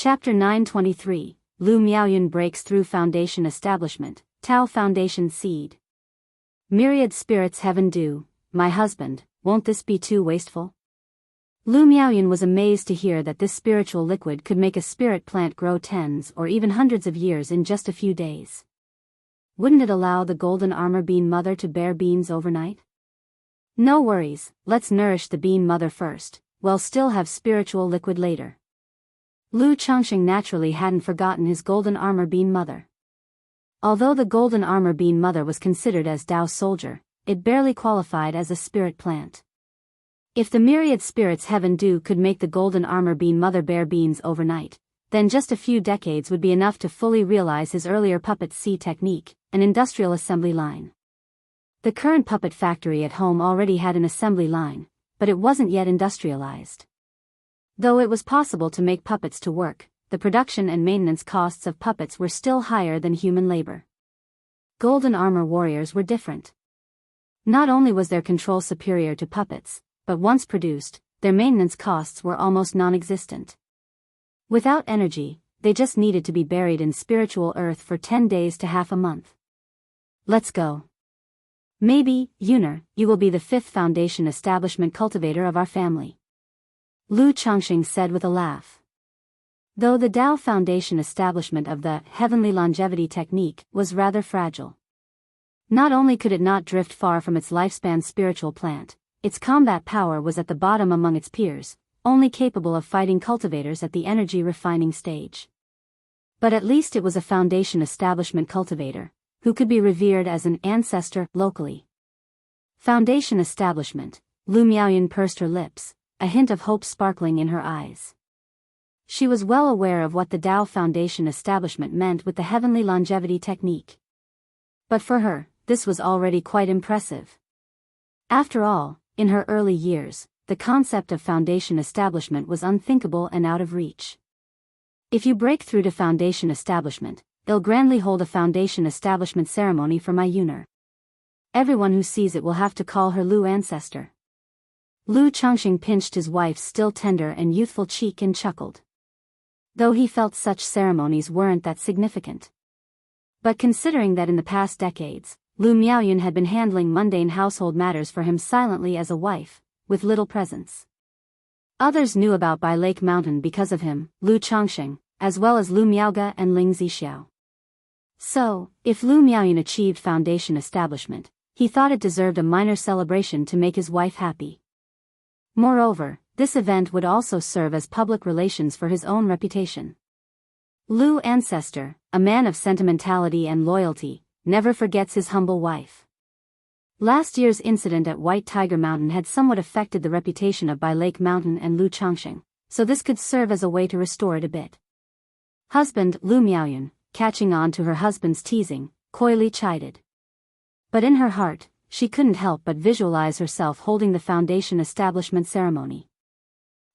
Chapter 923, Lu Miaoyun breaks through Foundation establishment, Tao Foundation seed. Myriad spirits heaven do, my husband, won't this be too wasteful? Lu Miaoyun was amazed to hear that this spiritual liquid could make a spirit plant grow tens or even hundreds of years in just a few days. Wouldn't it allow the golden armor bean mother to bear beans overnight? No worries, let's nourish the bean mother first, we'll still have spiritual liquid later. Lu Changxing naturally hadn't forgotten his golden armor bean mother. Although the golden armor bean mother was considered as Dao's soldier, it barely qualified as a spirit plant. If the myriad spirits heaven do could make the golden armor bean mother bear beans overnight, then just a few decades would be enough to fully realize his earlier puppet C technique, an industrial assembly line. The current puppet factory at home already had an assembly line, but it wasn't yet industrialized. Though it was possible to make puppets to work, the production and maintenance costs of puppets were still higher than human labor. Golden armor warriors were different. Not only was their control superior to puppets, but once produced, their maintenance costs were almost non-existent. Without energy, they just needed to be buried in spiritual earth for 10 days to half a month. Let's go. Maybe, Yuner, you will be the 5th foundation establishment cultivator of our family. Lu Changxing said with a laugh. Though the Dao Foundation establishment of the heavenly longevity technique was rather fragile. Not only could it not drift far from its lifespan spiritual plant, its combat power was at the bottom among its peers, only capable of fighting cultivators at the energy refining stage. But at least it was a foundation establishment cultivator, who could be revered as an ancestor locally. Foundation establishment, Lu Miaoyun pursed her lips, a hint of hope sparkling in her eyes. She was well aware of what the Dao Foundation establishment meant with the heavenly longevity technique. But for her, this was already quite impressive. After all, in her early years, the concept of foundation establishment was unthinkable and out of reach. If you break through to foundation establishment, they'll grandly hold a foundation establishment ceremony for my Yuner. Everyone who sees it will have to call her Lu ancestor. Lu Changxing pinched his wife's still tender and youthful cheek and chuckled. Though he felt such ceremonies weren't that significant. But considering that in the past decades, Lu Miaoyun had been handling mundane household matters for him silently as a wife, with little presence. Others knew about Bai Lake Mountain because of him, Lu Changxing, as well as Lu Miaoga and Ling Zixiao. So, if Lu Miaoyun achieved foundation establishment, he thought it deserved a minor celebration to make his wife happy. Moreover, this event would also serve as public relations for his own reputation. Lu ancestor, a man of sentimentality and loyalty, never forgets his humble wife. Last year's incident at White Tiger Mountain had somewhat affected the reputation of Bai Lake Mountain and Lu Changxing, so this could serve as a way to restore it a bit. Husband Lu Miaoyun, catching on to her husband's teasing, coyly chided. But in her heart, she couldn't help but visualize herself holding the foundation establishment ceremony.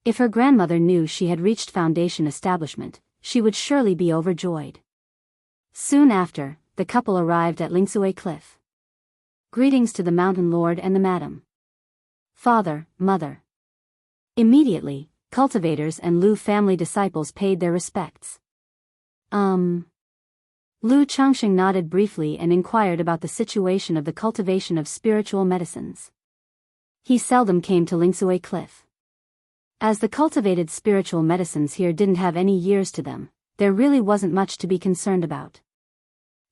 If her grandmother knew she had reached foundation establishment, she would surely be overjoyed. Soon after, the couple arrived at Lingsui Cliff. Greetings to the mountain lord and the madam. Father, mother. Immediately, cultivators and Lu family disciples paid their respects. Lu Changxing nodded briefly and inquired about the situation of the cultivation of spiritual medicines. He seldom came to Lingsui Cliff. As the cultivated spiritual medicines here didn't have any years to them, there really wasn't much to be concerned about.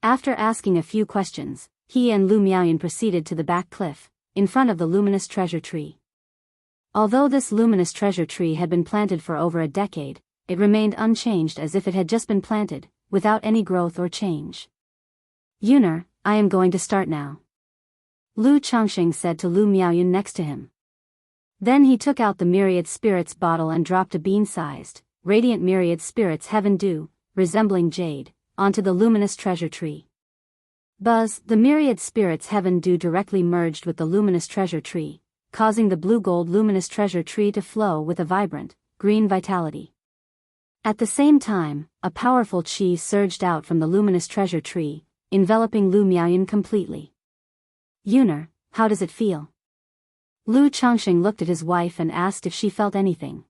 After asking a few questions, he and Lu Miaoyun proceeded to the back cliff, in front of the luminous treasure tree. Although this luminous treasure tree had been planted for over a decade, it remained unchanged as if it had just been planted, without any growth or change. Yuner, I am going to start now. Lu Changxing said to Lu Miaoyun next to him. Then he took out the myriad spirits bottle and dropped a bean-sized, radiant myriad spirits heaven dew, resembling jade, onto the luminous treasure tree. Buzz, the myriad spirits heaven dew directly merged with the luminous treasure tree, causing the blue-gold luminous treasure tree to flow with a vibrant, green vitality. At the same time, a powerful qi surged out from the luminous treasure tree, enveloping Lu Miaoyun completely. Yuner, how does it feel? Lu Changxing looked at his wife and asked if she felt anything.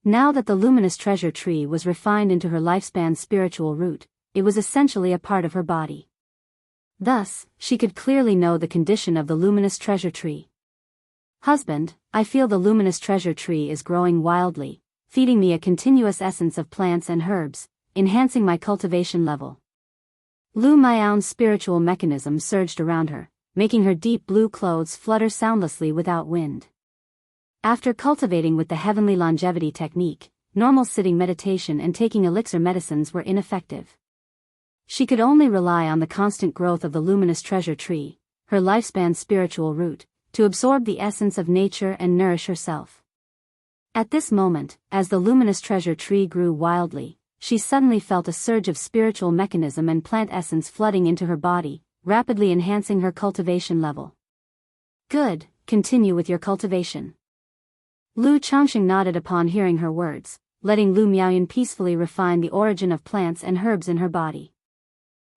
Now that the luminous treasure tree was refined into her lifespan's spiritual root, it was essentially a part of her body. Thus, she could clearly know the condition of the luminous treasure tree. Husband, I feel the luminous treasure tree is growing wildly, feeding me a continuous essence of plants and herbs, enhancing my cultivation level. Lu Miao's spiritual mechanism surged around her, making her deep blue clothes flutter soundlessly without wind. After cultivating with the heavenly longevity technique, normal sitting meditation and taking elixir medicines were ineffective. She could only rely on the constant growth of the luminous treasure tree, her lifespan's spiritual root, to absorb the essence of nature and nourish herself. At this moment, as the luminous treasure tree grew wildly, she suddenly felt a surge of spiritual mechanism and plant essence flooding into her body, rapidly enhancing her cultivation level. Good, continue with your cultivation. Lu Changxing nodded upon hearing her words, letting Lu Miaoyan peacefully refine the origin of plants and herbs in her body.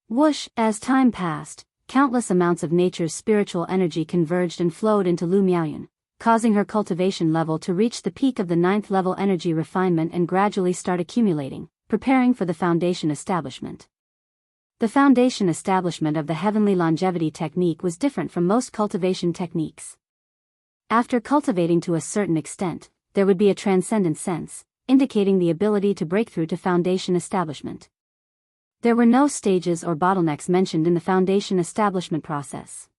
Whoosh, as time passed, countless amounts of nature's spiritual energy converged and flowed into Lu Miaoyan, causing her cultivation level to reach the peak of the 9th level energy refinement and gradually start accumulating, preparing for the foundation establishment. The foundation establishment of the heavenly longevity technique was different from most cultivation techniques. After cultivating to a certain extent, there would be a transcendent sense, indicating the ability to break through to foundation establishment. There were no stages or bottlenecks mentioned in the foundation establishment process.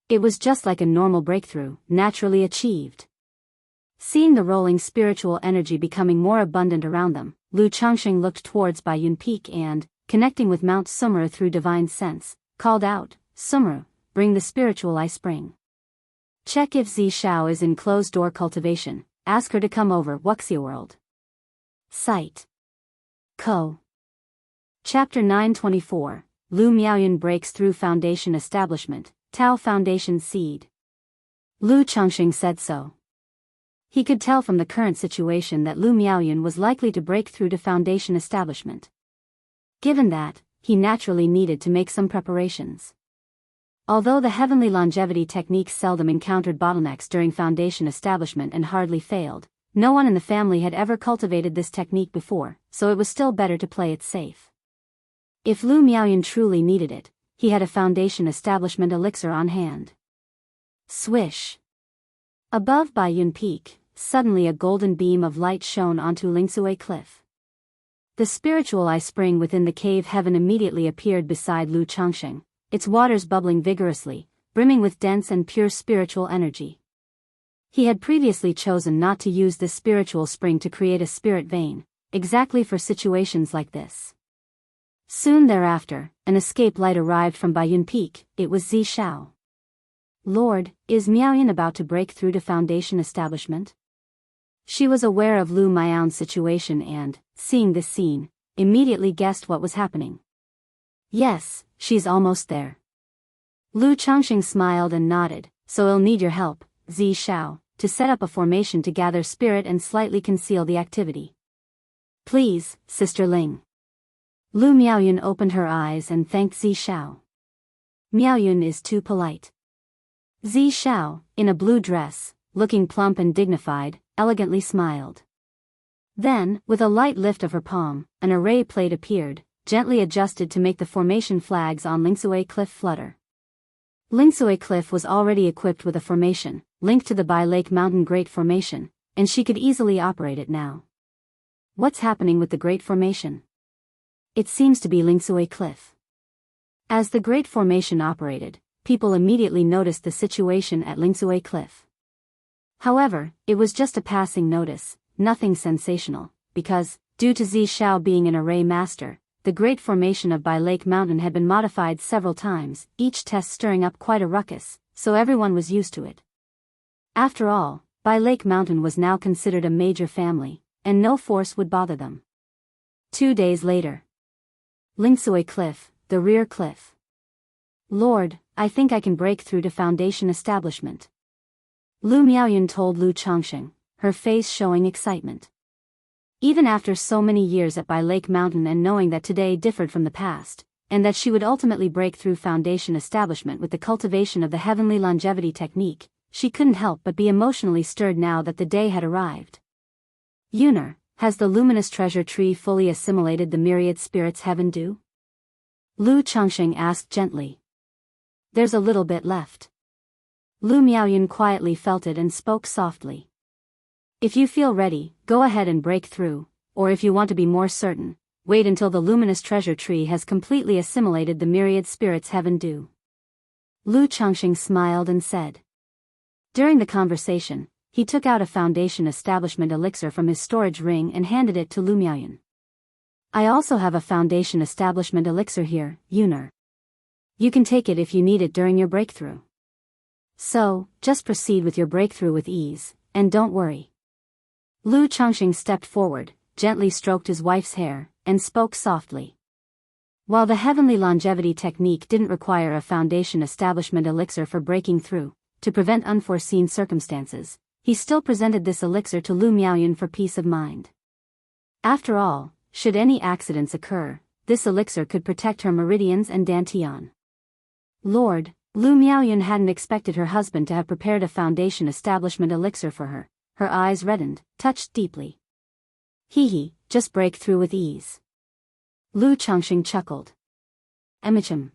It was just like a normal breakthrough, naturally achieved. Seeing the rolling spiritual energy becoming more abundant around them, Lu Changxing looked towards Baiyun Peak and, connecting with Mount Sumru through divine sense, called out, Sumru, bring the spiritual eye spring. Check if Zi Shao is in closed-door cultivation, ask her to come over Wuxia World. Site. Co. Chapter 924, Lu Miaoyan breaks through foundation establishment, Tao Foundation Seed. Lu Changxing said so. He could tell from the current situation that Lu Miaoyan was likely to break through to foundation establishment. Given that, he naturally needed to make some preparations. Although the heavenly longevity technique seldom encountered bottlenecks during foundation establishment and hardly failed, no one in the family had ever cultivated this technique before, so it was still better to play it safe. If Lu Miaoyan truly needed it, he had a foundation establishment elixir on hand. Swish. Above Baiyun Peak, suddenly a golden beam of light shone onto Lingsue Cliff. The spiritual eye spring within the cave heaven immediately appeared beside Lu Changxing, its waters bubbling vigorously, brimming with dense and pure spiritual energy. He had previously chosen not to use this spiritual spring to create a spirit vein, exactly for situations like this. Soon thereafter, an escape light arrived from Baiyun Peak. It was Zi Shao. Lord, is Miaoyan about to break through to foundation establishment? She was aware of Lu Miaoyan's situation and, seeing this scene, immediately guessed what was happening. Yes, she's almost there. Lu Changxing smiled and nodded, so I'll need your help, Zi Shao, to set up a formation to gather spirit and slightly conceal the activity. Please, Sister Ling. Lu Miaoyan opened her eyes and thanked Zi Shao. Miaoyan is too polite. Zi Shao, in a blue dress, looking plump and dignified, elegantly smiled. Then, with a light lift of her palm, an array plate appeared, gently adjusted to make the formation flags on Lingsue Cliff flutter. Lingsue Cliff was already equipped with a formation, linked to the Bai Lake Mountain Great Formation, and she could easily operate it now. What's happening with the Great Formation? It seems to be Lingsue Cliff. As the Great Formation operated, people immediately noticed the situation at Lingsue Cliff. However, it was just a passing notice, nothing sensational, because, due to Zi Shao being an array master, the Great Formation of Bai Lake Mountain had been modified several times, each test stirring up quite a ruckus, so everyone was used to it. After all, Bai Lake Mountain was now considered a major family, and no force would bother them. 2 days later. Lingsue Cliff, the rear cliff. Lord, I think I can break through to foundation establishment. Lu Miaoyan told Lu Changxing, her face showing excitement. Even after so many years at Bai Lake Mountain and knowing that today differed from the past, and that she would ultimately break through foundation establishment with the cultivation of the heavenly longevity technique, she couldn't help but be emotionally stirred now that the day had arrived. Yuner, has the luminous treasure tree fully assimilated the myriad spirits heaven do? Lu Changxing asked gently. There's a little bit left. Lu Miaoyun quietly felt it and spoke softly. If you feel ready, go ahead and break through, or if you want to be more certain, wait until the luminous treasure tree has completely assimilated the myriad spirits heaven do. Lu Changxing smiled and said. During the conversation, he took out a foundation establishment elixir from his storage ring and handed it to Lu Miaoyun. I also have a foundation establishment elixir here, Yuner. You can take it if you need it during your breakthrough. So, just proceed with your breakthrough with ease, and don't worry. Lu Changxing stepped forward, gently stroked his wife's hair, and spoke softly. While the heavenly longevity technique didn't require a foundation establishment elixir for breaking through, to prevent unforeseen circumstances, he still presented this elixir to Lu Miaoyun for peace of mind. After all, should any accidents occur, this elixir could protect her meridians and Dantian. Lord, Lu Miaoyun hadn't expected her husband to have prepared a foundation establishment elixir for her. Her eyes reddened, touched deeply. Hee, just break through with ease. Lu Changxing chuckled. Emichim.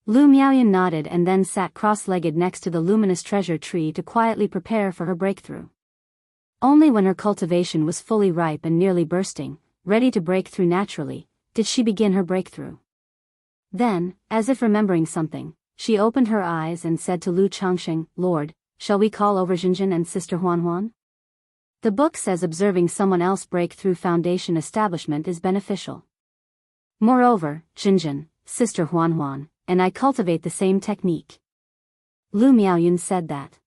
Lu Miaoyun nodded and then sat cross-legged next to the luminous treasure tree to quietly prepare for her breakthrough. Only when her cultivation was fully ripe and nearly bursting, ready to break through naturally, did she begin her breakthrough. Then, as if remembering something, she opened her eyes and said to Lu Changxing, Lord, shall we call over Jinjin and Sister Huanhuan? The book says observing someone else break through foundation establishment is beneficial. Moreover, Jinjin, Sister Huanhuan, and I cultivate the same technique. Lu Miaoyun said that.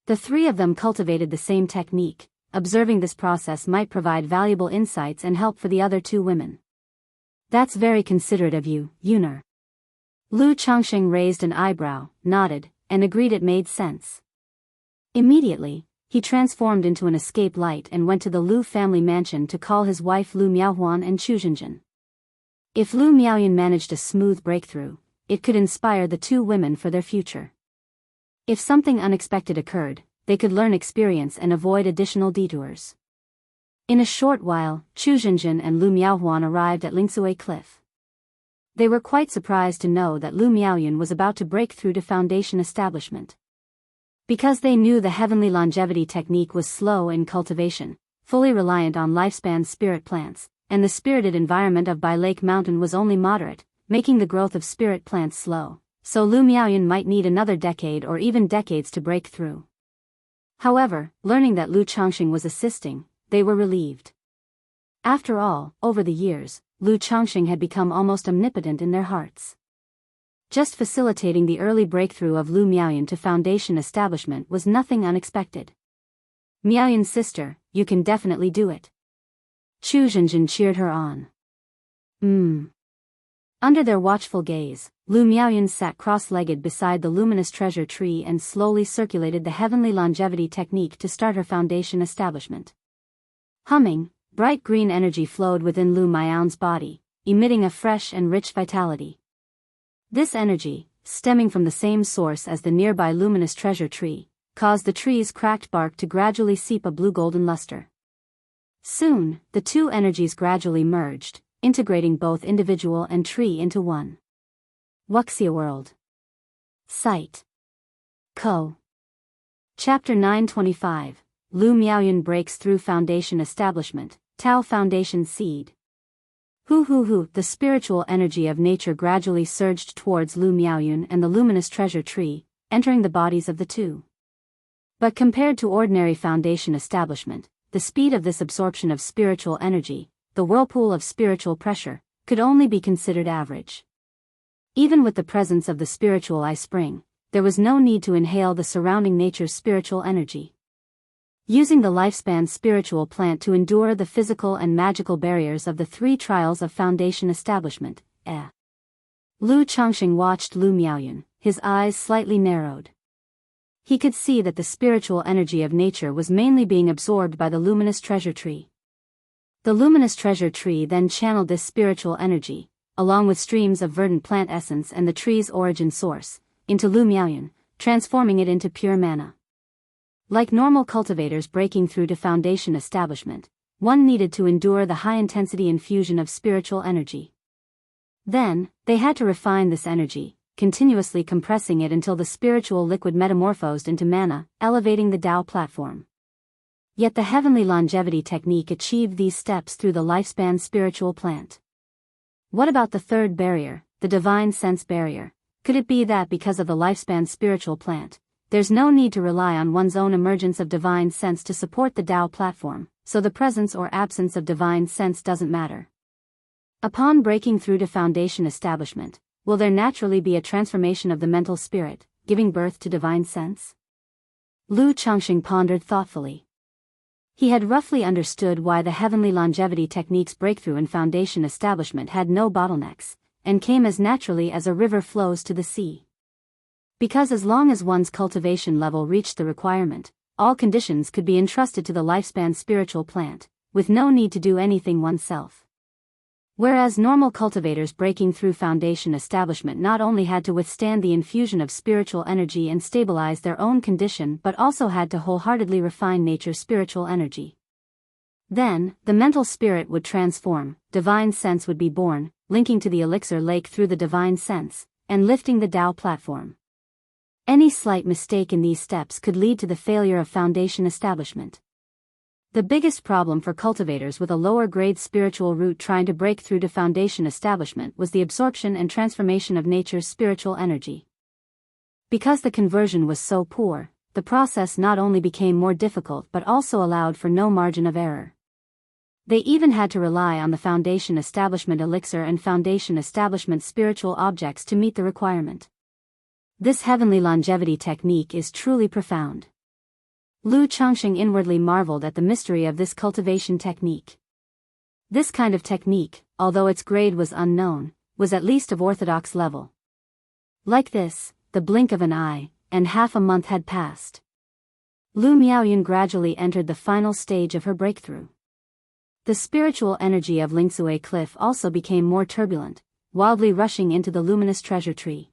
The three of them cultivated the same technique. Observing this process might provide valuable insights and help for the other two women. That's very considerate of you, Yuner. Lu Changxing raised an eyebrow, nodded, and agreed it made sense. Immediately, he transformed into an escape light and went to the Lu family mansion to call his wife Lu Miaohuan and Chu Jinjin. If Lu Miaoyun managed a smooth breakthrough, it could inspire the two women for their future. If something unexpected occurred, they could learn experience and avoid additional detours. In a short while, Chu Jinjin and Lu Miaohuan arrived at Lingsue Cliff. They were quite surprised to know that Lu Miaoyun was about to break through to foundation establishment. Because they knew the heavenly longevity technique was slow in cultivation, fully reliant on lifespan spirit plants, and the spirited environment of Bai Lake Mountain was only moderate, making the growth of spirit plants slow, so Lu Miaoyun might need another decade or even decades to break through. However, learning that Lu Changxing was assisting, they were relieved. After all, over the years, Lu Changxing had become almost omnipotent in their hearts. Just facilitating the early breakthrough of Lu Miaoyun to foundation establishment was nothing unexpected. Miaoyun's sister, you can definitely do it. Chu Jinjin cheered her on. Under their watchful gaze, Lu Miaoyun sat cross-legged beside the luminous treasure tree and slowly circulated the heavenly longevity technique to start her foundation establishment. Humming, bright green energy flowed within Lu Miaoyun's body, emitting a fresh and rich vitality. This energy, stemming from the same source as the nearby luminous treasure tree, caused the tree's cracked bark to gradually seep a blue-golden luster. Soon, the two energies gradually merged, integrating both individual and tree into one. Wuxia World. Site. Co. Chapter 925, Lu Miaoyun breaks through foundation establishment, Tao Foundation Seed. The spiritual energy of nature gradually surged towards Lu Miaoyun and the luminous treasure tree, entering the bodies of the two. But compared to ordinary foundation establishment, the speed of this absorption of spiritual energy, the whirlpool of spiritual pressure, could only be considered average. Even with the presence of the spiritual eye spring, there was no need to inhale the surrounding nature's spiritual energy. Using the lifespan spiritual plant to endure the physical and magical barriers of the three trials of foundation establishment, Lu Changxing watched Lu Miaoyun, his eyes slightly narrowed. He could see that the spiritual energy of nature was mainly being absorbed by the luminous treasure tree. The luminous treasure tree then channeled this spiritual energy, along with streams of verdant plant essence and the tree's origin source, into Lu Miaoyun, transforming it into pure mana. Like normal cultivators breaking through to foundation establishment, one needed to endure the high-intensity infusion of spiritual energy. Then, they had to refine this energy, continuously compressing it until the spiritual liquid metamorphosed into mana, elevating the Tao platform. Yet the heavenly longevity technique achieved these steps through the lifespan spiritual plant. What about the third barrier, the divine sense barrier? Could it be that because of the lifespan spiritual plant, there's no need to rely on one's own emergence of divine sense to support the Tao platform, so the presence or absence of divine sense doesn't matter? Upon breaking through to foundation establishment, will there naturally be a transformation of the mental spirit, giving birth to divine sense? Lu Changxing pondered thoughtfully. He had roughly understood why the heavenly longevity technique's breakthrough in foundation establishment had no bottlenecks, and came as naturally as a river flows to the sea. Because as long as one's cultivation level reached the requirement, all conditions could be entrusted to the lifespan spiritual plant, with no need to do anything oneself. Whereas normal cultivators breaking through foundation establishment not only had to withstand the infusion of spiritual energy and stabilize their own condition but also had to wholeheartedly refine nature's spiritual energy. Then, the mental spirit would transform, divine sense would be born, linking to the elixir lake through the divine sense, and lifting the Tao platform. Any slight mistake in these steps could lead to the failure of foundation establishment. The biggest problem for cultivators with a lower-grade spiritual root trying to break through to foundation establishment was the absorption and transformation of nature's spiritual energy. Because the conversion was so poor, the process not only became more difficult but also allowed for no margin of error. They even had to rely on the foundation establishment elixir and foundation establishment spiritual objects to meet the requirement. This heavenly longevity technique is truly profound. Lu Changxing inwardly marveled at the mystery of this cultivation technique. This kind of technique, although its grade was unknown, was at least of orthodox level. Like this, the blink of an eye, and half a month had passed. Lu Miaoyun gradually entered the final stage of her breakthrough. The spiritual energy of Lingsue Cliff also became more turbulent, wildly rushing into the luminous treasure tree.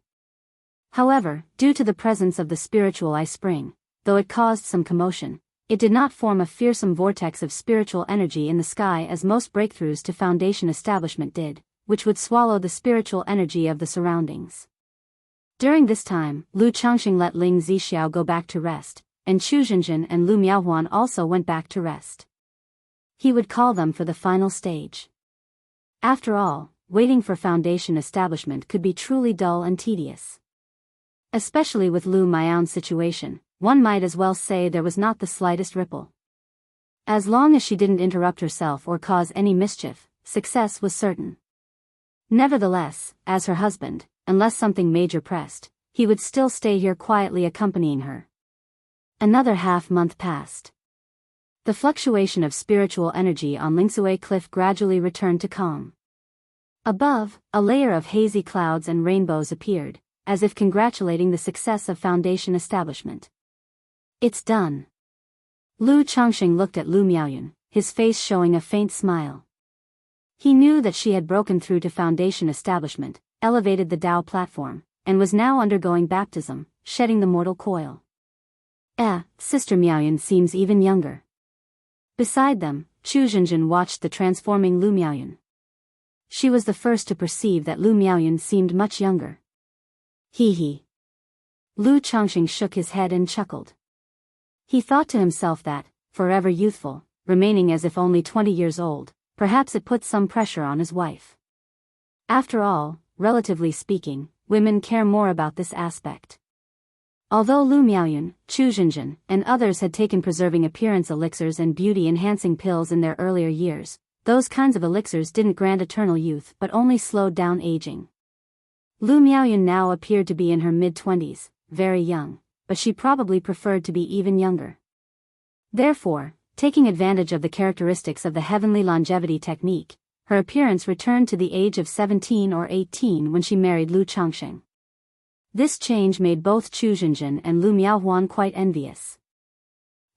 However, due to the presence of the spiritual eye spring, though it caused some commotion, it did not form a fearsome vortex of spiritual energy in the sky as most breakthroughs to foundation establishment did, which would swallow the spiritual energy of the surroundings. During this time, Lu Changxing let Ling Zixiao go back to rest, and Chu Zhenjin and Lu Miaohuan also went back to rest. He would call them for the final stage. After all, waiting for foundation establishment could be truly dull and tedious. Especially with Lu Miaoyun's situation, one might as well say there was not the slightest ripple. As long as she didn't interrupt herself or cause any mischief, success was certain. Nevertheless, as her husband, unless something major pressed, he would still stay here quietly accompanying her. Another half-month passed. The fluctuation of spiritual energy on Lingsue Cliff gradually returned to calm. Above, a layer of hazy clouds and rainbows appeared, as if congratulating the success of foundation establishment. It's done. Lu Changxing looked at Lu Miaoyun, his face showing a faint smile. He knew that she had broken through to foundation establishment, elevated the Tao platform, and was now undergoing baptism, shedding the mortal coil. Sister Miaoyun seems even younger. Beside them, Chu Zhenjin watched the transforming Lu Miaoyun. She was the first to perceive that Lu Miaoyun seemed much younger. He. Lu Changxing shook his head and chuckled. He thought to himself that, forever youthful, remaining as if only 20 years old, perhaps it put some pressure on his wife. After all, relatively speaking, women care more about this aspect. Although Lu Miaoyun, Chu Zhenjin, and others had taken preserving appearance elixirs and beauty-enhancing pills in their earlier years, those kinds of elixirs didn't grant eternal youth but only slowed down aging. Lu Miaoyun now appeared to be in her mid-20s, very young, but she probably preferred to be even younger. Therefore, taking advantage of the characteristics of the heavenly longevity technique, her appearance returned to the age of 17 or 18 when she married Lu Changxing. This change made both Chu Zhenjin and Lu Miaohuan quite envious.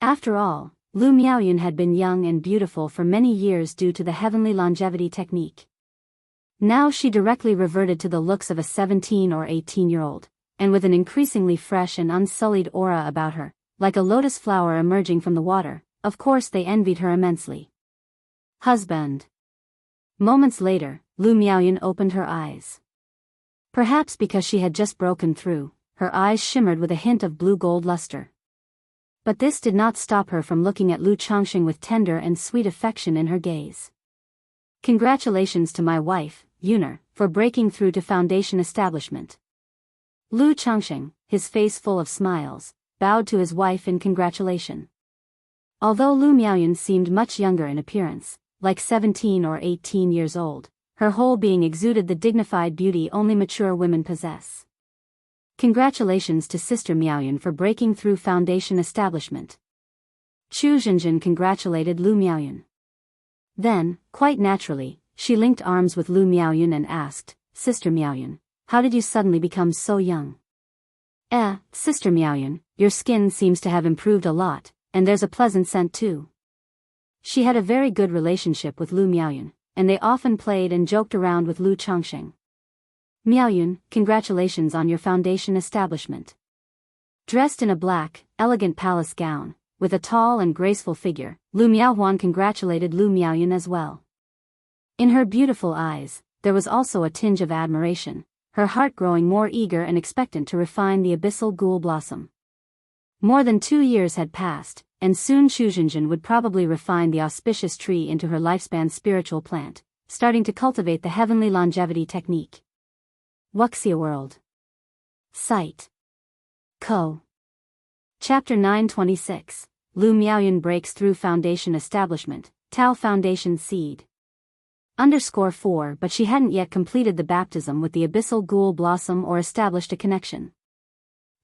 After all, Lu Miaoyun had been young and beautiful for many years due to the heavenly longevity technique. Now she directly reverted to the looks of a 17 or 18-year-old, and with an increasingly fresh and unsullied aura about her, like a lotus flower emerging from the water. Of course they envied her immensely. Husband. Moments later, Lu Miaoyun opened her eyes. Perhaps because she had just broken through, her eyes shimmered with a hint of blue-gold luster. But this did not stop her from looking at Lu Changxing with tender and sweet affection in her gaze. Congratulations to my wife, Yuner, for breaking through to Foundation establishment. Lu Changxing, his face full of smiles, bowed to his wife in congratulation. Although Lu Miaoyun seemed much younger in appearance, like 17 or 18 years old, her whole being exuded the dignified beauty only mature women possess. Congratulations to Sister Miaoyun for breaking through Foundation establishment. Chu Zhenjin congratulated Lu Miaoyun. Then, quite naturally, she linked arms with Lu Miaoyun and asked, Sister Miaoyun, how did you suddenly become so young? Sister Miaoyun, your skin seems to have improved a lot, and there's a pleasant scent too. She had a very good relationship with Lu Miaoyun, and they often played and joked around with Lu Changxing. Miaoyun, congratulations on your Foundation establishment. Dressed in a black, elegant palace gown, with a tall and graceful figure, Lu Miaohuan congratulated Lu Miaoyun as well. In her beautiful eyes, there was also a tinge of admiration, her heart growing more eager and expectant to refine the abyssal ghoul blossom. More than 2 years had passed, and soon Chu Zhenjin would probably refine the auspicious tree into her lifespan spiritual plant, starting to cultivate the heavenly longevity technique. Wuxia World. Site. Co. Chapter 926, Lu Miaoyun breaks through Foundation establishment, Tao Foundation seed. _4 But she hadn't yet completed the baptism with the abyssal ghoul blossom or established a connection.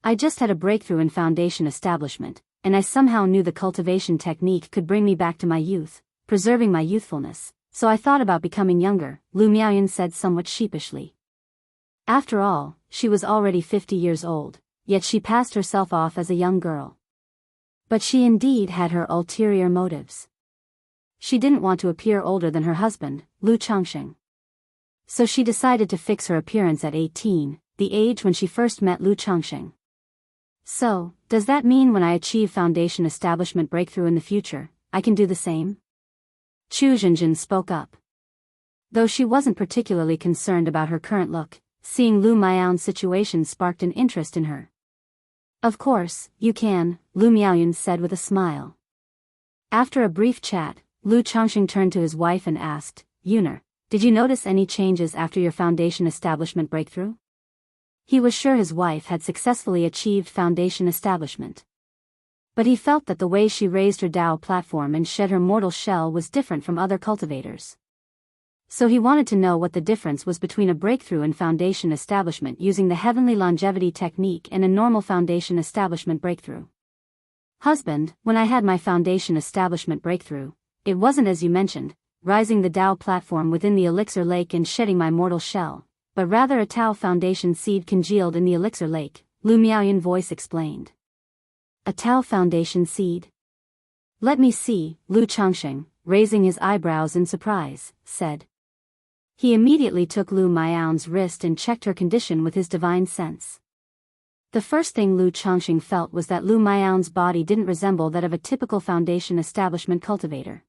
I just had a breakthrough in Foundation establishment, and I somehow knew the cultivation technique could bring me back to my youth, preserving my youthfulness, so I thought about becoming younger, Lu Miaoyun said somewhat sheepishly. After all, she was already 50 years old, yet she passed herself off as a young girl. But she indeed had her ulterior motives. She didn't want to appear older than her husband, Lu Changxing. So she decided to fix her appearance at 18, the age when she first met Lu Changxing. So, does that mean when I achieve Foundation establishment breakthrough in the future, I can do the same? Chu Zhenjin spoke up. Though she wasn't particularly concerned about her current look, seeing Lu Miaoyun's situation sparked an interest in her. Of course, you can, Lu Miaoyun said with a smile. After a brief chat, Lu Changxing turned to his wife and asked, Yuner, did you notice any changes after your Foundation establishment breakthrough? He was sure his wife had successfully achieved Foundation establishment. But he felt that the way she raised her Dao platform and shed her mortal shell was different from other cultivators. So he wanted to know what the difference was between a breakthrough in Foundation establishment using the heavenly longevity technique and a normal Foundation establishment breakthrough. Husband, when I had my Foundation establishment breakthrough, it wasn't as you mentioned, rising the Dao platform within the elixir lake and shedding my mortal shell, but rather a Tao Foundation seed congealed in the elixir lake, Lu Miaoyun voice explained. A Tao Foundation seed? Let me see, Lu Changxing, raising his eyebrows in surprise, said. He immediately took Lu Miaoyun's wrist and checked her condition with his divine sense. The first thing Lu Changxing felt was that Lu Miaoyun's body didn't resemble that of a typical Foundation establishment cultivator.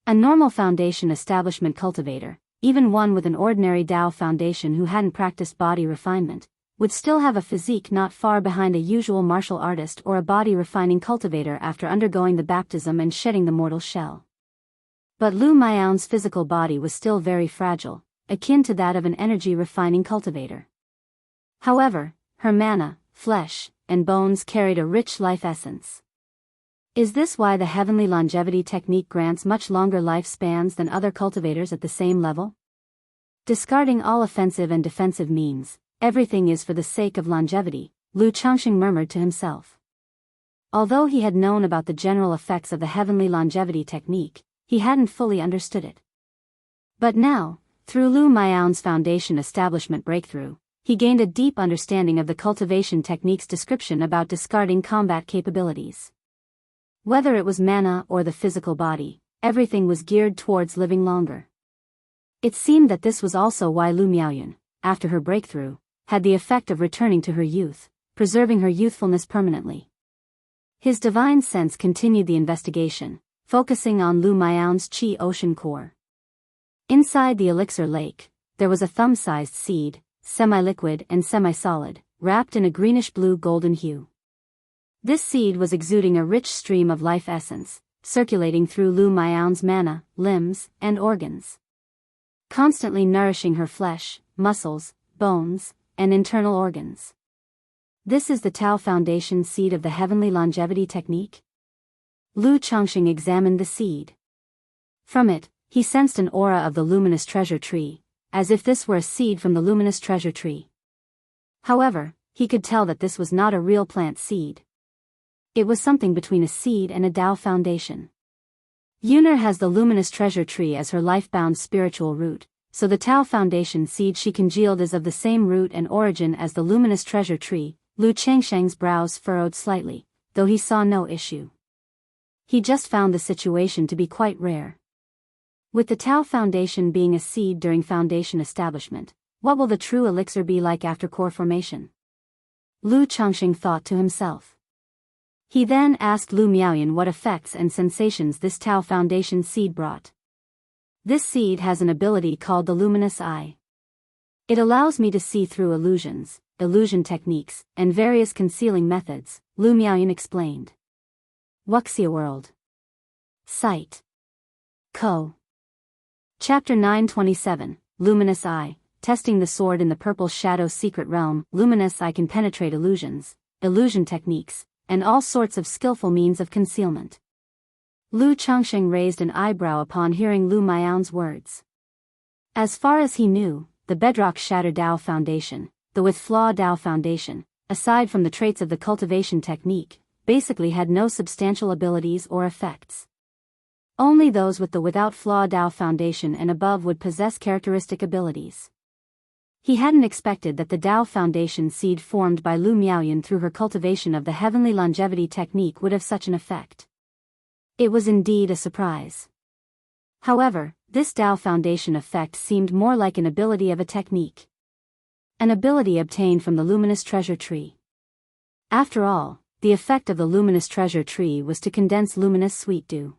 A normal Foundation establishment cultivator, even one with an ordinary Dao Foundation who hadn't practiced body refinement, would still have a physique not far behind a usual martial artist or a body refining cultivator after undergoing the baptism and shedding the mortal shell. But Lu Miaoyun's physical body was still very fragile, akin to that of an energy-refining cultivator. However, her mana, flesh, and bones carried a rich life essence. Is this why the heavenly longevity technique grants much longer lifespans than other cultivators at the same level? Discarding all offensive and defensive means, everything is for the sake of longevity, Lu Changxing murmured to himself. Although he had known about the general effects of the heavenly longevity technique, he hadn't fully understood it. But now, through Lu Miaoyun's Foundation establishment breakthrough, he gained a deep understanding of the cultivation technique's description about discarding combat capabilities. Whether it was mana or the physical body, everything was geared towards living longer. It seemed that this was also why Lu Miaoyun, after her breakthrough, had the effect of returning to her youth, preserving her youthfulness permanently. His divine sense continued the investigation, focusing on Lu Miao's Qi ocean core. Inside the elixir lake, there was a thumb-sized seed, semi-liquid and semi-solid, wrapped in a greenish-blue golden hue. This seed was exuding a rich stream of life essence, circulating through Lu Miao's mana, limbs, and organs, constantly nourishing her flesh, muscles, bones, and internal organs. This is the Tao Foundation seed of the heavenly longevity technique? Lu Changxing examined the seed. From it, he sensed an aura of the luminous treasure tree, as if this were a seed from the luminous treasure tree. However, he could tell that this was not a real plant seed. It was something between a seed and a Tao foundation. Yuner has the luminous treasure tree as her life-bound spiritual root, so the Tao Foundation seed she congealed is of the same root and origin as the luminous treasure tree. Lu Changsheng's brows furrowed slightly, though he saw no issue. He just found the situation to be quite rare. With the Tao Foundation being a seed during foundation establishment, what will the true elixir be like after core formation? Lu Changxing thought to himself. He then asked Lu Miaoyan what effects and sensations this Tao Foundation seed brought. This seed has an ability called the luminous eye. It allows me to see through illusions, illusion techniques, and various concealing methods, Lu Miaoyan explained. Wuxia World. Site. Co. Chapter 927, Luminous Eye, testing the sword in the purple shadow secret realm. Luminous eye can penetrate illusions, illusion techniques, and all sorts of skillful means of concealment. Lu Changxing raised an eyebrow upon hearing Lu Miaoyan's words. As far as he knew, the bedrock Shatter Dao Foundation, the with flaw Dao Foundation, aside from the traits of the cultivation technique, basically had no substantial abilities or effects. Only those with the without flaw Dao Foundation and above would possess characteristic abilities. He hadn't expected that the Dao Foundation seed formed by Lu Miaoyan through her cultivation of the heavenly longevity technique would have such an effect. It was indeed a surprise. However, this Dao Foundation effect seemed more like an ability of a technique. An ability obtained from the luminous treasure tree. After all, the effect of the luminous treasure tree was to condense luminous sweet dew.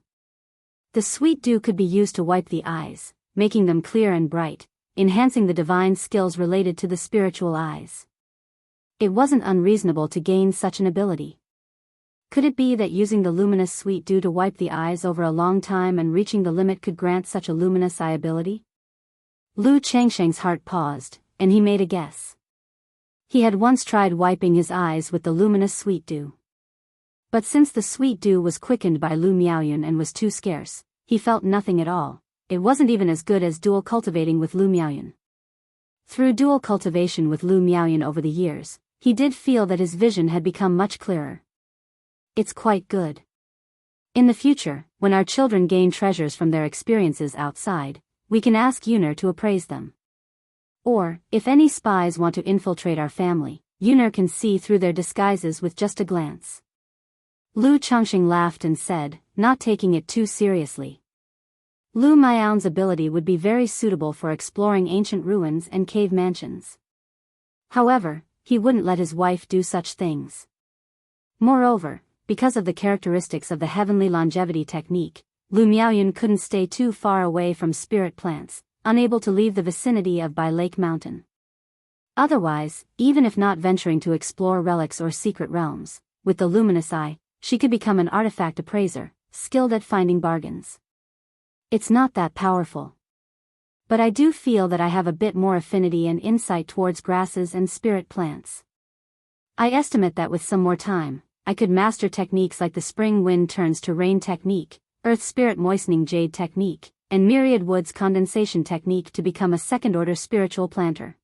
The sweet dew could be used to wipe the eyes, making them clear and bright, enhancing the divine skills related to the spiritual eyes. It wasn't unreasonable to gain such an ability. Could it be that using the luminous sweet dew to wipe the eyes over a long time and reaching the limit could grant such a luminous eye ability? Lu Changsheng's heart paused, and he made a guess. He had once tried wiping his eyes with the luminous sweet dew. But since the sweet dew was quickened by Lu Miaoyan and was too scarce, he felt nothing at all. It wasn't even as good as dual cultivating with Lu Miaoyan. Through dual cultivation with Lu Miaoyan over the years, he did feel that his vision had become much clearer. It's quite good. In the future, when our children gain treasures from their experiences outside, we can ask Yuner to appraise them. Or, if any spies want to infiltrate our family, Yuner can see through their disguises with just a glance. Lu Changxing laughed and said, not taking it too seriously. Lu Miaoyan's ability would be very suitable for exploring ancient ruins and cave mansions. However, he wouldn't let his wife do such things. Moreover, because of the characteristics of the heavenly longevity technique, Lu Miaoyan couldn't stay too far away from spirit plants, unable to leave the vicinity of Bai Lake Mountain. Otherwise, even if not venturing to explore relics or secret realms, with the luminous eye, she could become an artifact appraiser, skilled at finding bargains. It's not that powerful. But I do feel that I have a bit more affinity and insight towards grasses and spirit plants. I estimate that with some more time, I could master techniques like the spring wind turns to rain technique, earth spirit moistening jade technique, and myriad woods condensation technique to become a second-order spiritual planter.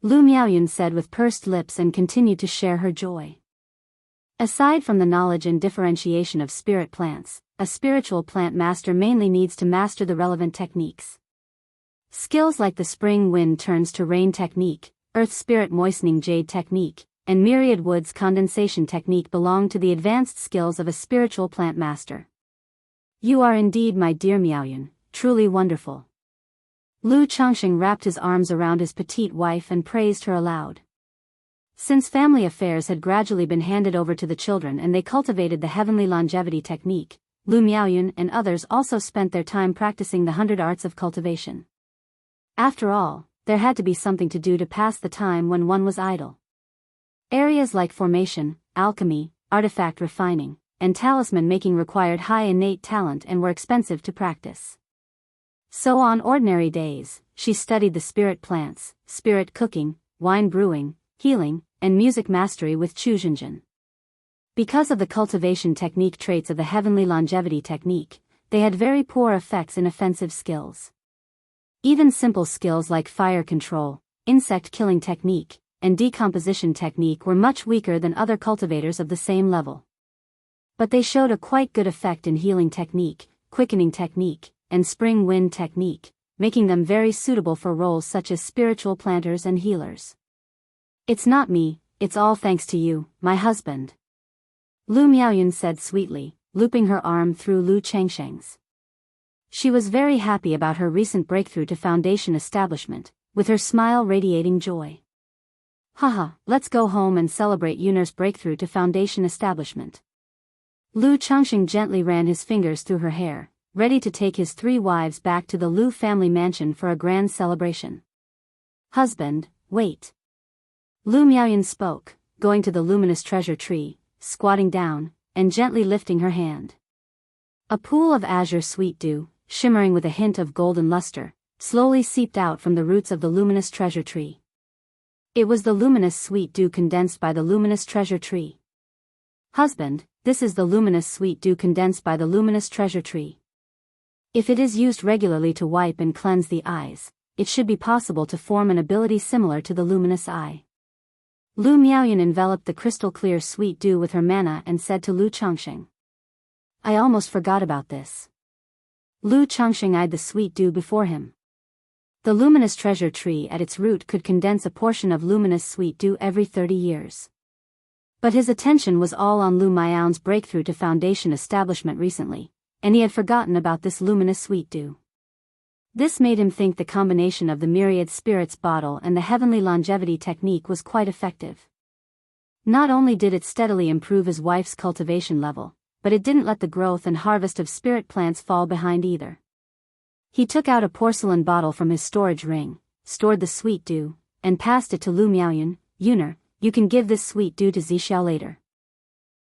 Lu Miaoyan said with pursed lips and continued to share her joy. Aside from the knowledge and differentiation of spirit plants, a spiritual plant master mainly needs to master the relevant techniques. Skills like the spring wind turns to rain technique, earth spirit moistening jade technique, and myriad woods condensation technique belong to the advanced skills of a spiritual plant master. You are indeed, my dear Miaoyan, truly wonderful. Lu Changxing wrapped his arms around his petite wife and praised her aloud. Since family affairs had gradually been handed over to the children and they cultivated the heavenly longevity technique, Lu Miaoyun and others also spent their time practicing the 100 arts of cultivation. After all, there had to be something to do to pass the time when one was idle. Areas like formation, alchemy, artifact refining, and talisman making required high innate talent and were expensive to practice. So on ordinary days, she studied the spirit plants, spirit cooking, wine brewing, healing, and music mastery with Chu Zhenjin. Because of the cultivation technique traits of the heavenly longevity technique, they had very poor effects in offensive skills. Even simple skills like fire control, insect killing technique, and decomposition technique were much weaker than other cultivators of the same level. But they showed a quite good effect in healing technique, quickening technique, and spring wind technique, making them very suitable for roles such as spiritual planters and healers. "It's not me, it's all thanks to you, my husband," Lu Miaoyun said sweetly, looping her arm through Lu Chengsheng's. She was very happy about her recent breakthrough to foundation establishment, with her smile radiating joy. "Haha, let's go home and celebrate Yun'er's breakthrough to foundation establishment." Lu Chengsheng gently ran his fingers through her hair, ready to take his 3 wives back to the Lu family mansion for a grand celebration. "Husband, wait." Lu Miaoyun spoke, going to the luminous treasure tree, squatting down, and gently lifting her hand. A pool of azure sweet dew, shimmering with a hint of golden luster, slowly seeped out from the roots of the luminous treasure tree. It was the luminous sweet dew condensed by the luminous treasure tree. "Husband, this is the luminous sweet dew condensed by the luminous treasure tree. If it is used regularly to wipe and cleanse the eyes, it should be possible to form an ability similar to the luminous eye." Lu Miaoyun enveloped the crystal-clear sweet dew with her mana and said to Lu Chengsheng, "I almost forgot about this." Lu Chengsheng eyed the sweet dew before him. The luminous treasure tree at its root could condense a portion of luminous sweet dew every 30 years. But his attention was all on Lu Miaoyun's breakthrough to foundation establishment recently, and he had forgotten about this luminous sweet dew. This made him think the combination of the myriad spirits bottle and the heavenly longevity technique was quite effective. Not only did it steadily improve his wife's cultivation level, but it didn't let the growth and harvest of spirit plants fall behind either. He took out a porcelain bottle from his storage ring, stored the sweet dew, and passed it to Lu Miaoyun. "Yuner, you can give this sweet dew to Zixiao later.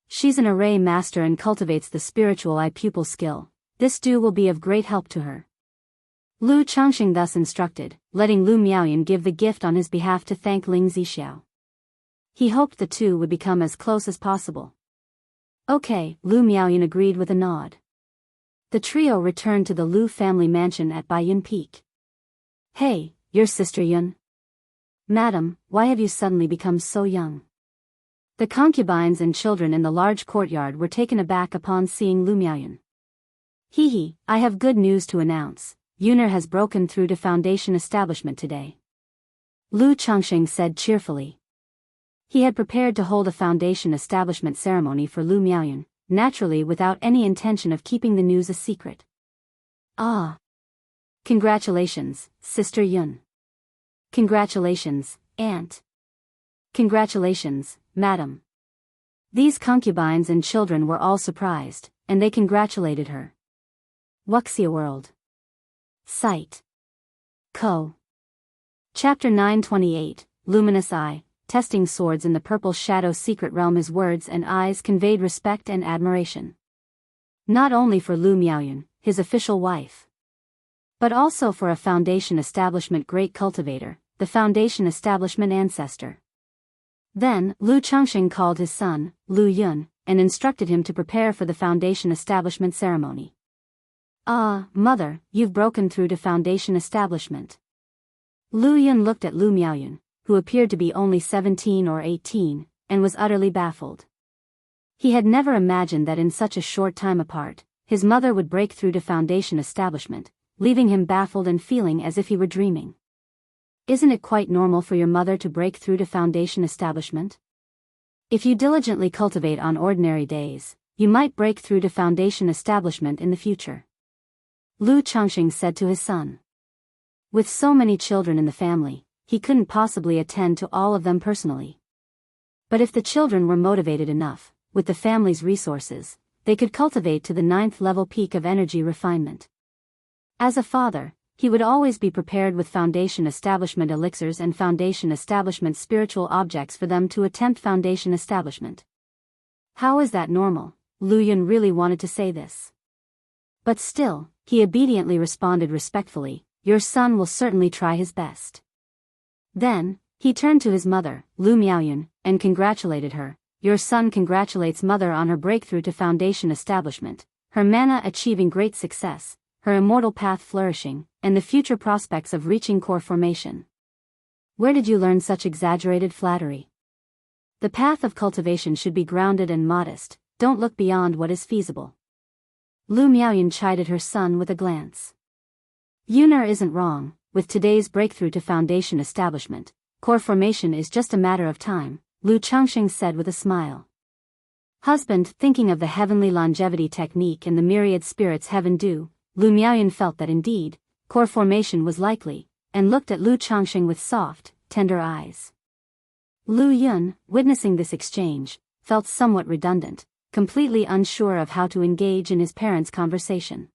She's an array master and cultivates the spiritual eye pupil skill. This dew will be of great help to her." Lu Chengsheng thus instructed, letting Lu Miaoyun give the gift on his behalf to thank Ling Zixiao. He hoped the two would become as close as possible. "Okay," Lu Miaoyun agreed with a nod. The trio returned to the Lu family mansion at Baiyun Peak. "Hey, your sister Yun?" "Madam, why have you suddenly become so young?" The concubines and children in the large courtyard were taken aback upon seeing Lu Miaoyun. "Hee, I have good news to announce. Yuner has broken through to foundation establishment today," Lu Chengsheng said cheerfully. He had prepared to hold a foundation establishment ceremony for Lu Miaoyun, naturally without any intention of keeping the news a secret. "Ah! Congratulations, Sister Yun." "Congratulations, Aunt." "Congratulations, Madam." These concubines and children were all surprised, and they congratulated her. Wuxia World. Site. Co. Chapter 928, Luminous Eye, testing swords in the purple shadow secret realm. His words and eyes conveyed respect and admiration. Not only for Lu Miaoyun, his official wife, but also for a foundation establishment great cultivator, the foundation establishment ancestor. Then, Lu Chengsheng called his son, Lu Yun, and instructed him to prepare for the foundation establishment ceremony. "Ah, mother, you've broken through to foundation establishment." Lu Yun looked at Lu Miaoyun, who appeared to be only 17 or 18, and was utterly baffled. He had never imagined that in such a short time apart, his mother would break through to foundation establishment, leaving him baffled and feeling as if he were dreaming. "Isn't it quite normal for your mother to break through to foundation establishment? If you diligently cultivate on ordinary days, you might break through to foundation establishment in the future," Lu Chengsheng said to his son. With so many children in the family, he couldn't possibly attend to all of them personally. But if the children were motivated enough, with the family's resources, they could cultivate to the 9th level peak of energy refinement. As a father, he would always be prepared with Foundation Establishment elixirs and Foundation Establishment spiritual objects for them to attempt Foundation Establishment. How is that normal? Lu Yun really wanted to say this. But still, he obediently responded respectfully, your son will certainly try his best. Then, he turned to his mother, Lu Miaoyun, and congratulated her. Your son congratulates mother on her breakthrough to Foundation Establishment, her mana achieving great success, her immortal path flourishing, and the future prospects of reaching core formation. Where did you learn such exaggerated flattery? The path of cultivation should be grounded and modest, don't look beyond what is feasible. Lu Miaoyun chided her son with a glance. Yunar isn't wrong, with today's breakthrough to Foundation Establishment, core formation is just a matter of time, Lu Changxing said with a smile. Husband, thinking of the heavenly longevity technique and the myriad spirits heaven do, Lu Miaoyun felt that indeed, core formation was likely, and looked at Lu Changxing with soft, tender eyes. Lu Yun, witnessing this exchange, felt somewhat redundant, completely unsure of how to engage in his parents' conversation.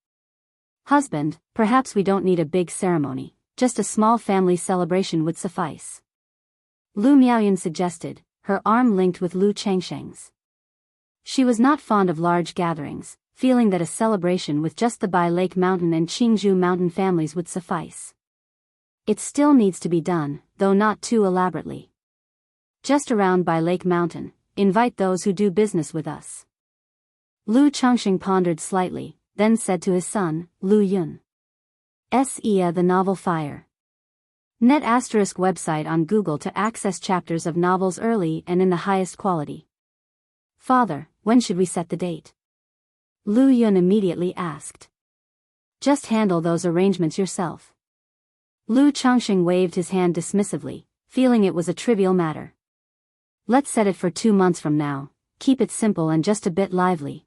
Husband, perhaps we don't need a big ceremony, just a small family celebration would suffice. Lu Miaoyun suggested, her arm linked with Lu Changsheng's. She was not fond of large gatherings, feeling that a celebration with just the Bai Lake Mountain and Qingzhou Mountain families would suffice. It still needs to be done, though not too elaborately. Just around Bai Lake Mountain, invite those who do business with us. Lu Changxing pondered slightly, then said to his son, Lu Yun. S.E.A. The novel Fire. Net ** website on Google to access chapters of novels early and in the highest quality. Father, when should we set the date? Lu Yun immediately asked. Just handle those arrangements yourself. Lu Changxing waved his hand dismissively, feeling it was a trivial matter. Let's set it for 2 months from now, keep it simple and just a bit lively.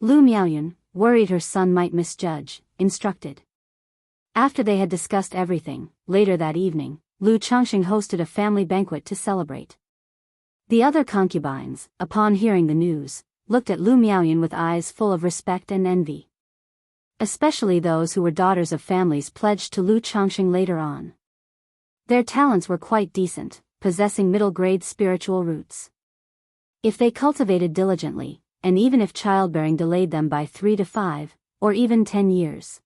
Lu Miaoyun, worried her son might misjudge, instructed. After they had discussed everything, later that evening, Lu Changxing hosted a family banquet to celebrate. The other concubines, upon hearing the news, looked at Lu Miaoyun with eyes full of respect and envy. Especially those who were daughters of families pledged to Lu Changxing later on. Their talents were quite decent, possessing middle-grade spiritual roots. If they cultivated diligently, and even if childbearing delayed them by 3 to 5, or even 10 years,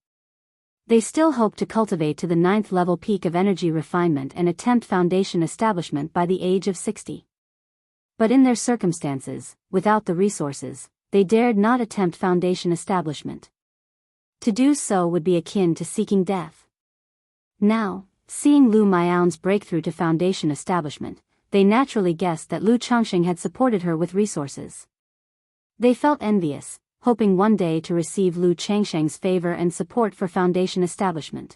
they still hoped to cultivate to the 9th level peak of energy refinement and attempt Foundation Establishment by the age of 60. But in their circumstances, without the resources, they dared not attempt Foundation Establishment. To do so would be akin to seeking death. Now, seeing Lu Miaoyun's breakthrough to Foundation Establishment, they naturally guessed that Lu Changxing had supported her with resources. They felt envious, hoping one day to receive Lu Changsheng's favor and support for Foundation Establishment.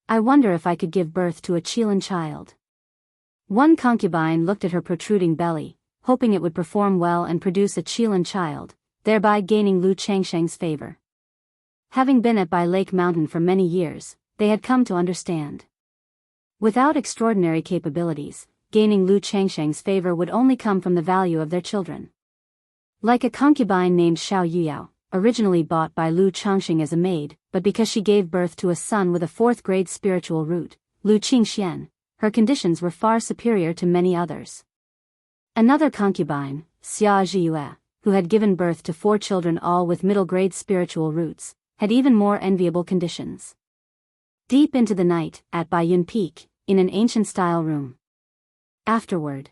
I wonder if I could give birth to a Qilin child. One concubine looked at her protruding belly, hoping it would perform well and produce a Qilin child, thereby gaining Lu Changsheng's favor. Having been at Bai Lake Mountain for many years, they had come to understand. Without extraordinary capabilities, gaining Lu Changsheng's favor would only come from the value of their children. Like a concubine named Xiao Yuyao, originally bought by Lu Changxing as a maid, but because she gave birth to a son with a 4th-grade spiritual root, Lu Qingxian, her conditions were far superior to many others. Another concubine, Xia Zhiyue, who had given birth to 4 children all with middle-grade spiritual roots, had even more enviable conditions. Deep into the night, at Baiyun Peak, in an ancient-style room. Afterward.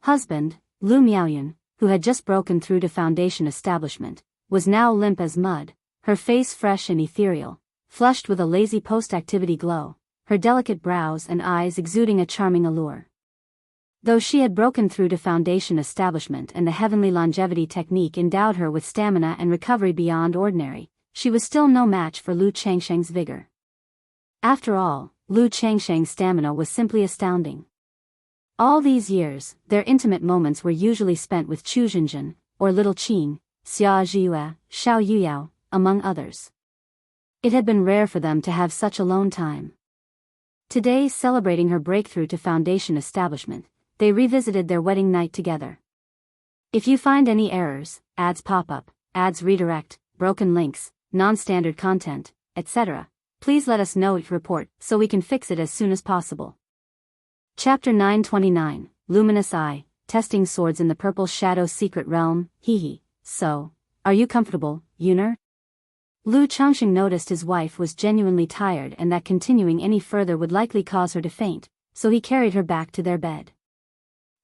Husband, Lu Miaoyun, who had just broken through to Foundation Establishment, was now limp as mud, her face fresh and ethereal, flushed with a lazy post-activity glow, her delicate brows and eyes exuding a charming allure. Though she had broken through to Foundation Establishment and the heavenly longevity technique endowed her with stamina and recovery beyond ordinary, she was still no match for Lu Changsheng's vigor. After all, Lu Changsheng's stamina was simply astounding. All these years, their intimate moments were usually spent with Chu Zhenzhen, or Little Qing, Xia Zhiyue, Xiao Yuyao, among others. It had been rare for them to have such alone time. Today, celebrating her breakthrough to foundation establishment, they revisited their wedding night together. If you find any errors, ads pop up, ads redirect, broken links, non-standard content, etc., please let us know each report so we can fix it as soon as possible. Chapter 929, Luminous Eye, Testing Swords in the Purple Shadow Secret Realm, hehe. So, are you comfortable, Yuner? Lu Changxing noticed his wife was genuinely tired and that continuing any further would likely cause her to faint, so he carried her back to their bed.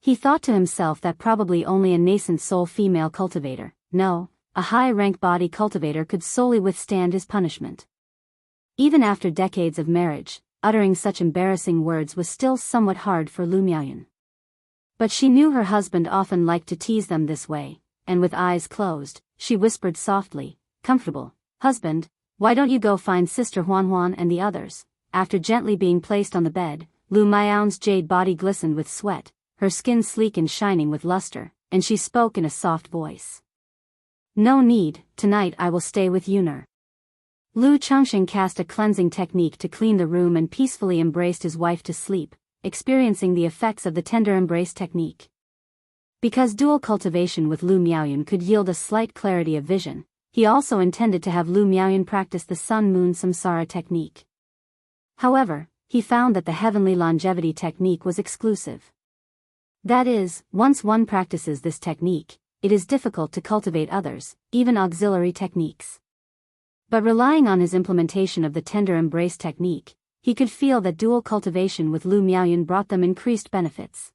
He thought to himself that probably only a nascent soul female cultivator, no, a high-rank body cultivator could solely withstand his punishment. Even after decades of marriage, uttering such embarrassing words was still somewhat hard for Lu Miaoyun. But she knew her husband often liked to tease them this way, and with eyes closed, she whispered softly, "Comfortable, husband, why don't you go find Sister Huan and the others?" After gently being placed on the bed, Lu Miaoyun's jade body glistened with sweat, her skin sleek and shining with luster, and she spoke in a soft voice. "No need, tonight I will stay with Yuner." Lu Changxing cast a cleansing technique to clean the room and peacefully embraced his wife to sleep, experiencing the effects of the tender embrace technique. Because dual cultivation with Lu Miaoyun could yield a slight clarity of vision, he also intended to have Lu Miaoyun practice the Sun-Moon Samsara technique. However, he found that the heavenly longevity technique was exclusive. That is, once one practices this technique, it is difficult to cultivate others, even auxiliary techniques. But relying on his implementation of the tender embrace technique, he could feel that dual cultivation with Lu Miaoyun brought them increased benefits.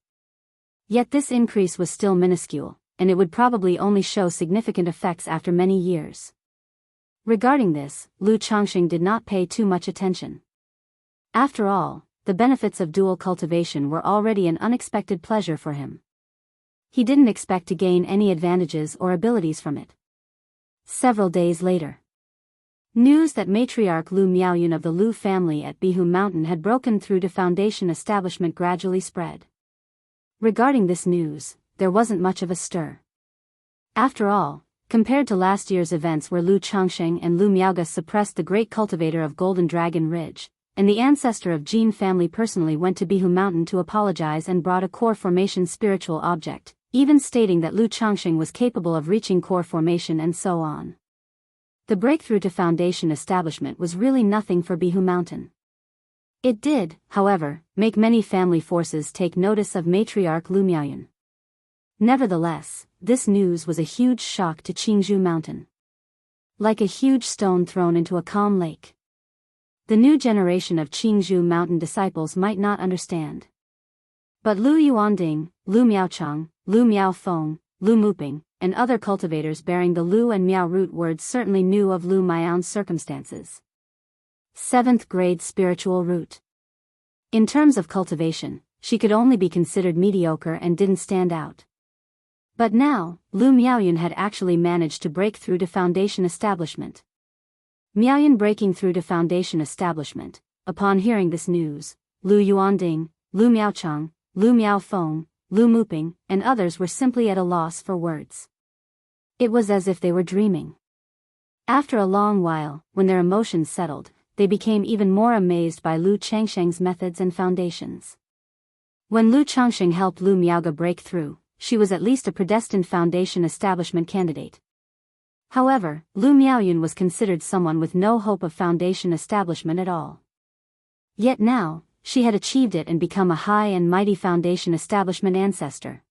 Yet this increase was still minuscule, and it would probably only show significant effects after many years. Regarding this, Lu Changxing did not pay too much attention. After all, the benefits of dual cultivation were already an unexpected pleasure for him. He didn't expect to gain any advantages or abilities from it. Several days later, news that matriarch Lu Miaoyun of the Lu family at Bihu Mountain had broken through to foundation establishment gradually spread. Regarding this news, there wasn't much of a stir. After all, compared to last year's events where Lu Changxing and Lu Miaoga suppressed the great cultivator of Golden Dragon Ridge, and the ancestor of Jin family personally went to Bihu Mountain to apologize and brought a core formation spiritual object, even stating that Lu Changxing was capable of reaching core formation and so on. The breakthrough to foundation establishment was really nothing for Bihu Mountain. It did, however, make many family forces take notice of matriarch Lu Miaoyun. Nevertheless, this news was a huge shock to Jianghu Mountain. Like a huge stone thrown into a calm lake. The new generation of Jianghu Mountain disciples might not understand. But Lu Yuanding, Lu Miaochang, Lu Miaofeng, Lu Muping, and other cultivators bearing the Lu and Miao root words certainly knew of Lu Miaoyun's circumstances. 7th grade spiritual root. In terms of cultivation, she could only be considered mediocre and didn't stand out. But now, Lu Miaoyun had actually managed to break through to foundation establishment. Miaoyun breaking through to foundation establishment. Upon hearing this news, Lu Yuanding, Lu Miaochang, Lu Miaofeng, Lu Muping, and others were simply at a loss for words. It was as if they were dreaming. After a long while, when their emotions settled, they became even more amazed by Lu Changxing's methods and foundations. When Lu Changxing helped Lu Miaoga break through, she was at least a predestined foundation establishment candidate. However, Lu Miaoyun was considered someone with no hope of foundation establishment at all. Yet now, she had achieved it and become a high and mighty foundation establishment ancestor.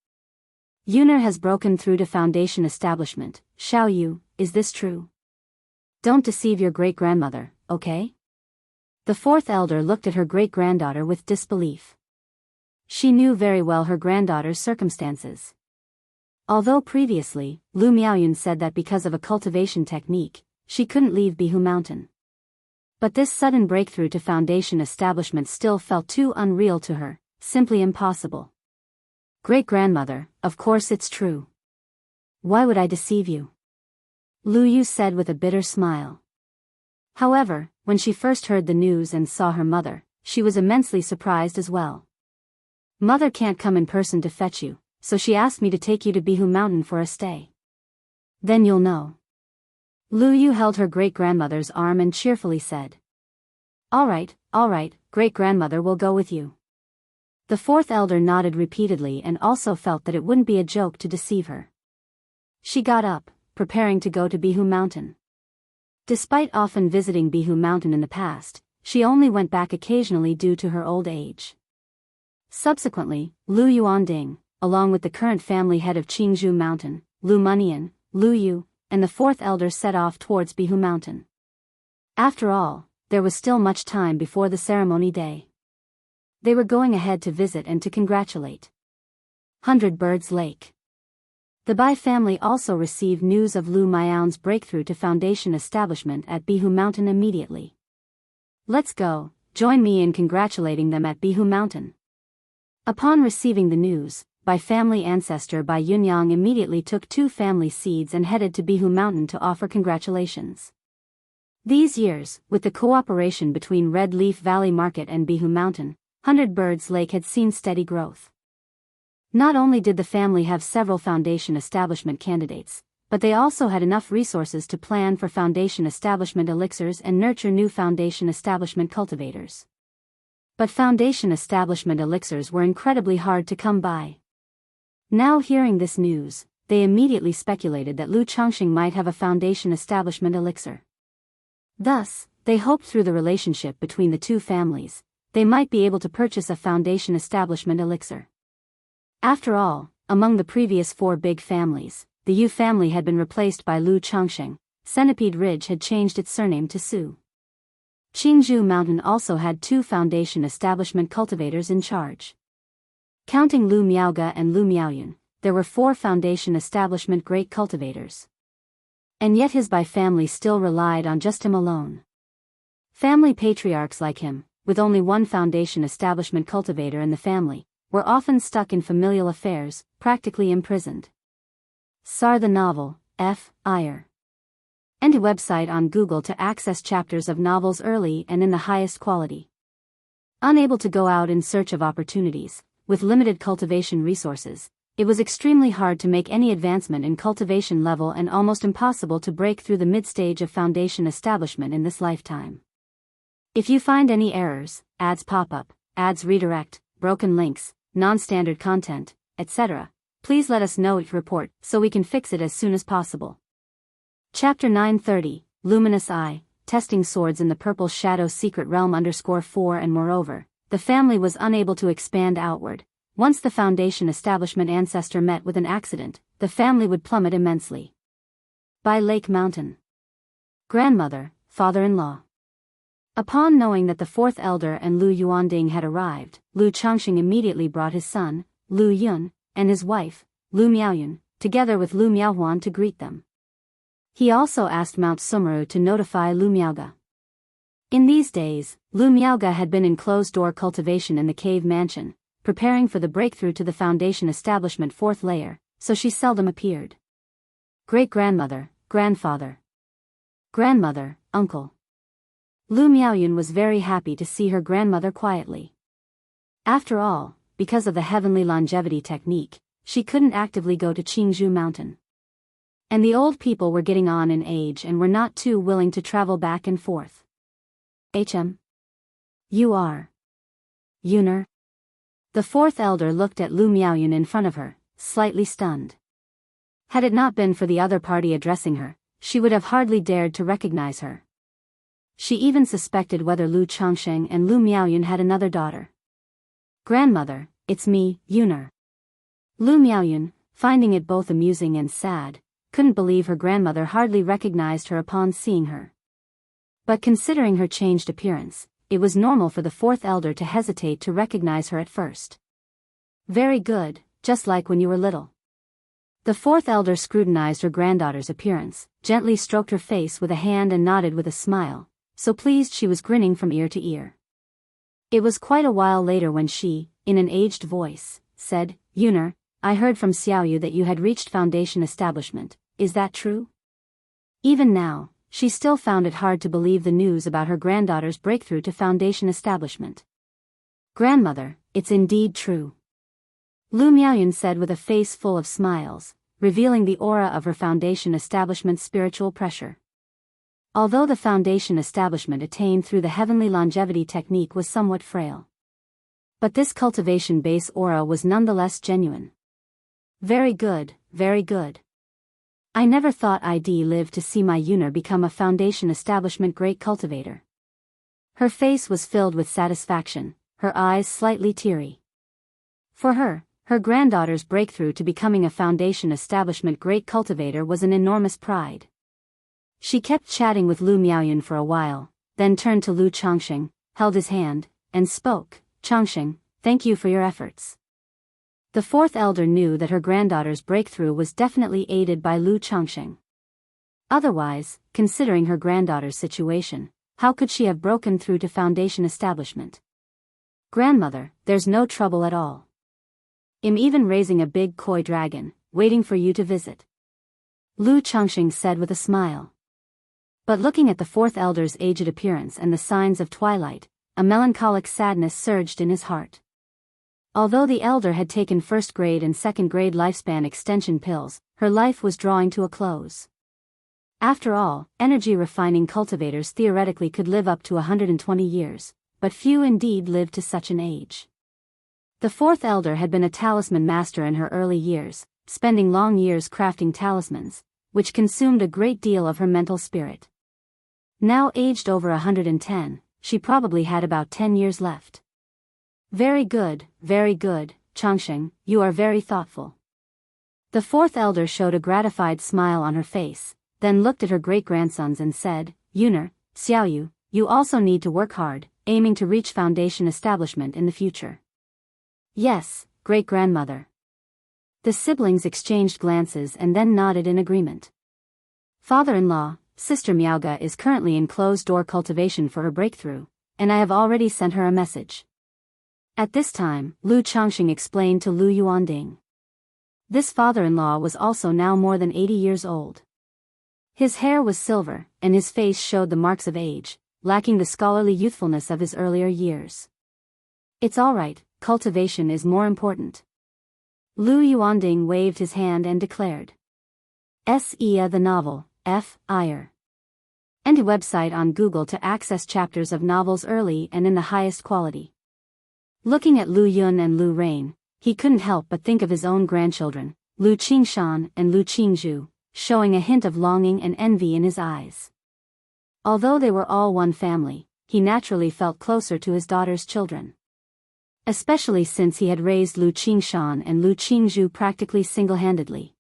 Yuner has broken through to foundation establishment. Xiao Yu, is this true? Don't deceive your great-grandmother, okay? The fourth elder looked at her great-granddaughter with disbelief. She knew very well her granddaughter's circumstances. Although previously, Lu Miaoyun said that because of a cultivation technique, she couldn't leave Bihu Mountain. But this sudden breakthrough to foundation establishment still felt too unreal to her, simply impossible. Great-grandmother, of course it's true. Why would I deceive you? Lu Yu said with a bitter smile. However, when she first heard the news and saw her mother, she was immensely surprised as well. Mother can't come in person to fetch you, so she asked me to take you to Bihu Mountain for a stay. Then you'll know. Lu Yu held her great-grandmother's arm and cheerfully said. All right, "All right, great-grandmother will go with you." The fourth elder nodded repeatedly and also felt that it wouldn't be a joke to deceive her. She got up, preparing to go to Bihu Mountain. Despite often visiting Bihu Mountain in the past, she only went back occasionally due to her old age. Subsequently, Lu Yuanding, along with the current family head of Jianghu Mountain, Lu Munian, Lu Yu, and the fourth elder set off towards Bihu Mountain. After all, there was still much time before the ceremony day. They were going ahead to visit and to congratulate. 100 Birds Lake. The Bai family also received news of Lu Miao's breakthrough to foundation establishment at Bihu Mountain immediately. "Let's go, join me in congratulating them at Bihu Mountain." Upon receiving the news, Bai family ancestor Bai Yunyang immediately took 2 family seeds and headed to Bihu Mountain to offer congratulations. These years, with the cooperation between Red Leaf Valley Market and Bihu Mountain, 100 Birds Lake had seen steady growth. Not only did the family have several foundation establishment candidates, but they also had enough resources to plan for foundation establishment elixirs and nurture new foundation establishment cultivators. But foundation establishment elixirs were incredibly hard to come by. Now hearing this news, they immediately speculated that Lu Changxing might have a foundation establishment elixir. Thus, they hoped through the relationship between the 2 families, they might be able to purchase a foundation establishment elixir. After all, among the previous 4 big families, the Yu family had been replaced by Lu Changxing. Centipede Ridge had changed its surname to Su. Jianghu Mountain also had 2 foundation establishment cultivators in charge. Counting Lu Miaoga and Lu Miaoyun, there were 4 foundation establishment great cultivators. And yet his Bai family still relied on just him alone. Family patriarchs like him, with only 1 foundation establishment cultivator in the family, were often stuck in familial affairs, practically imprisoned. Sar the novel, F. Iyer. Enter website on Google to access chapters of novels early and in the highest quality. Unable to go out in search of opportunities, with limited cultivation resources, it was extremely hard to make any advancement in cultivation level and almost impossible to break through the mid-stage of foundation establishment in this lifetime. If you find any errors, ads pop up, ads redirect, broken links, non-standard content, etc., please let us know each report so we can fix it as soon as possible. Chapter 930, Luminous Eye, Testing Swords in the Purple Shadow Secret Realm _4 and moreover, the family was unable to expand outward. Once the foundation establishment ancestor met with an accident, the family would plummet immensely. By Lake Mountain. Grandmother, father-in-law. Upon knowing that the 4th elder and Lu Yuanding had arrived, Lu Changxing immediately brought his son, Lu Yun, and his wife, Lu Miaoyun, together with Lu Miaohuan to greet them. He also asked Mount Sumeru to notify Lu Miaoga. In these days, Lu Miaoga had been in closed-door cultivation in the cave mansion, preparing for the breakthrough to the foundation establishment 4th layer, so she seldom appeared. Great-grandmother, grandfather. Grandmother, uncle. Lu Miaoyun was very happy to see her grandmother quietly. After all, because of the heavenly longevity technique, she couldn't actively go to Jianghu Mountain. And the old people were getting on in age and were not too willing to travel back and forth. You are. Yuner. The 4th elder looked at Lu Miaoyun in front of her, slightly stunned. Had it not been for the other party addressing her, she would have hardly dared to recognize her. She even suspected whether Lu Changxing and Lu Miaoyun had another daughter. Grandmother, it's me, Yuner. Lu Miaoyun, finding it both amusing and sad, couldn't believe her grandmother hardly recognized her upon seeing her. But considering her changed appearance, it was normal for the 4th elder to hesitate to recognize her at first. Very good, just like when you were little. The 4th elder scrutinized her granddaughter's appearance, gently stroked her face with a hand and nodded with a smile, so pleased she was grinning from ear to ear. It was quite a while later when she, in an aged voice, said, Yuner, I heard from Xiaoyu that you had reached foundation establishment, is that true? Even now, she still found it hard to believe the news about her granddaughter's breakthrough to foundation establishment. Grandmother, it's indeed true. Lu Miaoyun said with a face full of smiles, revealing the aura of her foundation establishment's spiritual pressure. although the foundation establishment attained through the heavenly longevity technique was somewhat frail. But this cultivation base aura was nonetheless genuine. Very good, very good. I never thought I'd live to see my Yuner become a foundation establishment great cultivator. Her face was filled with satisfaction, her eyes slightly teary. For her, her granddaughter's breakthrough to becoming a foundation establishment great cultivator was an enormous pride. She kept chatting with Lu Miaoyun for a while, then turned to Lu Changxing, held his hand, and spoke. Changxing, thank you for your efforts. The fourth elder knew that her granddaughter's breakthrough was definitely aided by Lu Changxing. Otherwise, considering her granddaughter's situation, how could she have broken through to foundation establishment? Grandmother, there's no trouble at all. I'm even raising a big koi dragon, waiting for you to visit. Lu Changxing said with a smile. But looking at the fourth elder's aged appearance and the signs of twilight, a melancholic sadness surged in his heart. Although the elder had taken first grade and second grade lifespan extension pills, her life was drawing to a close. After all, energy refining cultivators theoretically could live up to 120 years, but few indeed lived to such an age. The fourth elder had been a talisman master in her early years, spending long years crafting talismans, which consumed a great deal of her mental spirit. Now aged over 110, she probably had about 10 years left. Very good, Changxing, you are very thoughtful. The fourth elder showed a gratified smile on her face, then looked at her great-grandsons and said, Yuner, Xiaoyu, you also need to work hard, aiming to reach foundation establishment in the future. Yes, great-grandmother. The siblings exchanged glances and then nodded in agreement. Father-in-law, Sister Miaoga is currently in closed-door cultivation for her breakthrough, and I have already sent her a message. At this time, Lu Changxing explained to Lu Yuanding. This father-in-law was also now more than 80 years old. His hair was silver, and his face showed the marks of age, lacking the scholarly youthfulness of his earlier years. It's all right, cultivation is more important. Lu Yuanding waved his hand and declared. S.E.A. the novel, F. Ire. And a website on Google to access chapters of novels early and in the highest quality. Looking at Lu Yun and Lu Rain, he couldn't help but think of his own grandchildren, Lu Qingshan and Lu Qingzhu, showing a hint of longing and envy in his eyes. Although they were all one family, he naturally felt closer to his daughter's children. Especially since he had raised Lu Qingshan and Lu Qingzhu practically single-handedly.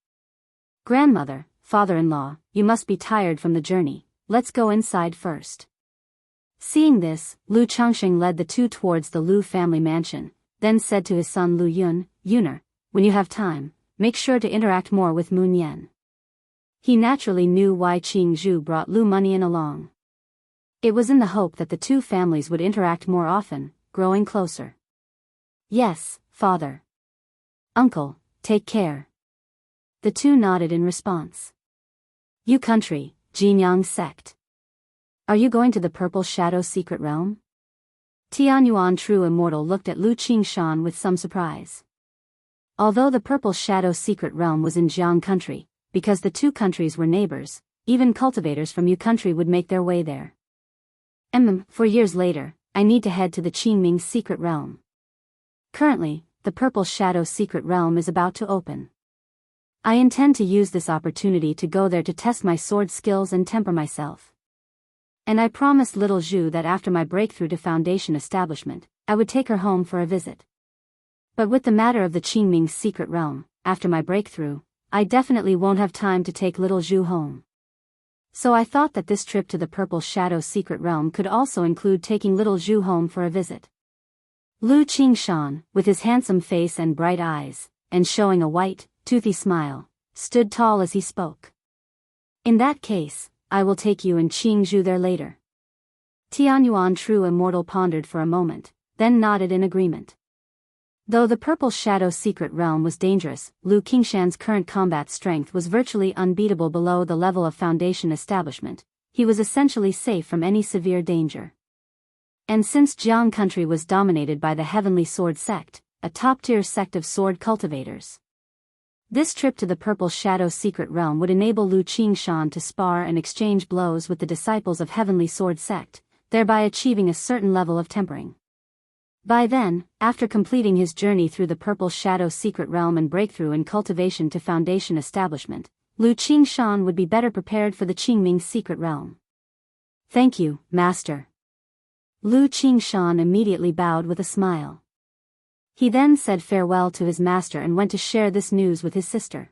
Grandmother, father-in-law, you must be tired from the journey, let's go inside first. Seeing this, Lu Changxing led the two towards the Lu family mansion, then said to his son Lu Yun, Yuner, when you have time, make sure to interact more with Moon Yen. He naturally knew why Qingzhu brought Lu Munyan along. It was in the hope that the two families would interact more often, growing closer. Yes, father. Uncle, take care. The two nodded in response. You country, Jinyang sect. Are you going to the Purple Shadow Secret Realm? Tianyuan True Immortal looked at Lu Qingshan with some surprise. Although the Purple Shadow Secret Realm was in Jianghu country, because the two countries were neighbors, even cultivators from Yu country would make their way there. 4 years later, I need to head to the Qingming Secret Realm. Currently, the Purple Shadow Secret Realm is about to open. I intend to use this opportunity to go there to test my sword skills and temper myself. And I promised little Zhu that after my breakthrough to foundation establishment, I would take her home for a visit. But with the matter of the Qingming Secret Realm, after my breakthrough, I definitely won't have time to take little Zhu home. So I thought that this trip to the Purple Shadow Secret Realm could also include taking little Zhu home for a visit. Lu Qingshan, with his handsome face and bright eyes, and showing a white, toothy smile, stood tall as he spoke. In that case, I will take you and Qingzhu there later. Tianyuan True Immortal pondered for a moment, then nodded in agreement. Though the Purple Shadow Secret Realm was dangerous, Lu Qingshan's current combat strength was virtually unbeatable below the level of foundation establishment. He was essentially safe from any severe danger. And since Jianghu country was dominated by the Heavenly Sword sect, a top-tier sect of sword cultivators, This trip to the Purple Shadow secret realm would enable Lu Qingshan to spar and exchange blows with the disciples of Heavenly Sword Sect, thereby achieving a certain level of tempering. By then, after completing his journey through the Purple Shadow secret realm and breakthrough in cultivation to foundation establishment, Lu Qingshan would be better prepared for the Qingming secret realm. Thank you, Master. Lu Qingshan immediately bowed with a smile. He then said farewell to his master and went to share this news with his sister.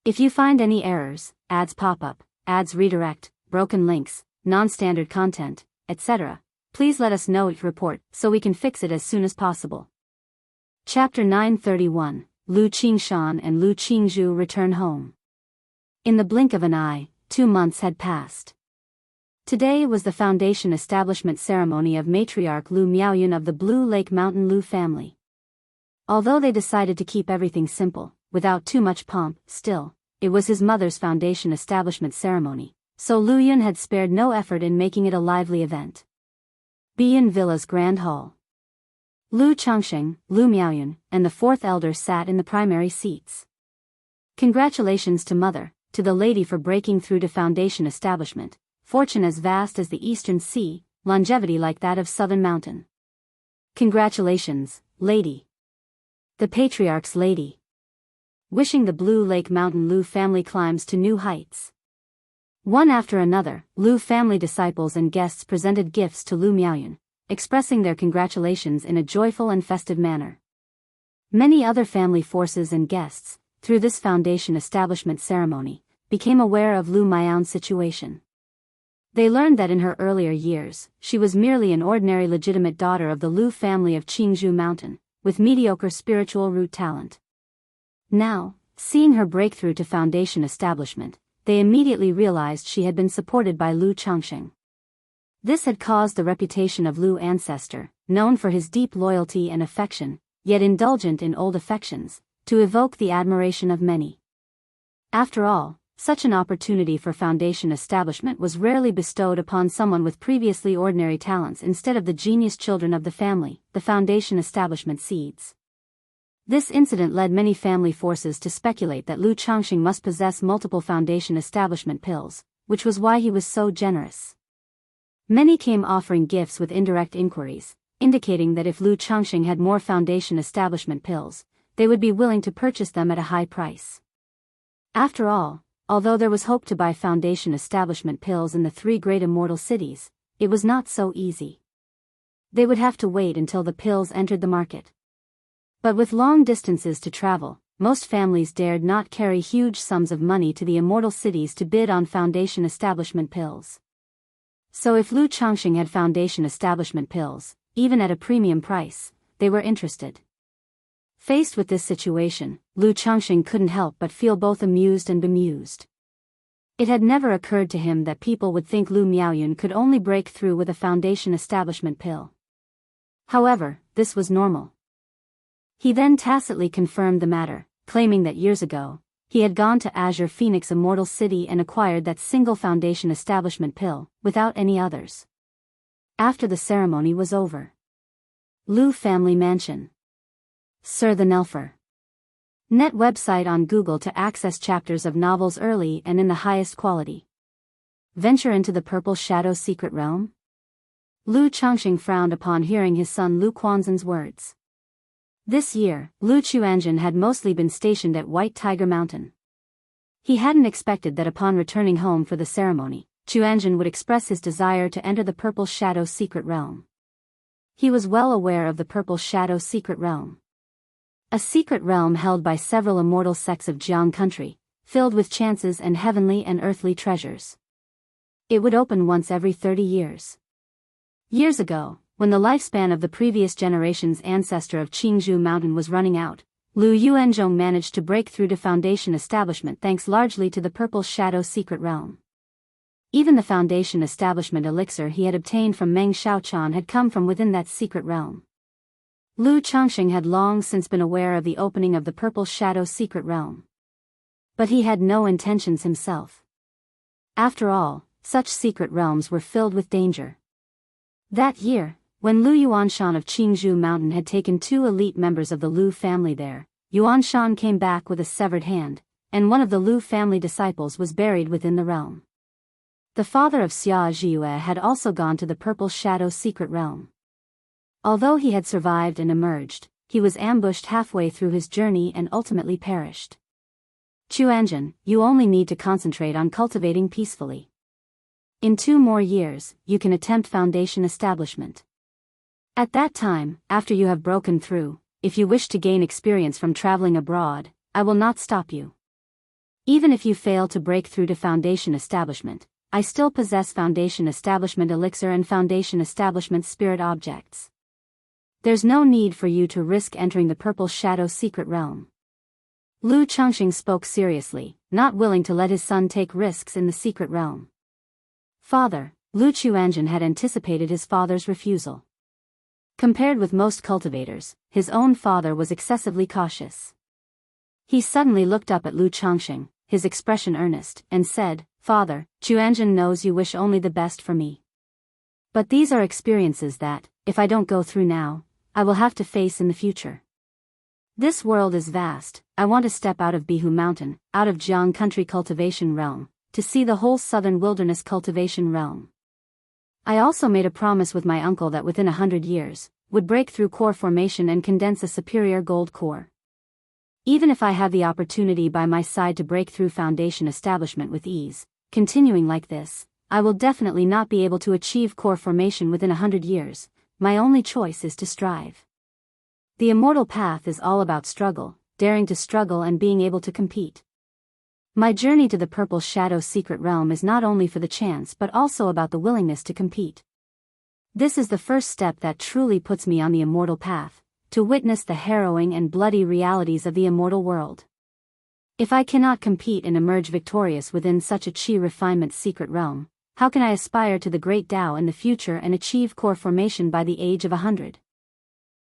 If you find any errors, ads pop up, ads redirect, broken links, non-standard content, etc., please let us know it report so we can fix it as soon as possible. Chapter 931, Lu Qingshan and Lu Qingzhu return home. In the blink of an eye, 2 months had passed. Today was the foundation establishment ceremony of Matriarch Lu Miaoyun of the Blue Lake Mountain Lu family. Although they decided to keep everything simple, without too much pomp, still, it was his mother's foundation establishment ceremony, so Lu Yun had spared no effort in making it a lively event. Bian Villa's Grand Hall. Lu Changsheng, Lu Miaoyun, and the fourth elder sat in the primary seats. Congratulations to Mother, to the lady for breaking through to foundation establishment, fortune as vast as the eastern sea, longevity like that of Southern Mountain. Congratulations, lady. The Patriarch's lady. Wishing the Blue Lake Mountain Lu family climbs to new heights. One after another, Lu family disciples and guests presented gifts to Lu Miaoyun, expressing their congratulations in a joyful and festive manner. Many other family forces and guests, through this foundation establishment ceremony, became aware of Lu Miaoyun's situation. They learned that in her earlier years, she was merely an ordinary legitimate daughter of the Lu family of Qingzhu Mountain, with mediocre spiritual root talent. Now, seeing her breakthrough to foundation establishment, they immediately realized she had been supported by Lu Changsheng. This had caused the reputation of Lu ancestor, known for his deep loyalty and affection, yet indulgent in old affections, to evoke the admiration of many. After all, such an opportunity for foundation establishment was rarely bestowed upon someone with previously ordinary talents instead of the genius children of the family, the foundation establishment seeds. This incident led many family forces to speculate that Lu Changsheng must possess multiple foundation establishment pills, which was why he was so generous. Many came offering gifts with indirect inquiries, indicating that if Lu Changsheng had more foundation establishment pills, they would be willing to purchase them at a high price. After all, although there was hope to buy foundation establishment pills in the 3 great immortal cities, it was not so easy. They would have to wait until the pills entered the market. But with long distances to travel, most families dared not carry huge sums of money to the immortal cities to bid on foundation establishment pills. So if Lu Changsheng had foundation establishment pills, even at a premium price, they were interested. Faced with this situation, Lu Changsheng couldn't help but feel both amused and bemused. It had never occurred to him that people would think Lu Miaoyun could only break through with a foundation establishment pill. However, this was normal. He then tacitly confirmed the matter, claiming that years ago, he had gone to Azure Phoenix Immortal City and acquired that single foundation establishment pill, without any others. After the ceremony was over. Lu family mansion. Sir the Nelfer. Net website on Google to access chapters of novels early and in the highest quality. Venture into the Purple Shadow secret realm? Lu Changsheng frowned upon hearing his son Lu Quanzhen's words. This year, Lu Chuanzhen had mostly been stationed at White Tiger Mountain. He hadn't expected that upon returning home for the ceremony, Chuanzhen would express his desire to enter the Purple Shadow secret realm. He was well aware of the Purple Shadow secret realm. A secret realm held by several immortal sects of Jianghu country, filled with chances and heavenly and earthly treasures. It would open once every 30 years. Years ago, when the lifespan of the previous generation's ancestor of Qingzhu Mountain was running out, Lu Yuanzhong managed to break through to foundation establishment thanks largely to the Purple Shadow secret realm. Even the foundation establishment elixir he had obtained from Meng Xiaochan had come from within that secret realm. Lu Changsheng had long since been aware of the opening of the Purple Shadow secret realm. But he had no intentions himself. After all, such secret realms were filled with danger. That year, when Lu Yuanshan of Qingzhu Mountain had taken 2 elite members of the Lu family there, Yuanshan came back with a severed hand, and one of the Lu family disciples was buried within the realm. The father of Xia Jiue had also gone to the Purple Shadow secret realm. Although he had survived and emerged, he was ambushed halfway through his journey and ultimately perished. Chuanjun, you only need to concentrate on cultivating peacefully. In 2 more years, you can attempt foundation establishment. At that time, after you have broken through, if you wish to gain experience from traveling abroad, I will not stop you. Even if you fail to break through to foundation establishment, I still possess foundation establishment elixir and foundation establishment spirit objects. There's no need for you to risk entering the Purple Shadow secret realm. Lu Chengxing spoke seriously, not willing to let his son take risks in the secret realm. Father, Lu Chuanjun had anticipated his father's refusal. Compared with most cultivators, his own father was excessively cautious. He suddenly looked up at Lu Chengxing, his expression earnest, and said, Father, Chuanjun knows you wish only the best for me. But these are experiences that, if I don't go through now, I will have to face in the future. This world is vast. I want to step out of Bihu Mountain, out of Jianghu country cultivation realm, to see the whole southern wilderness cultivation realm. I also made a promise with my uncle that within 100 years, would break through core formation and condense a superior gold core. Even if I have the opportunity by my side to break through foundation establishment with ease, continuing like this, I will definitely not be able to achieve core formation within 100 years. My only choice is to strive. The immortal path is all about struggle, daring to struggle and being able to compete. My journey to the Purple Shadow secret realm is not only for the chance but also about the willingness to compete. This is the first step that truly puts me on the immortal path, to witness the harrowing and bloody realities of the immortal world. If I cannot compete and emerge victorious within such a chi refinement secret realm, how can I aspire to the great Tao in the future and achieve core formation by the age of 100?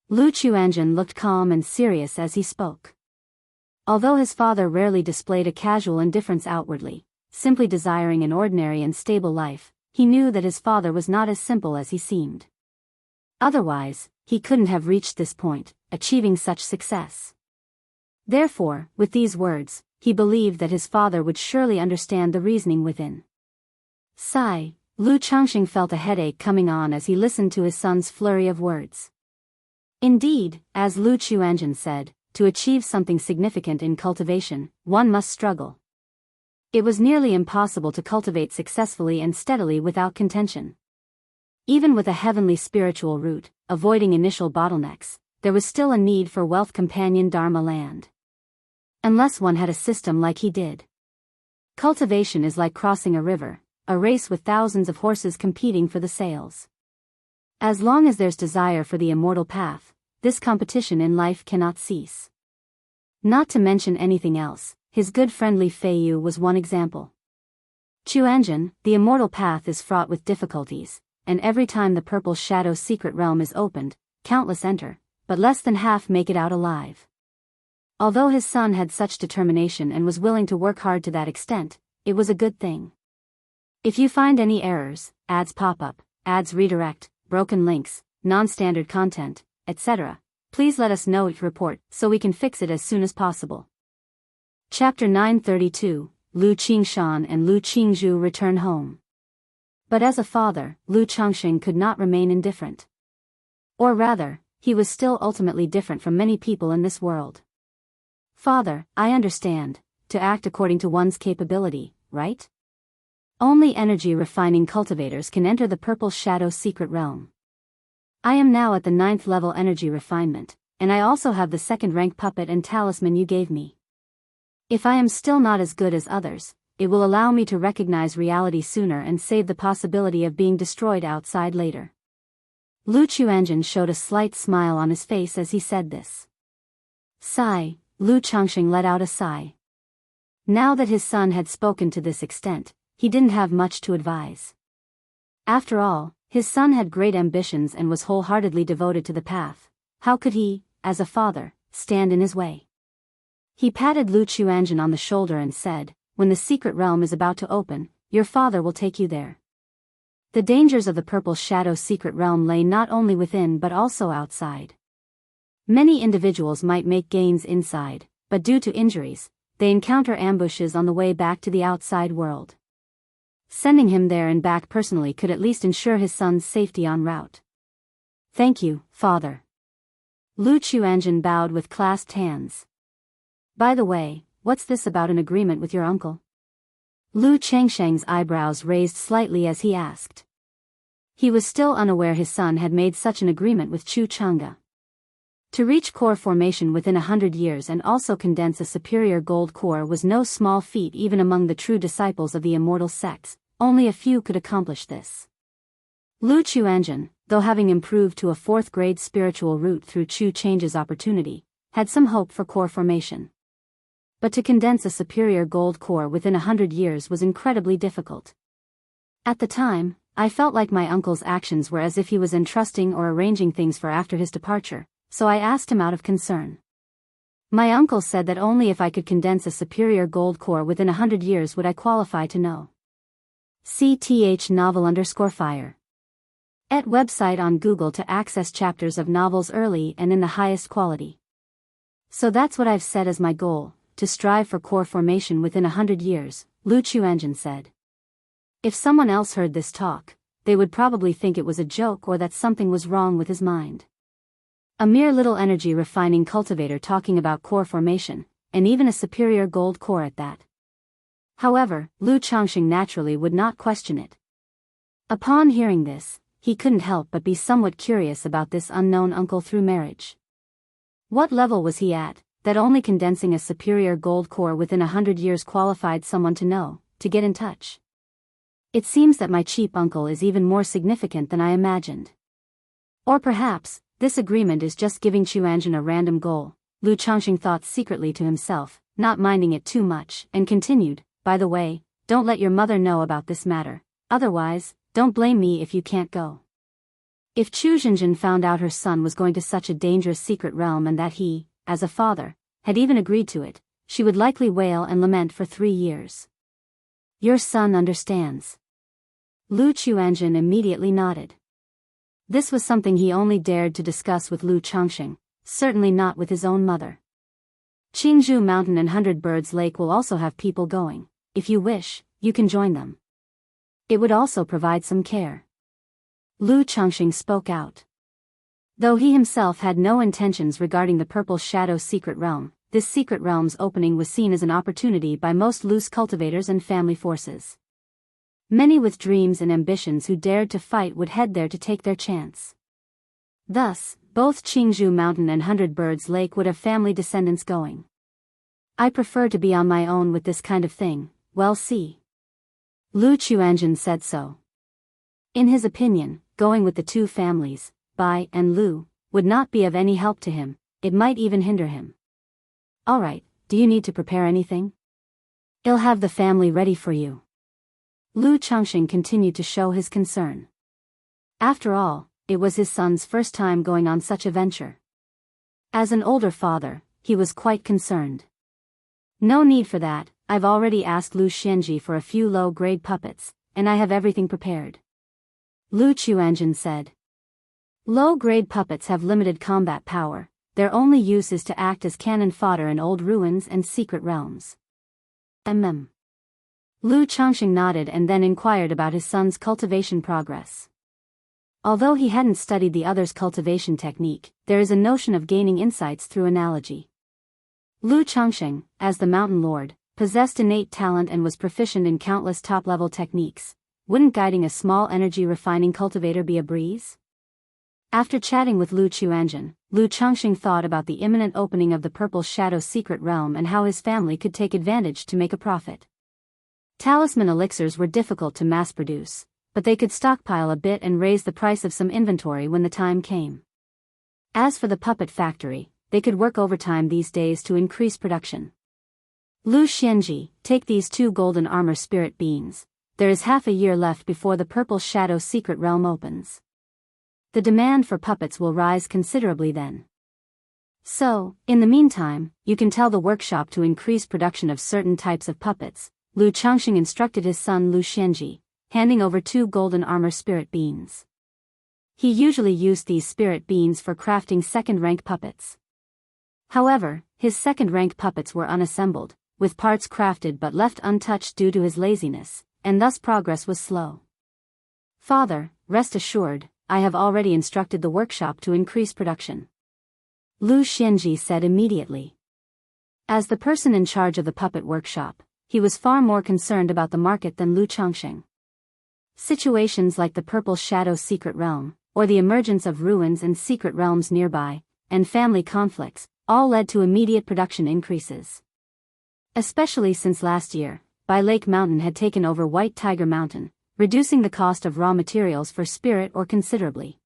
Lu Chuanjun looked calm and serious as he spoke. Although his father rarely displayed a casual indifference outwardly, simply desiring an ordinary and stable life, he knew that his father was not as simple as he seemed. Otherwise, he couldn't have reached this point, achieving such success. Therefore, with these words, he believed that his father would surely understand the reasoning within. Sigh, Lu Chengxing felt a headache coming on as he listened to his son's flurry of words. Indeed, as Lu Chuanjun said, to achieve something significant in cultivation, one must struggle. It was nearly impossible to cultivate successfully and steadily without contention. Even with a heavenly spiritual route, avoiding initial bottlenecks, there was still a need for wealth companion Dharma land. Unless one had a system like he did. Cultivation is like crossing a river, a race with thousands of horses competing for the sails. As long as there's desire for the immortal path, this competition in life cannot cease. Not to mention anything else, his good friend Li Feiyu was one example. Chuanjun, the immortal path is fraught with difficulties, and every time the Purple Shadow secret realm is opened, countless enter, but less than half make it out alive. Although his son had such determination and was willing to work hard to that extent, it was a good thing. If you find any errors, ads pop up, ads redirect, broken links, non-standard content, etc., please let us know each report so we can fix it as soon as possible. Chapter 932, Lu Qingshan and Lu Qingzhu return home. But as a father, Lu Chengxing could not remain indifferent. Or rather, he was still ultimately different from many people in this world. Father, I understand, to act according to one's capability, right? Only energy-refining cultivators can enter the Purple Shadow secret realm. I am now at the 9th level energy refinement, and I also have the 2nd rank puppet and talisman you gave me. If I am still not as good as others, it will allow me to recognize reality sooner and save the possibility of being destroyed outside later. Lu Chuanjun showed a slight smile on his face as he said this. Sigh, Lu Chengxing let out a sigh. Now that his son had spoken to this extent, he didn't have much to advise. After all, his son had great ambitions and was wholeheartedly devoted to the path. How could he, as a father, stand in his way? He patted Lu Chuanjun on the shoulder and said, when the secret realm is about to open, your father will take you there. The dangers of the Purple Shadow secret realm lay not only within but also outside. Many individuals might make gains inside, but due to injuries, they encounter ambushes on the way back to the outside world. Sending him there and back personally could at least ensure his son's safety en route. Thank you, father. Lu Qianzhen bowed with clasped hands. By the way, what's this about an agreement with your uncle? Lu Chengsheng's eyebrows raised slightly as he asked. He was still unaware his son had made such an agreement with Chu Chang'e. To reach core formation within 100 years and also condense a superior gold core was no small feat even among the true disciples of the immortal sects. Only a few could accomplish this. Lu Qianzhen, though having improved to a 4th grade spiritual root through Chu Chang'e's opportunity, had some hope for core formation. But to condense a superior gold core within 100 years was incredibly difficult. At the time, I felt like my uncle's actions were as if he was entrusting or arranging things for after his departure, so I asked him out of concern. My uncle said that only if I could condense a superior gold core within 100 years would I qualify to know. CTH novel_fire. Et website on Google to access chapters of novels early and in the highest quality. So that's what I've set as my goal, to strive for core formation within 100 years, Lu Qianzhen said. If someone else heard this talk, they would probably think it was a joke or that something was wrong with his mind. A mere little energy refining cultivator talking about core formation, and even a superior gold core at that. However, Lu Changxing naturally would not question it. Upon hearing this, he couldn't help but be somewhat curious about this unknown uncle through marriage. What level was he at, that only condensing a superior gold core within 100 years qualified someone to know, to get in touch? It seems that my cheap uncle is even more significant than I imagined. Or perhaps, this agreement is just giving Qianzhen a random goal, Lu Changxing thought secretly to himself, not minding it too much, and continued, by the way, don't let your mother know about this matter, otherwise, don't blame me if you can't go. If Chu Zhenjin found out her son was going to such a dangerous secret realm and that he, as a father, had even agreed to it, she would likely wail and lament for 3 years. Your son understands. Lu Qianzhen immediately nodded. This was something he only dared to discuss with Lu Changxing, certainly not with his own mother. Qingzhou Mountain and 100 Birds Lake will also have people going. If you wish, you can join them. It would also provide some care. Lu Changxing spoke out. Though he himself had no intentions regarding the Purple Shadow secret realm, this secret realm's opening was seen as an opportunity by most loose cultivators and family forces. Many with dreams and ambitions who dared to fight would head there to take their chance. Thus, both Qingzhou Mountain and 100 Birds Lake would have family descendants going. I prefer to be on my own with this kind of thing, well see. Lu Qianzhen said so. In his opinion, going with the two families, Bai and Lu, would not be of any help to him, it might even hinder him. Alright, do you need to prepare anything? I'll have the family ready for you. Lu Changxing continued to show his concern. After all, it was his son's first time going on such a venture. As an older father, he was quite concerned. No need for that, I've already asked Lu Xianji for a few low-grade puppets, and I have everything prepared. Lu Qianzhen said. Low-grade puppets have limited combat power, their only use is to act as cannon fodder in old ruins and secret realms. Lu Changxing nodded and then inquired about his son's cultivation progress. Although he hadn't studied the other's cultivation technique, there is a notion of gaining insights through analogy. Lu Changxing, as the Mountain Lord, possessed innate talent and was proficient in countless top-level techniques. Wouldn't guiding a small energy refining cultivator be a breeze? After chatting with Lu Qianzhen, Lu Changxing thought about the imminent opening of the Purple Shadow secret realm and how his family could take advantage to make a profit. Talisman elixirs were difficult to mass-produce, but they could stockpile a bit and raise the price of some inventory when the time came. As for the puppet factory, they could work overtime these days to increase production. Lu Xianji, take these 2 golden armor spirit beans. There is half a year left before the Purple Shadow secret realm opens. The demand for puppets will rise considerably then. So, in the meantime, you can tell the workshop to increase production of certain types of puppets, Lu Changxing instructed his son Lu Xianji, handing over 2 golden armor spirit beans. He usually used these spirit beans for crafting second-rank puppets. However, his second-rank puppets were unassembled, with parts crafted but left untouched due to his laziness, and thus progress was slow. Father, rest assured, I have already instructed the workshop to increase production. Lu Xianji said immediately. As the person in charge of the puppet workshop, he was far more concerned about the market than Lu Changxing. Situations like the Purple Shadow Secret Realm, or the emergence of ruins and secret realms nearby, and family conflicts, all led to immediate production increases. Especially since last year, Bai Lake Mountain had taken over White Tiger Mountain, reducing the cost of raw materials for spirit ore considerably.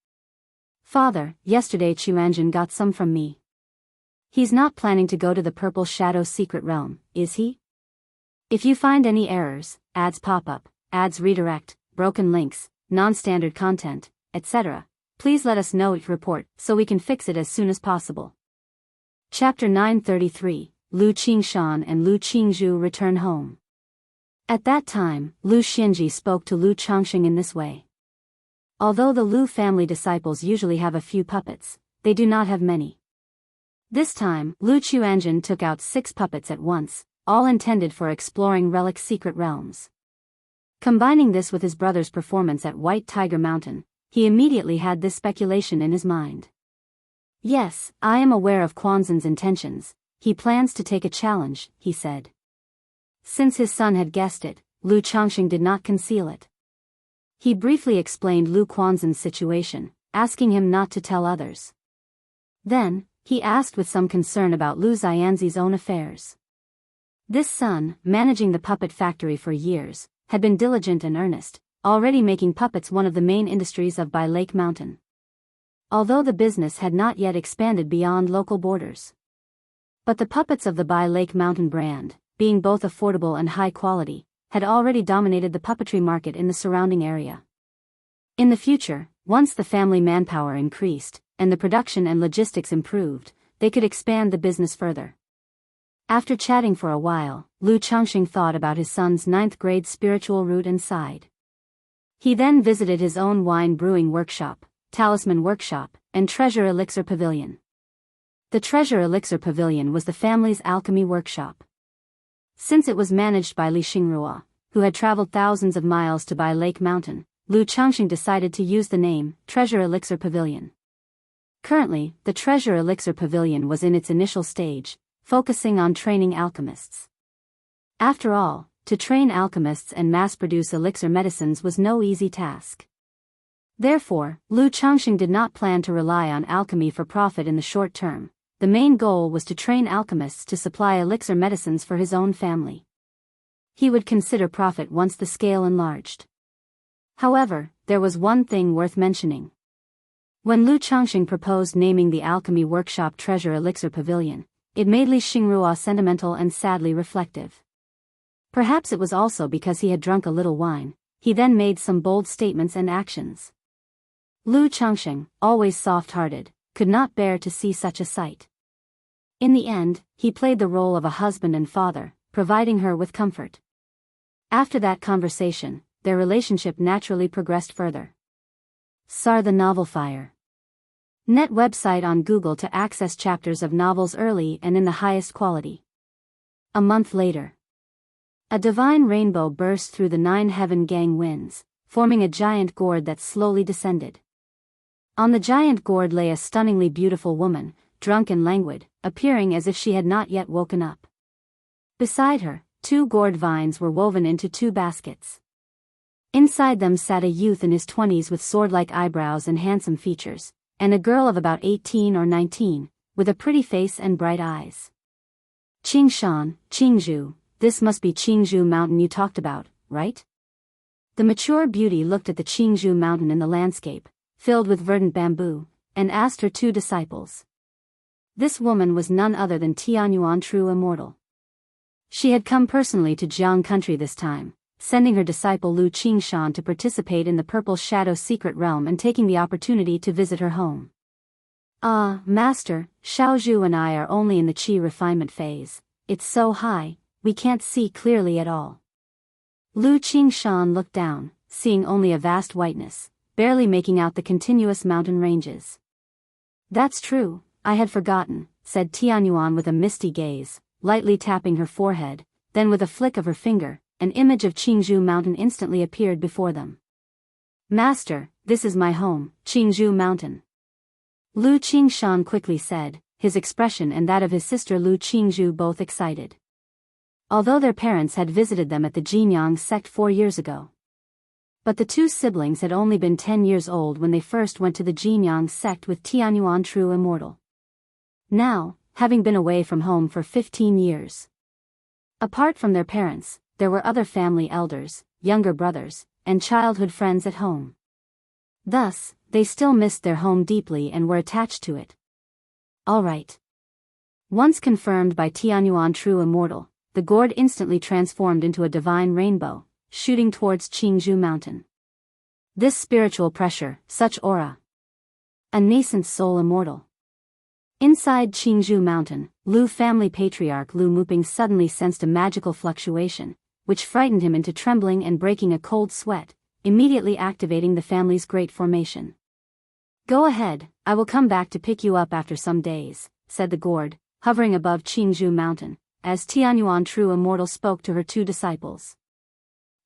Father, yesterday Chuanjin got some from me. He's not planning to go to the Purple Shadow Secret Realm, is he? If you find any errors, ads pop up, ads redirect, broken links, non-standard content, etc., please let us know it report so we can fix it as soon as possible. Chapter 933, Lu Qingshan and Lu Qingzhu return home. At that time, Lu Xianji spoke to Lu Changxing in this way. Although the Lu family disciples usually have a few puppets, they do not have many. This time, Lu Chuanjin took out 6 puppets at once, all intended for exploring relic secret realms. Combining this with his brother's performance at White Tiger Mountain, he immediately had this speculation in his mind. Yes, I am aware of Quanzhen's intentions. He plans to take a challenge, he said. Since his son had guessed it, Lu Changxing did not conceal it. He briefly explained Lu Quanzhen's situation, asking him not to tell others. Then, he asked with some concern about Lu Xianzi's own affairs. This son, managing the puppet factory for years, had been diligent and earnest, already making puppets one of the main industries of Bai Lake Mountain. Although the business had not yet expanded beyond local borders. But the puppets of the Bai Lake Mountain brand, being both affordable and high quality, had already dominated the puppetry market in the surrounding area. In the future, once the family manpower increased, and the production and logistics improved, they could expand the business further. After chatting for a while, Lu Changxing thought about his son's 9th grade spiritual route and sighed. He then visited his own wine brewing workshop, talisman workshop, and treasure elixir pavilion. The treasure elixir pavilion was the family's alchemy workshop. Since it was managed by Li Xingrua, who had traveled thousands of miles to Bai Lake Mountain, Lu Changxing decided to use the name Treasure Elixir Pavilion. Currently, the Treasure Elixir Pavilion was in its initial stage, focusing on training alchemists. After all, to train alchemists and mass-produce elixir medicines was no easy task. Therefore, Lu Changxing did not plan to rely on alchemy for profit in the short term. The main goal was to train alchemists to supply elixir medicines for his own family. He would consider profit once the scale enlarged. However, there was one thing worth mentioning. When Lu Changxing proposed naming the alchemy workshop Treasure Elixir Pavilion, it made Li Xingrua sentimental and sadly reflective. Perhaps it was also because he had drunk a little wine. He then made some bold statements and actions. Lu Changxing, always soft-hearted, could not bear to see such a sight. In the end, he played the role of a husband and father, providing her with comfort. After that conversation, their relationship naturally progressed further. Sar the Novel Fire. Net website on Google to access chapters of novels early and in the highest quality. A month later. A divine rainbow burst through the 9 heaven gang winds, forming a giant gourd that slowly descended. On the giant gourd lay a stunningly beautiful woman, drunk and languid, appearing as if she had not yet woken up. Beside her, 2 gourd vines were woven into 2 baskets. Inside them sat a youth in his 20s with sword-like eyebrows and handsome features, and a girl of about 18 or 19, with a pretty face and bright eyes. Qingshan, Qingzhu, this must be Qingzhu Mountain you talked about, right? The mature beauty looked at the Qingzhu Mountain in the landscape, filled with verdant bamboo, and asked her 2 disciples. This woman was none other than Tianyuan True Immortal. She had come personally to Jianghu country this time, sending her disciple Lu Qingshan to participate in the Purple Shadow Secret Realm and taking the opportunity to visit her home. Ah, Master, Xiaozhu and I are only in the Qi refinement phase. It's so high, we can't see clearly at all. Lu Qingshan looked down, seeing only a vast whiteness, barely making out the continuous mountain ranges. That's true, I had forgotten, said Tianyuan with a misty gaze, lightly tapping her forehead. Then with a flick of her finger, an image of Qingzhou Mountain instantly appeared before them. Master, this is my home, Qingzhou Mountain. Lu Qingshan quickly said, his expression and that of his sister Lu Qingzhou both excited. Although their parents had visited them at the Jinyang sect 4 years ago. But the two siblings had only been 10 years old when they first went to the Jinyang sect with Tianyuan True Immortal. Now, having been away from home for 15 years. Apart from their parents, there were other family elders, younger brothers, and childhood friends at home. Thus, they still missed their home deeply and were attached to it. All right. Once confirmed by Tianyuan True Immortal, the gourd instantly transformed into a divine rainbow, shooting towards Qingzhou Mountain. This spiritual pressure, such aura. A nascent soul immortal. Inside Qingzhou Mountain, Lu family patriarch Lu Muping suddenly sensed a magical fluctuation, which frightened him into trembling and breaking a cold sweat, immediately activating the family's great formation. Go ahead, I will come back to pick you up after some days, said the gourd, hovering above Qingzhou Mountain, as Tianyuan True Immortal spoke to her 2 disciples.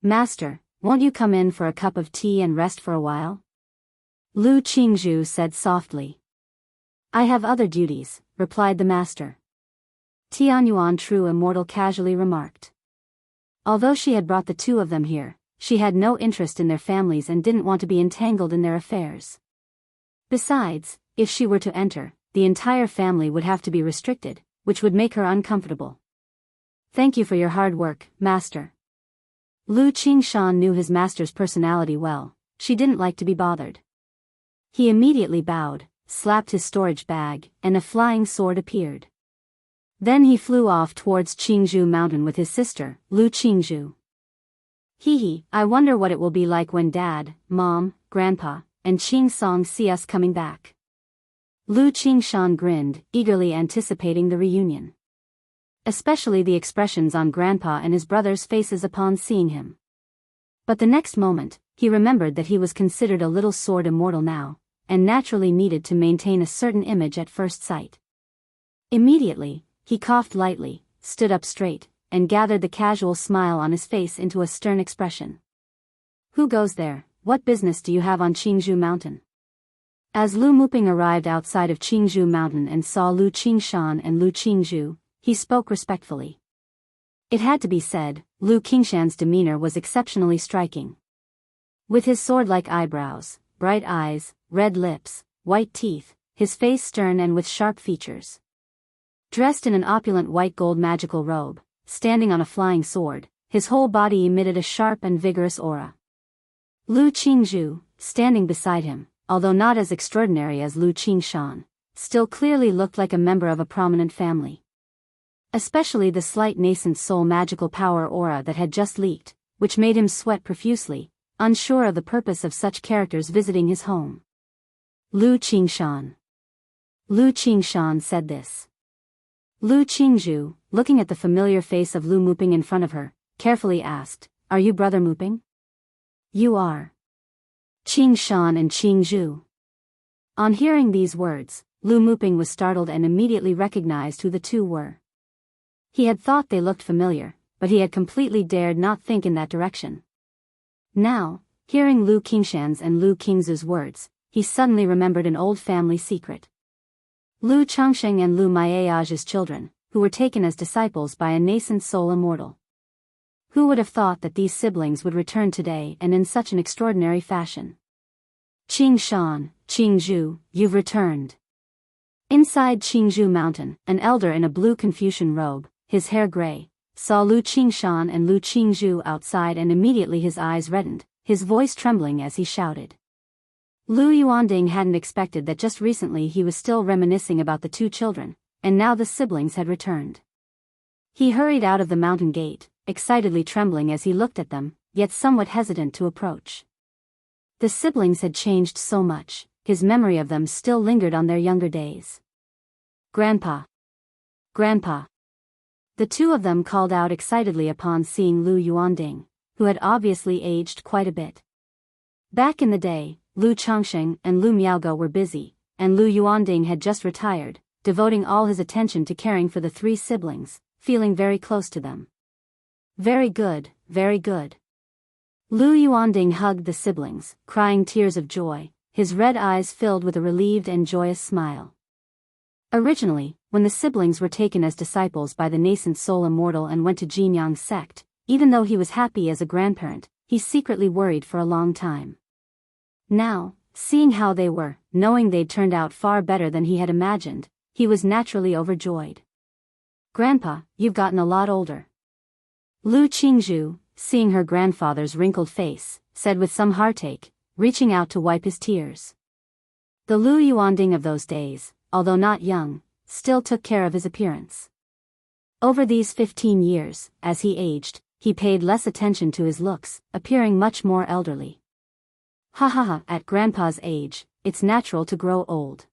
Master, won't you come in for a cup of tea and rest for a while? Lu Qingzhou said softly. I have other duties, replied the master. Tianyuan True Immortal casually remarked. Although she had brought the 2 of them here, she had no interest in their families and didn't want to be entangled in their affairs. Besides, if she were to enter, the entire family would have to be restricted, which would make her uncomfortable. Thank you for your hard work, master. Lu Qingshan knew his master's personality well. She didn't like to be bothered. He immediately bowed, slapped his storage bag, and a flying sword appeared. Then he flew off towards Qingzhou Mountain with his sister, Lu Qingzhou. Hee, I wonder what it will be like when Dad, Mom, Grandpa, and Qing Song see us coming back. Lu Qingshan grinned, eagerly anticipating the reunion. Especially the expressions on Grandpa and his brothers' faces upon seeing him. But the next moment, he remembered that he was considered a little sword immortal now, and naturally needed to maintain a certain image at first sight. Immediately, he coughed lightly, stood up straight, and gathered the casual smile on his face into a stern expression. Who goes there? What business do you have on Qingzhou Mountain? As Lu Muping arrived outside of Qingzhou Mountain and saw Lu Qingshan and Lu Qingzhou, he spoke respectfully. It had to be said, Lu Qingshan's demeanor was exceptionally striking. With his sword-like eyebrows, bright eyes, red lips, white teeth, his face stern and with sharp features. Dressed in an opulent white gold magical robe, standing on a flying sword, his whole body emitted a sharp and vigorous aura. Lu Qingzhou, standing beside him, although not as extraordinary as Lu Qingshan, still clearly looked like a member of a prominent family. Especially the slight nascent soul magical power aura that had just leaked, which made him sweat profusely, unsure of the purpose of such characters visiting his home. Lu Qingshan. Lu Qingshan said this. Lu Qingzhou, looking at the familiar face of Lu Muping in front of her, carefully asked, Are you Brother Muping? You are. Qingshan and Qingzhou. On hearing these words, Lu Muping was startled and immediately recognized who the 2 were. He had thought they looked familiar, but he had completely dared not think in that direction. Now, hearing Lu Qingshan's and Lu Qingzhou's words, he suddenly remembered an old family secret. Lu Changsheng and Lu Maiage's children, who were taken as disciples by a nascent soul immortal. Who would have thought that these siblings would return today and in such an extraordinary fashion? Qingshan, Qingzhou, you've returned. Inside Qingzhou Mountain, an elder in a blue Confucian robe, his hair gray, saw Lu Qingshan and Lu Qingzhou outside and immediately his eyes reddened, his voice trembling as he shouted. Lu Yuanding hadn't expected that just recently he was still reminiscing about the 2 children, and now the siblings had returned. He hurried out of the mountain gate, excitedly trembling as he looked at them, yet somewhat hesitant to approach. The siblings had changed so much, his memory of them still lingered on their younger days. Grandpa! Grandpa! The 2 of them called out excitedly upon seeing Lu Yuanding, who had obviously aged quite a bit. Back in the day, Lu Changsheng and Lu Miaoge were busy, and Lu Yuanding had just retired, devoting all his attention to caring for the three siblings, feeling very close to them. Very good, very good. Lu Yuanding hugged the siblings, crying tears of joy, his red eyes filled with a relieved and joyous smile. Originally, when the siblings were taken as disciples by the nascent soul Immortal and went to Jianghu sect, even though he was happy as a grandparent, he secretly worried for a long time. Now, seeing how they were, knowing they'd turned out far better than he had imagined, he was naturally overjoyed. Grandpa, you've gotten a lot older. Lu Qingzhu, seeing her grandfather's wrinkled face, said with some heartache, reaching out to wipe his tears. The Lu Yuanding of those days, although not young, still took care of his appearance. Over these 15 years, as he aged, he paid less attention to his looks, appearing much more elderly. Ha ha ha, at grandpa's age, it's natural to grow old.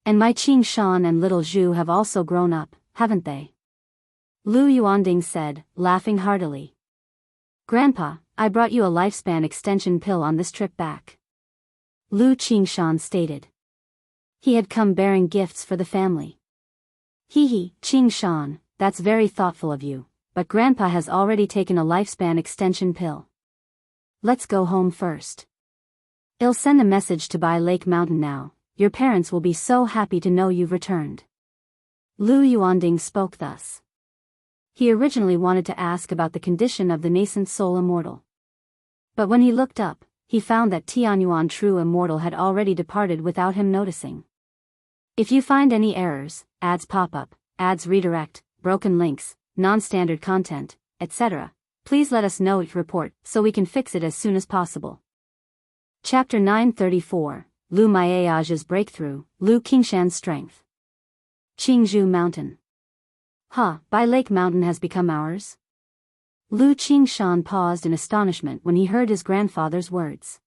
And my Qing Shan and little Zhu have also grown up, haven't they? Lu Yuanding said, laughing heartily. Grandpa, I brought you a lifespan extension pill on this trip back. Lu Qingshan stated. He had come bearing gifts for the family. Hee, Qingshan, that's very thoughtful of you, but Grandpa has already taken a lifespan extension pill. Let's go home first. I'll send a message to Bai Lake Mountain now, your parents will be so happy to know you've returned. Lu Yuanding spoke thus. He originally wanted to ask about the condition of the nascent soul Immortal. But when he looked up, he found that Tianyuan true Immortal had already departed without him noticing. If you find any errors, ads pop up, ads redirect, broken links, non-standard content, etc., please let us know it report so we can fix it as soon as possible. Chapter 934, Lu Maiage's Breakthrough, Lu Qingshan's Strength. Qingzhu Mountain. Bai Lake Mountain has become ours? Lu Qingshan paused in astonishment when he heard his grandfather's words.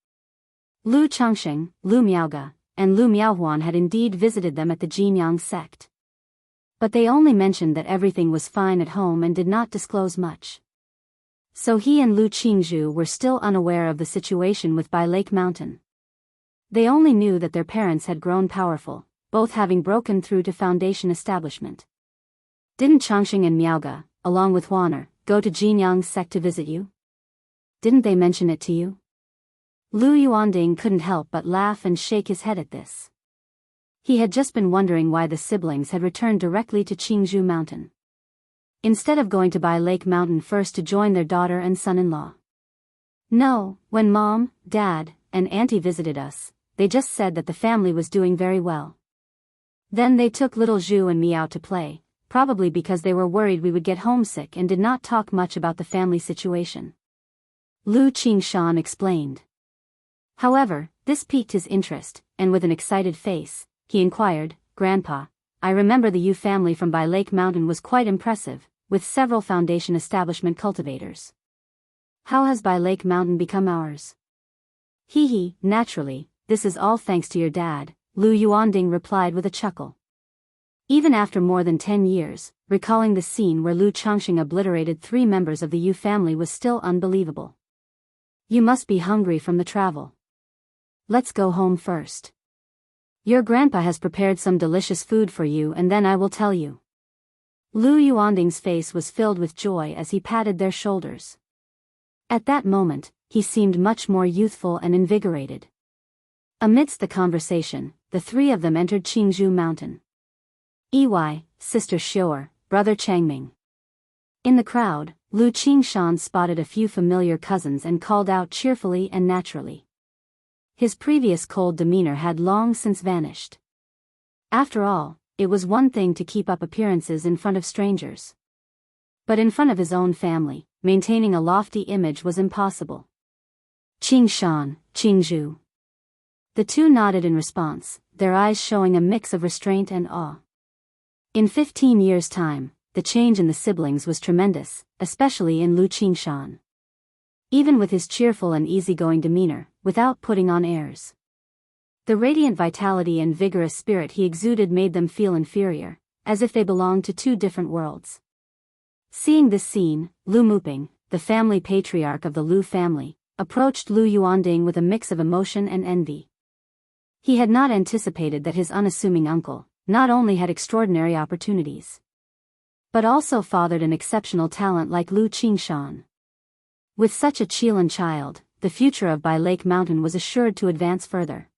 Lu Changsheng, Lu Miaoge, and Lu Miaohuan had indeed visited them at the Jianghu sect. But they only mentioned that everything was fine at home and did not disclose much. So he and Lu Qingzhu were still unaware of the situation with Bai Lake Mountain. They only knew that their parents had grown powerful, both having broken through to foundation establishment. Didn't Changsheng and Miaoge, along with Huaner, go to Jianghu sect to visit you? Didn't they mention it to you? Lu Yuanding couldn't help but laugh and shake his head at this. He had just been wondering why the siblings had returned directly to Qingzhu Mountain, instead of going to Bai Lake Mountain first to join their daughter and son-in-law. No, when Mom, Dad, and Auntie visited us, they just said that the family was doing very well. Then they took little Zhu and me out to play, probably because they were worried we would get homesick and did not talk much about the family situation. Lu Qingshan explained. However, this piqued his interest, and with an excited face, he inquired, Grandpa, I remember the Yu family from Bai Lake Mountain was quite impressive, with several foundation establishment cultivators. How has Bai Lake Mountain become ours? Naturally, this is all thanks to your dad, Lu Yuanding replied with a chuckle. Even after more than 10 years, recalling the scene where Lu Changsheng obliterated 3 members of the Yu family was still unbelievable. You must be hungry from the travel. Let's go home first. Your grandpa has prepared some delicious food for you and then I will tell you. Lu Yuanding's face was filled with joy as he patted their shoulders. At that moment, he seemed much more youthful and invigorated. Amidst the conversation, the 3 of them entered Qingzhu Mountain. Sister Xior, Brother Changming. In the crowd, Lu Qingshan spotted a few familiar cousins and called out cheerfully and naturally. His previous cold demeanor had long since vanished. After all, it was one thing to keep up appearances in front of strangers. But in front of his own family, maintaining a lofty image was impossible. Qingshan, Qingzhu. The 2 nodded in response, their eyes showing a mix of restraint and awe. In 15 years' time, the change in the siblings was tremendous, especially in Lu Qingshan. Even with his cheerful and easygoing demeanor, without putting on airs. The radiant vitality and vigorous spirit he exuded made them feel inferior, as if they belonged to 2 different worlds. Seeing this scene, Lu Muping, the family patriarch of the Lu family, approached Lu Yuanding with a mix of emotion and envy. He had not anticipated that his unassuming uncle, not only had extraordinary opportunities, but also fathered an exceptional talent like Lu Qingshan. With such a Qilin child, the future of Bai Lake Mountain was assured to advance further.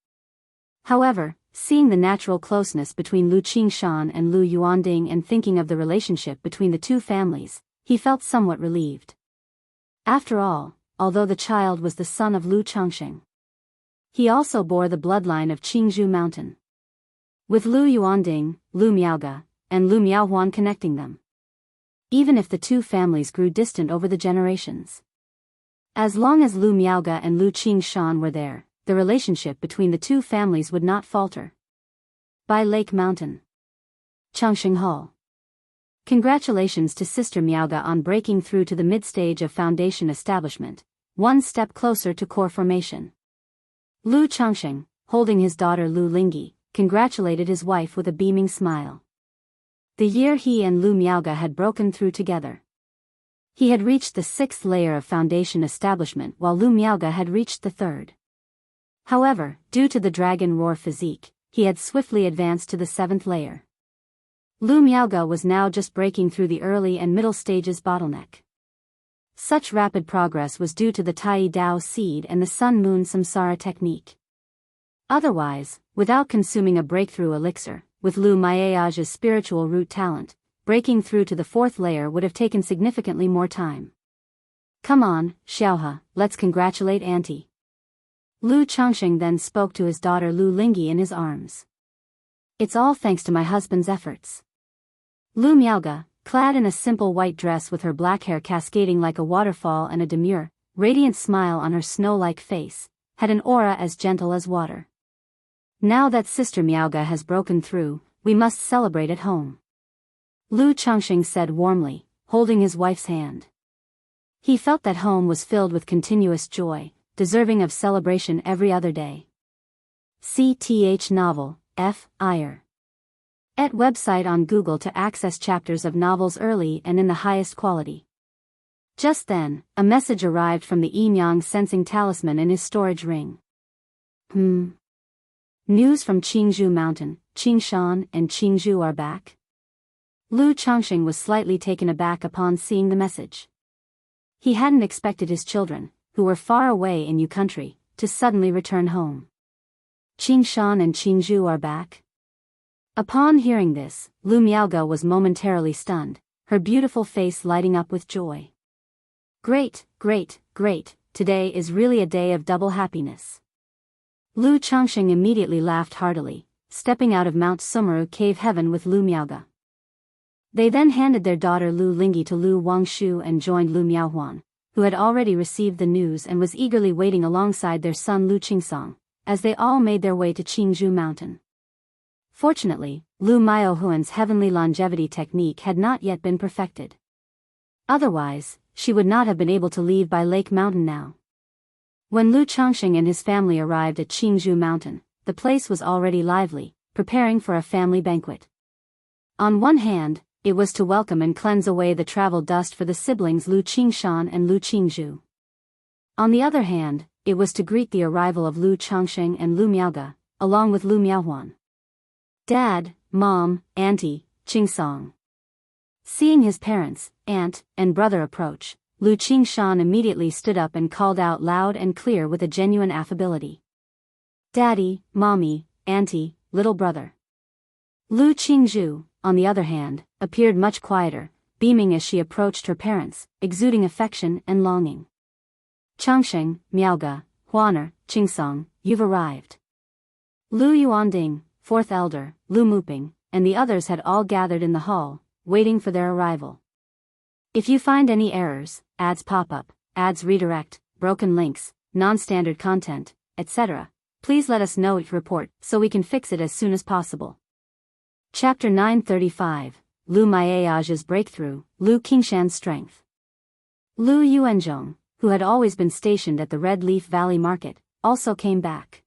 However, seeing the natural closeness between Lu Qingshan and Lu Yuanding and thinking of the relationship between the two families, he felt somewhat relieved. After all, although the child was the son of Lu Changxing, he also bore the bloodline of Qingzhou Mountain, with Lu Yuanding, Lu Miaoge, and Lu Miaohuan connecting them. Even if the two families grew distant over the generations, as long as Lu Miaoge and Lu Qingshan were there, the relationship between the two families would not falter. Bai Lake Mountain, Changxing Hall. Congratulations to Sister Miaoge on breaking through to the mid-stage of foundation establishment, one step closer to core formation. Lu Changxing, holding his daughter Lu Lingyi, congratulated his wife with a beaming smile. The year he and Lu Miaoge had broken through together, he had reached the 6th layer of foundation establishment while Lu Miaoge had reached the 3rd. However, due to the dragon roar physique, he had swiftly advanced to the 7th layer. Lu Miaoge was now just breaking through the early and middle stages bottleneck. Such rapid progress was due to the Tai Dao seed and the Sun-Moon Samsara technique. Otherwise, without consuming a breakthrough elixir, with Lu Miaoge's spiritual root talent, breaking through to the 4th layer would have taken significantly more time. Come on, Xiaohe, let's congratulate Auntie. Lu Changxing then spoke to his daughter Lu Lingyi in his arms. It's all thanks to my husband's efforts. Lu Miaoge, clad in a simple white dress with her black hair cascading like a waterfall and a demure, radiant smile on her snow-like face, had an aura as gentle as water. Now that Sister Miaoge has broken through, we must celebrate at home, Lu Changxing said warmly, holding his wife's hand. He felt that home was filled with continuous joy, deserving of celebration every other day. CTH novel, F. Iyer. Et website on Google to access chapters of novels early and in the highest quality. Just then, a message arrived from the Yimyang sensing talisman in his storage ring. News from Qingzhou Mountain, Qingshan and Qingzhou are back? Lu Changxing was slightly taken aback upon seeing the message. He hadn't expected his children, who were far away in Yu country, to suddenly return home. Qingshan and Qingzhou are back? Upon hearing this, Lu Miaoge was momentarily stunned, her beautiful face lighting up with joy. Great, great, great, today is really a day of double happiness. Lu Changxing immediately laughed heartily, stepping out of Mount Sumeru cave heaven with Lu Miaoge. They then handed their daughter Lu Lingyi to Lu Wangshu and joined Lu Miaohuan, who had already received the news and was eagerly waiting alongside their son Lu Qingsong, as they all made their way to Qingzhou Mountain. Fortunately, Lu Miaohuan's heavenly longevity technique had not yet been perfected. Otherwise, she would not have been able to leave Bai Lake Mountain now. When Lu Changxing and his family arrived at Qingzhou Mountain, the place was already lively, preparing for a family banquet. On one hand, it was to welcome and cleanse away the travel dust for the siblings Lu Qingshan and Lu Qingzhou. On the other hand, it was to greet the arrival of Lu Changxing and Lu Miaoge, along with Lu Miaohuan. Dad, Mom, Auntie, Qingsong. Seeing his parents, aunt, and brother approach, Lu Qingshan immediately stood up and called out loud and clear with a genuine affability. Daddy, Mommy, Auntie, little brother. Lu Qingzhou, on the other hand, appeared much quieter, beaming as she approached her parents, exuding affection and longing. Changxing, Miaoge, Huaner, Qingsong, you've arrived. Lu Yuanding, 4th elder, Lu Muping, and the others had all gathered in the hall, waiting for their arrival. If you find any errors, ads pop up, ads redirect, broken links, non-standard content, etc., please let us know it report so we can fix it as soon as possible. Chapter 935, Lu Miaoge's breakthrough, Lu Qingshan's strength. Lu Yuanzhong, who had always been stationed at the Red Leaf Valley Market, also came back.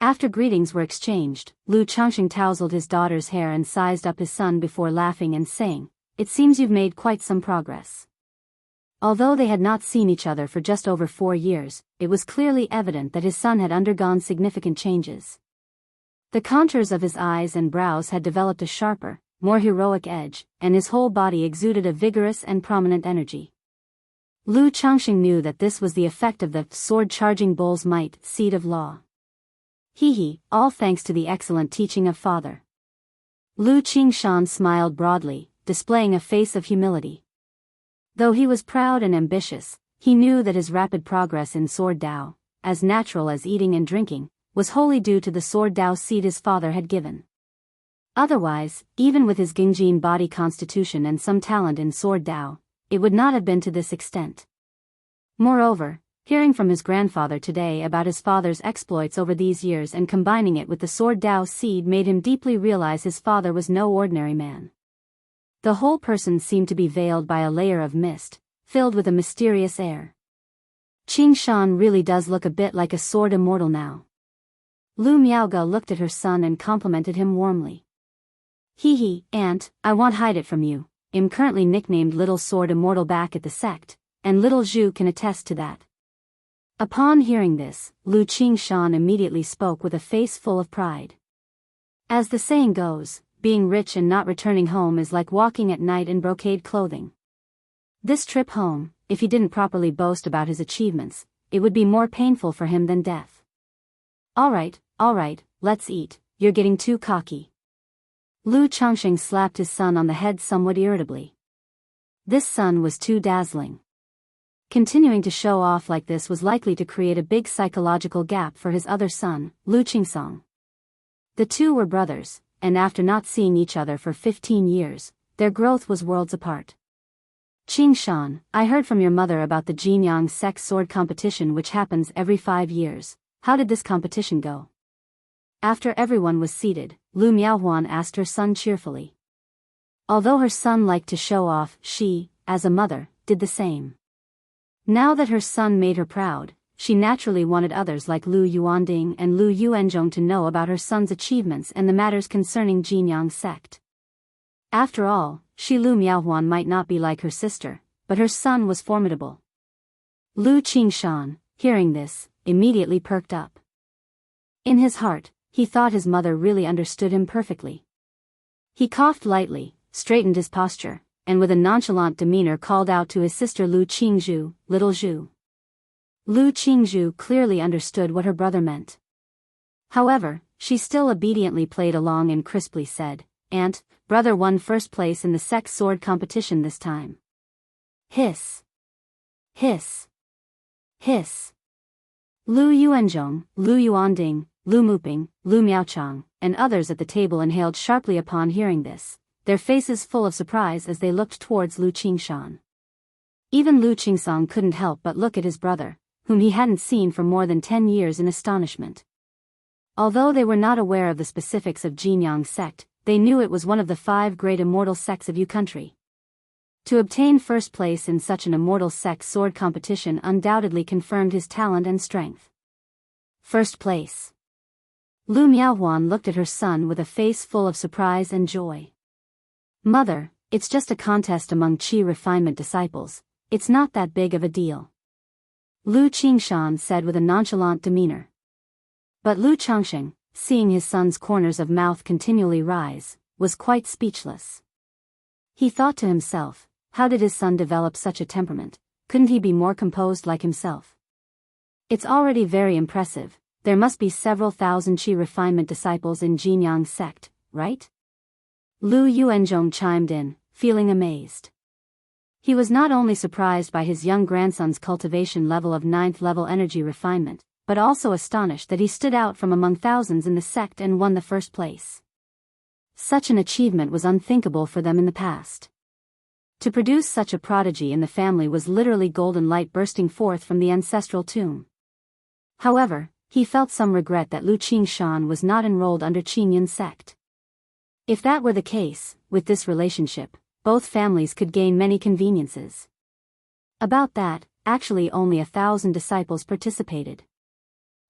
After greetings were exchanged, Lu Changxing tousled his daughter's hair and sized up his son before laughing and saying, "It seems you've made quite some progress." Although they had not seen each other for just over 4 years, it was clearly evident that his son had undergone significant changes. The contours of his eyes and brows had developed a sharper, more heroic edge, and his whole body exuded a vigorous and prominent energy. Lu Changxing knew that this was the effect of the sword-charging bull's might, seed of law. All thanks to the excellent teaching of father. Lu Qingshan smiled broadly, displaying a face of humility. Though he was proud and ambitious, he knew that his rapid progress in sword Dao, as natural as eating and drinking, was wholly due to the sword Dao seed his father had given. Otherwise, even with his Gingjin body constitution and some talent in sword Dao, it would not have been to this extent. Moreover, hearing from his grandfather today about his father's exploits over these years and combining it with the sword Dao seed made him deeply realize his father was no ordinary man. The whole person seemed to be veiled by a layer of mist, filled with a mysterious air. Qingshan really does look a bit like a sword immortal now. Lu Miaoge looked at her son and complimented him warmly. Aunt, I won't hide it from you, I'm currently nicknamed Little Sword Immortal back at the sect, and little Zhu can attest to that. Upon hearing this, Lu Qingshan immediately spoke with a face full of pride. As the saying goes, being rich and not returning home is like walking at night in brocade clothing. This trip home, if he didn't properly boast about his achievements, it would be more painful for him than death. All right, let's eat, you're getting too cocky. Lu Changxing slapped his son on the head somewhat irritably. This son was too dazzling. Continuing to show off like this was likely to create a big psychological gap for his other son, Lu Qingsong. The two were brothers, and after not seeing each other for 15 years, their growth was worlds apart. Qingshan, I heard from your mother about the Jianghu sect sword competition which happens every 5 years. How did this competition go? After everyone was seated, Lu Miaohuan asked her son cheerfully. Although her son liked to show off, she, as a mother, did the same. Now that her son made her proud, she naturally wanted others like Lu Yuanding and Lu Yuanzhong to know about her son's achievements and the matters concerning Jianghu sect. After all, Lu Miaohuan might not be like her sister, but her son was formidable. Lu Qingshan, hearing this, immediately perked up. In his heart, he thought his mother really understood him perfectly. He coughed lightly, straightened his posture, and with a nonchalant demeanor called out to his sister Lu Qingzhu, little Zhu. Lu Qingzhu clearly understood what her brother meant. However, she still obediently played along and crisply said, Aunt, brother won first place in the sect sword competition this time. Hiss. Hiss. Hiss. Lu Yuanzhong, Lu Yuanding, Lu Muping, Lu Miaochang, and others at the table inhaled sharply upon hearing this, their faces full of surprise as they looked towards Lu Qingshan. Even Lu Qingsong couldn't help but look at his brother, whom he hadn't seen for more than 10 years in astonishment. Although they were not aware of the specifics of Jianghu sect, they knew it was one of the 5 great immortal sects of Yu country. To obtain first place in such an immortal sect sword competition undoubtedly confirmed his talent and strength. First place. Lu Miaohuan looked at her son with a face full of surprise and joy. Mother, it's just a contest among Qi refinement disciples, it's not that big of a deal. Lu Qingshan said with a nonchalant demeanor. But Lu Changxing, seeing his son's corners of mouth continually rise, was quite speechless. He thought to himself, how did his son develop such a temperament? Couldn't he be more composed like himself? It's already very impressive, there must be several thousand Qi refinement disciples in Jianghu sect, right? Lu Yuanzhong chimed in, feeling amazed. He was not only surprised by his young grandson's cultivation level of 9th level energy refinement, but also astonished that he stood out from among thousands in the sect and won the first place. Such an achievement was unthinkable for them in the past. To produce such a prodigy in the family was literally golden light bursting forth from the ancestral tomb. However, he felt some regret that Lu Qingshan was not enrolled under Qingyun sect. If that were the case, with this relationship, both families could gain many conveniences. About that, actually only 1,000 disciples participated.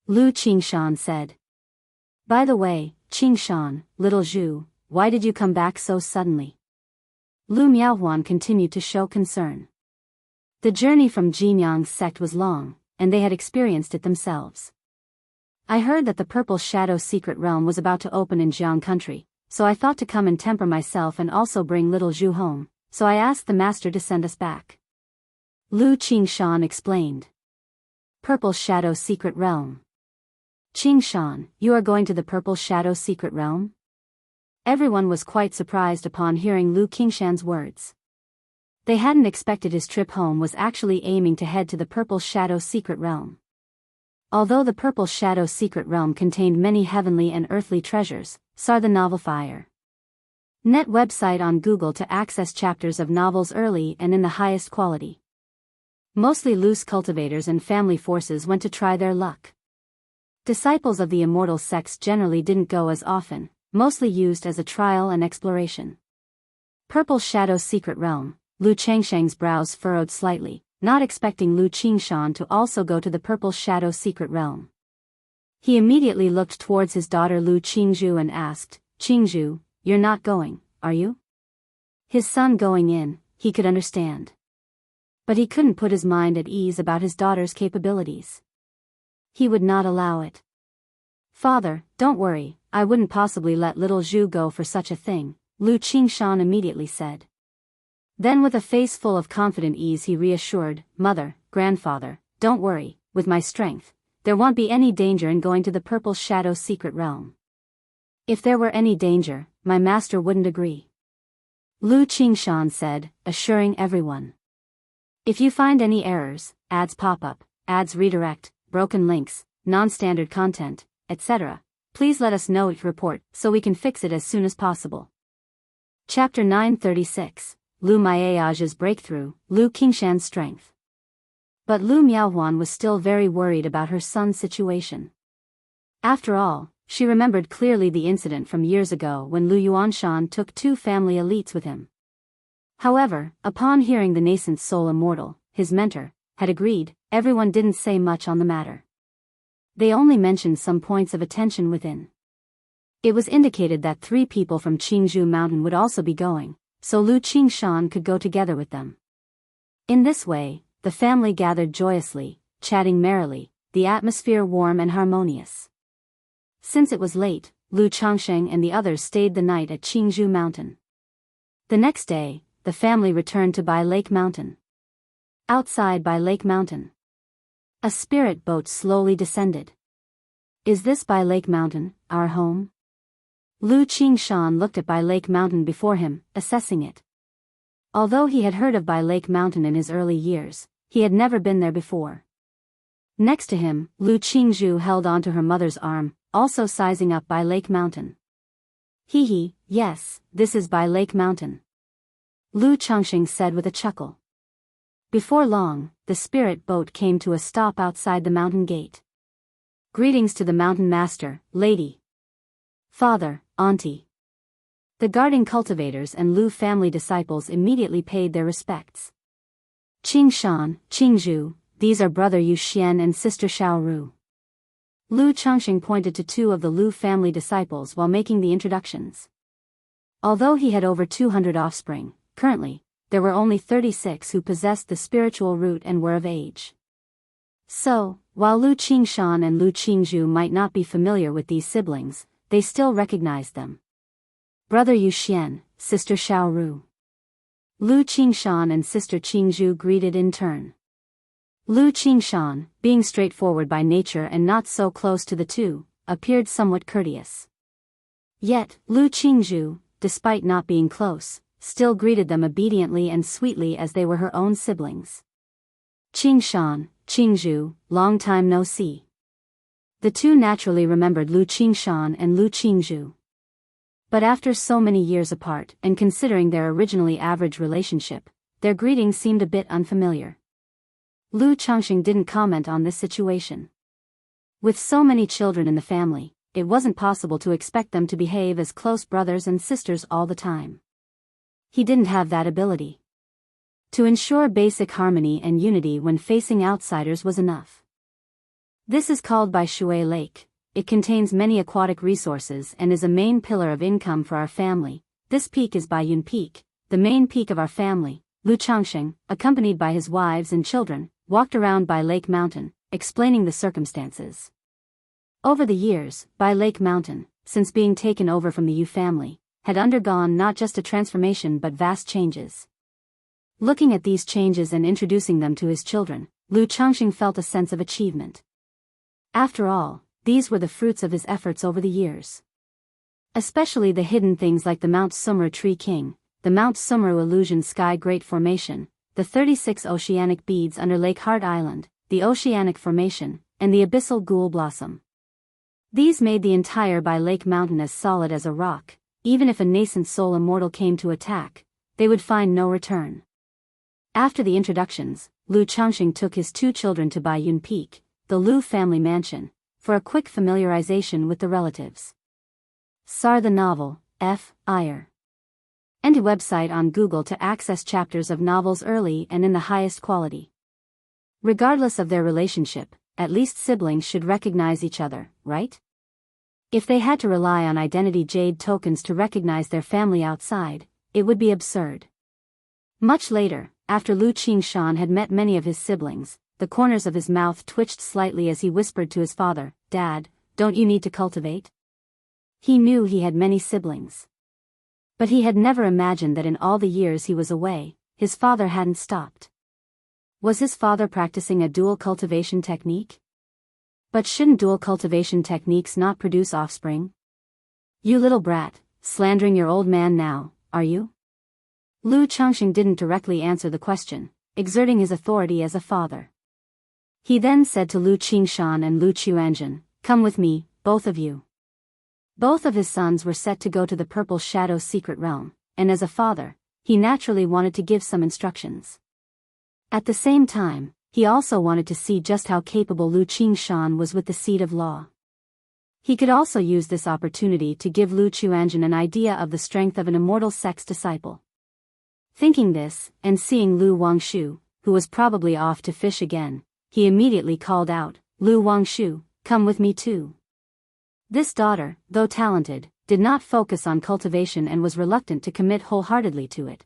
Lu Qingshan said. By the way, Qingshan, little Zhu, why did you come back so suddenly? Lu Miaohuan continued to show concern. The journey from Jianghu sect was long, and they had experienced it themselves. I heard that the Purple Shadow secret realm was about to open in Jianghu country, so I thought to come and temper myself and also bring little Zhu home, so I asked the master to send us back. Lu Qingshan explained. Purple Shadow secret realm. Qingshan, you are going to the Purple Shadow secret realm? Everyone was quite surprised upon hearing Lu Qingshan's words. They hadn't expected his trip home was actually aiming to head to the Purple Shadow secret realm. Although the Purple Shadow secret realm contained many heavenly and earthly treasures, saw the novel Fire. Net website on Google to access chapters of novels early and in the highest quality. Mostly loose cultivators and family forces went to try their luck. Disciples of the Immortal sects generally didn't go as often, mostly used as a trial and exploration. Purple Shadow secret realm. Lu Changsheng's brows furrowed slightly, not expecting Lu Qingshan to also go to the Purple Shadow secret realm. He immediately looked towards his daughter Lu Qingzhu and asked, Qingzhu, you're not going, are you? His son going in, he could understand. But he couldn't put his mind at ease about his daughter's capabilities. He would not allow it. Father, don't worry, I wouldn't possibly let little Zhu go for such a thing, Lu Qingshan immediately said. Then with a face full of confident ease he reassured, Mother, Grandfather, don't worry, with my strength, there won't be any danger in going to the Purple Shadow secret realm. If there were any danger, my master wouldn't agree. Lu Qingshan said, assuring everyone. If you find any errors, ads pop up, ads redirect, broken links, non-standard content, etc., please let us know each report so we can fix it as soon as possible. Chapter 936. Lu Miayage's breakthrough, Lu Qingshan's strength. But Lu Miaohuan was still very worried about her son's situation. After all, she remembered clearly the incident from years ago when Lu Yuanshan took 2 family elites with him. However, upon hearing the nascent soul Immortal, his mentor, had agreed, everyone didn't say much on the matter. They only mentioned some points of attention within. It was indicated that 3 people from Qingzhou Mountain would also be going, so Lu Qingshan could go together with them. In this way, the family gathered joyously, chatting merrily, the atmosphere warm and harmonious. Since it was late, Lu Changsheng and the others stayed the night at Qingzhou Mountain. The next day, the family returned to Bai Lake Mountain. Outside Bai Lake Mountain, a spirit boat slowly descended. Is this Bai Lake Mountain, our home? Lu Qingshan looked at Bai Lake Mountain before him, assessing it. Although he had heard of Bai Lake Mountain in his early years, he had never been there before. Next to him, Lu Qingzhu held onto her mother's arm, also sizing up Bai Lake Mountain. Hee, yes, this is Bai Lake Mountain. Lu Changsheng said with a chuckle. Before long, the spirit boat came to a stop outside the mountain gate. Greetings to the mountain master, lady. Father, auntie. The guarding cultivators and Lu family disciples immediately paid their respects. Qingshan, Qingzhu, these are brother Yu Xian and sister Xiaoru. Lu Changsheng pointed to 2 of the Lu family disciples while making the introductions. Although he had over 200 offspring, currently, there were only 36 who possessed the spiritual root and were of age. So, while Lu Qingshan and Lu Qingzhu might not be familiar with these siblings, they still recognized them. Brother Yu Xian, sister Xiaoru. Lu Qingshan and sister Qingzhu greeted in turn. Lu Qingshan, being straightforward by nature and not so close to the 2, appeared somewhat courteous. Yet, Lu Qingzhu, despite not being close, still greeted them obediently and sweetly as they were her own siblings. Qingshan, Qingzhu, long time no see. The 2 naturally remembered Lu Qingshan and Lu Qingzhu. But after so many years apart and considering their originally average relationship, their greetings seemed a bit unfamiliar. Lu Changsheng didn't comment on this situation. With so many children in the family, it wasn't possible to expect them to behave as close brothers and sisters all the time. He didn't have that ability. To ensure basic harmony and unity when facing outsiders was enough. This is called Bai Shui Lake. It contains many aquatic resources and is a main pillar of income for our family. This peak is Bai Yun Peak, the main peak of our family. Lu Changsheng, accompanied by his wives and children, walked around Bai Lake Mountain, explaining the circumstances. Over the years, Bai Lake Mountain, since being taken over from the Yu family, had undergone not just a transformation but vast changes. Looking at these changes and introducing them to his children, Lu Changxing felt a sense of achievement. After all, these were the fruits of his efforts over the years. Especially the hidden things like the Mount Sumru Tree King, the Mount Sumru Illusion Sky Great Formation, the 36 oceanic beads under Lake Heart Island, the Oceanic Formation, and the Abyssal Ghoul Blossom. These made the entire Bai Lake Mountain as solid as a rock. Even if a nascent soul immortal came to attack, they would find no return. After the introductions, Lu Changxing took his 2 children to Baiyun Peak, the Lu family mansion, for a quick familiarization with the relatives. Sar the novel, F. Iyer. And a website on Google to access chapters of novels early and in the highest quality. Regardless of their relationship, at least siblings should recognize each other, right? If they had to rely on identity jade tokens to recognize their family outside, it would be absurd. Much later, after Lu Qingshan had met many of his siblings, the corners of his mouth twitched slightly as he whispered to his father, "Dad, don't you need to cultivate?" He knew he had many siblings. But he had never imagined that in all the years he was away, his father hadn't stopped. Was his father practicing a dual cultivation technique? But shouldn't dual cultivation techniques not produce offspring? "You little brat, slandering your old man now, are you?" Lu Changxing didn't directly answer the question, exerting his authority as a father. He then said to Lu Qingshan and Lu Chuanzhen, "Come with me, both of you." Both of his sons were set to go to the Purple Shadow secret realm, and as a father, he naturally wanted to give some instructions. At the same time, he also wanted to see just how capable Lu Qingshan was with the seed of law. He could also use this opportunity to give Lu Chuanzhen an idea of the strength of an immortal sex disciple. Thinking this, and seeing Lu Wangshu, who was probably off to fish again, he immediately called out, "Lu Wangshu, come with me too." This daughter, though talented, did not focus on cultivation and was reluctant to commit wholeheartedly to it.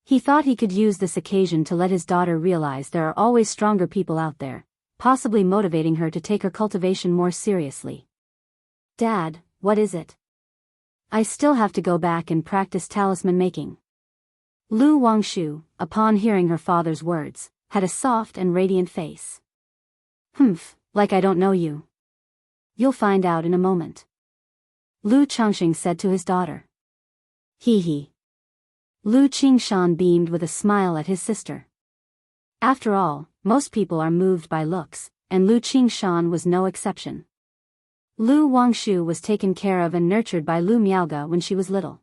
He thought he could use this occasion to let his daughter realize there are always stronger people out there, possibly motivating her to take her cultivation more seriously. "Dad, what is it?" "I still have to go back and practice talisman making." Lu Wangshu, upon hearing her father's words, had a soft and radiant face. "Humph, like I don't know you." "You'll find out in a moment," Lu Changxing said to his daughter. "Hee hee." Lu Qingshan beamed with a smile at his sister. After all, most people are moved by looks, and Lu Qingshan was no exception. Lu Wangshu was taken care of and nurtured by Lu Miaoge when she was little.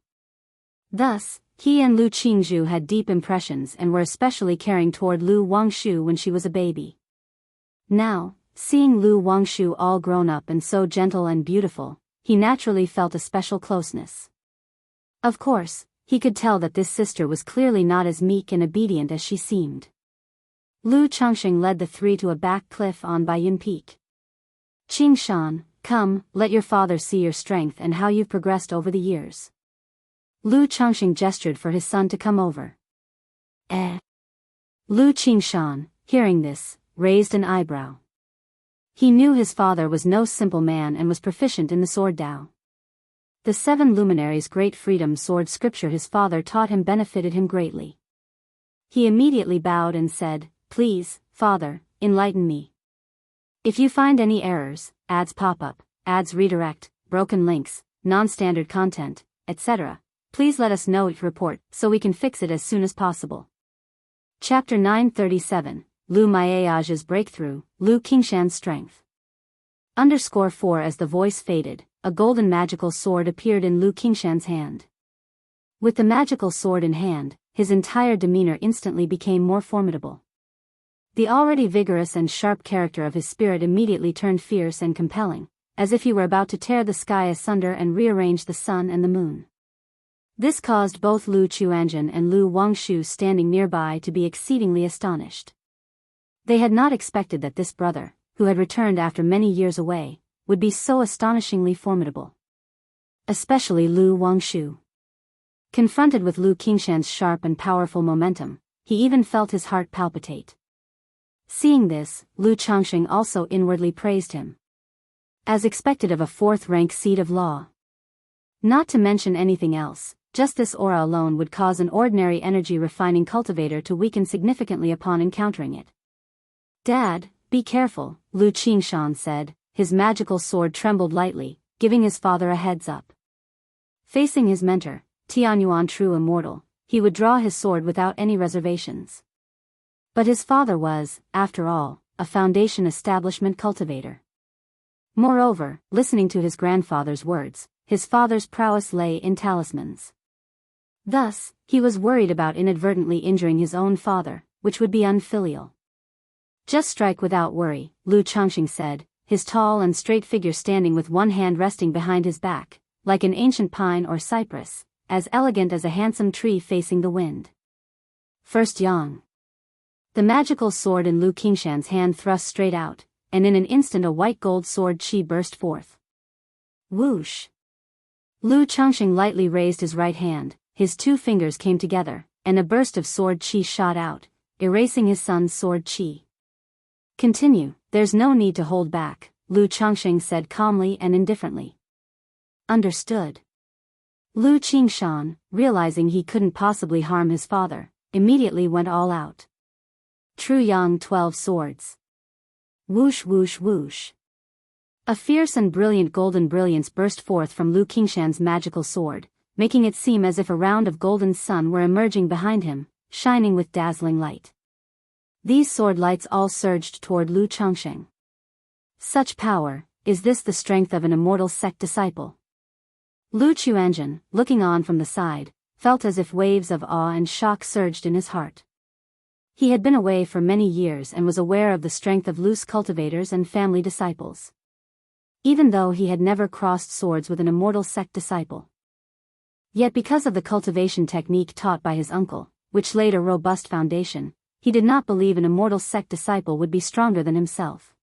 Thus, he and Lu Qingzhu had deep impressions and were especially caring toward Lu Wangshu when she was a baby. Now, seeing Lu Wangshu all grown up and so gentle and beautiful, he naturally felt a special closeness. Of course, he could tell that this sister was clearly not as meek and obedient as she seemed. Lu Changxing led the 3 to a back cliff on Baiyun Peak. "Qingshan, come, let your father see your strength and how you've progressed over the years." Lu Changxing gestured for his son to come over. Lu Qingshan, hearing this, raised an eyebrow. He knew his father was no simple man and was proficient in the sword Dao. The 7 luminaries' great freedom sword scripture his father taught him benefited him greatly. He immediately bowed and said, "Please, father, enlighten me. If you find any errors, ads pop up, ads redirect, broken links, non-standard content, etc., please let us know it report so we can fix it as soon as possible." Chapter 937, Lu Miaoge's Breakthrough, Lu Qingshan's Strength. _4 As the voice faded, a golden magical sword appeared in Lu Qingshan's hand. With the magical sword in hand, his entire demeanor instantly became more formidable. The already vigorous and sharp character of his spirit immediately turned fierce and compelling, as if he were about to tear the sky asunder and rearrange the sun and the moon. This caused both Lu Chuanzhen and Lu Wangshu standing nearby to be exceedingly astonished. They had not expected that this brother, who had returned after many years away, would be so astonishingly formidable. Especially Lu Wangshu. Confronted with Lu Qingshan's sharp and powerful momentum, he even felt his heart palpitate. Seeing this, Lu Changxing also inwardly praised him. As expected of a fourth-rank seat of law. Not to mention anything else, just this aura alone would cause an ordinary energy-refining cultivator to weaken significantly upon encountering it. "Dad, be careful," Lu Qingshan said. His magical sword trembled lightly, giving his father a heads-up. Facing his mentor, Tianyuan true immortal, he would draw his sword without any reservations. But his father was, after all, a foundation establishment cultivator. Moreover, listening to his grandfather's words, his father's prowess lay in talismans. Thus, he was worried about inadvertently injuring his own father, which would be unfilial. "Just strike without worry," Lu Changxing said, his tall and straight figure standing with one hand resting behind his back, like an ancient pine or cypress, as elegant as a handsome tree facing the wind. First Yang. The magical sword in Lu Qingshan's hand thrust straight out, and in an instant a white gold sword chi burst forth. Whoosh! Lu Changxing lightly raised his right hand, his two fingers came together, and a burst of sword chi shot out, erasing his son's sword chi. "Continue, there's no need to hold back," Lu Changxing said calmly and indifferently. "Understood." Lu Qingshan, realizing he couldn't possibly harm his father, immediately went all out. True Yang 12 swords. Whoosh whoosh whoosh. A fierce and brilliant golden brilliance burst forth from Lu Qingshan's magical sword, making it seem as if a round of golden sun were emerging behind him, shining with dazzling light. These sword lights all surged toward Lu Changxing. Such power, is this the strength of an immortal sect disciple? Lu Chuanjun, looking on from the side, felt as if waves of awe and shock surged in his heart. He had been away for many years and was aware of the strength of Lu's cultivators and family disciples. Even though he had never crossed swords with an immortal sect disciple. Yet because of the cultivation technique taught by his uncle, which laid a robust foundation, he did not believe an immortal sect disciple would be stronger than himself.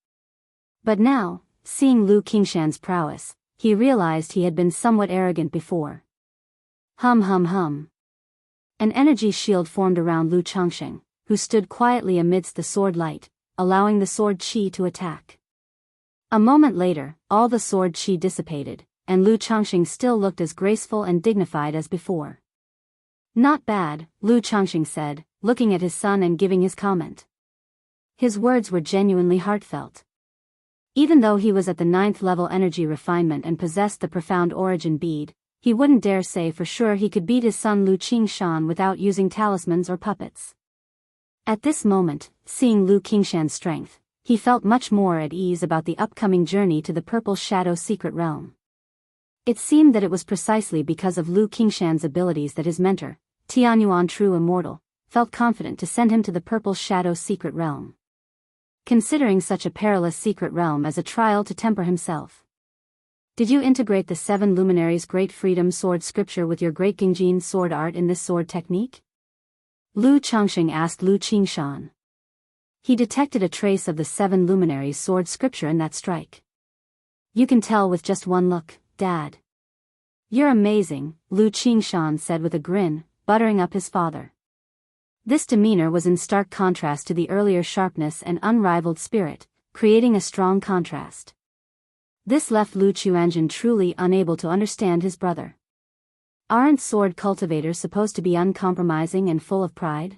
But now, seeing Lu Qingshan's prowess, he realized he had been somewhat arrogant before. Hum hum hum. An energy shield formed around Lu Changxing, who stood quietly amidst the sword light, allowing the sword chi to attack. A moment later, all the sword chi dissipated, and Lu Changxing still looked as graceful and dignified as before. "Not bad," Lu Changxing said, looking at his son and giving his comment. His words were genuinely heartfelt. Even though he was at the 9th level energy refinement and possessed the profound origin bead, he wouldn't dare say for sure he could beat his son Lu Qingshan without using talismans or puppets. At this moment, seeing Lu Qingshan's strength, he felt much more at ease about the upcoming journey to the Purple Shadow Secret Realm. It seemed that it was precisely because of Lu Qingshan's abilities that his mentor, Tianyuan True Immortal, felt confident to send him to the Purple Shadow Secret Realm. Considering such a perilous secret realm as a trial to temper himself. "Did you integrate the 7 luminaries' Great Freedom sword scripture with your Great Gingjin sword art in this sword technique?" Lu Changxing asked Lu Qingshan. He detected a trace of the 7 luminaries' sword scripture in that strike. "You can tell with just one look, Dad." "You're amazing," Lu Qingshan said with a grin, buttering up his father. This demeanor was in stark contrast to the earlier sharpness and unrivaled spirit, creating a strong contrast. This left Lu Chuanjun truly unable to understand his brother. Aren't sword cultivators supposed to be uncompromising and full of pride?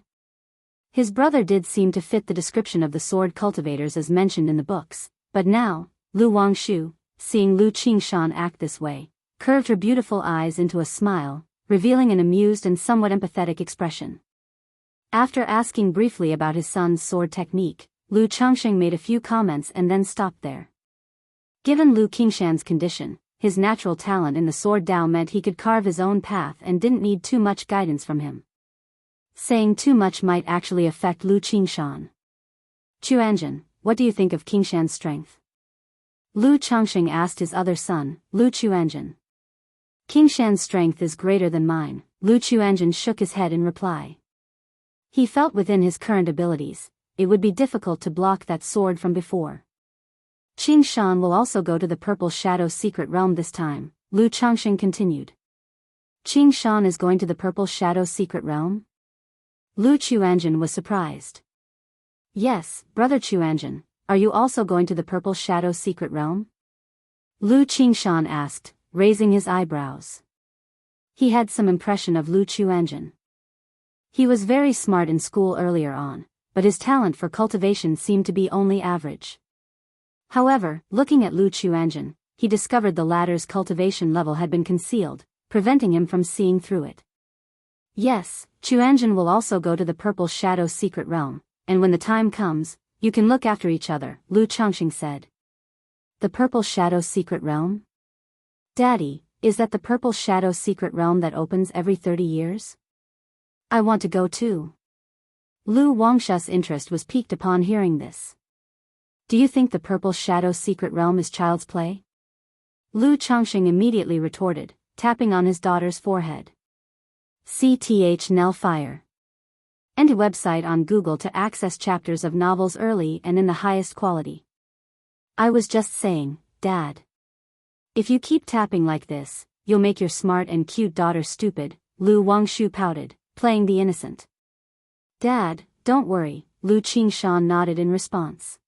His brother did seem to fit the description of the sword cultivators as mentioned in the books, but now, Lu Wangshu, seeing Lu Qingshan act this way, curved her beautiful eyes into a smile, revealing an amused and somewhat empathetic expression. After asking briefly about his son's sword technique, Lu Changxing made a few comments and then stopped there. Given Lu Qingshan's condition, his natural talent in the sword Dao meant he could carve his own path and didn't need too much guidance from him. Saying too much might actually affect Lu Qingshan. "Chuanjun, what do you think of Qingshan's strength?" Lu Changxing asked his other son, Lu Chuanjun. "Qingshan's strength is greater than mine," Lu Chuanjun shook his head in reply. He felt within his current abilities, it would be difficult to block that sword from before. "Qingshan will also go to the Purple Shadow Secret Realm this time," Lu Changxing continued. "Qingshan is going to the Purple Shadow Secret Realm?" Lu Chuanjun was surprised. "Yes, brother Chuanjun, are you also going to the Purple Shadow Secret Realm?" Lu Qingshan asked, raising his eyebrows. He had some impression of Lu Qianzhen. He was very smart in school earlier on, but his talent for cultivation seemed to be only average. However, looking at Lu Qianzhen, he discovered the latter's cultivation level had been concealed, preventing him from seeing through it. Yes, Qianzhen will also go to the Purple Shadow Secret Realm, and when the time comes, you can look after each other, Lu Changxing said. The Purple Shadow Secret Realm? Daddy, is that the Purple Shadow Secret Realm that opens every 30 years? I want to go too. Lu Wangsha's interest was piqued upon hearing this. Do you think the Purple Shadow Secret Realm is child's play? Lu Changxing immediately retorted, tapping on his daughter's forehead. CTH Nell Fire. And a website on Google to access chapters of novels early and in the highest quality. I was just saying, Dad. If you keep tapping like this, you'll make your smart and cute daughter stupid, Lu Wangshu pouted, playing the innocent. Dad, don't worry, Lu Qingshan nodded in response.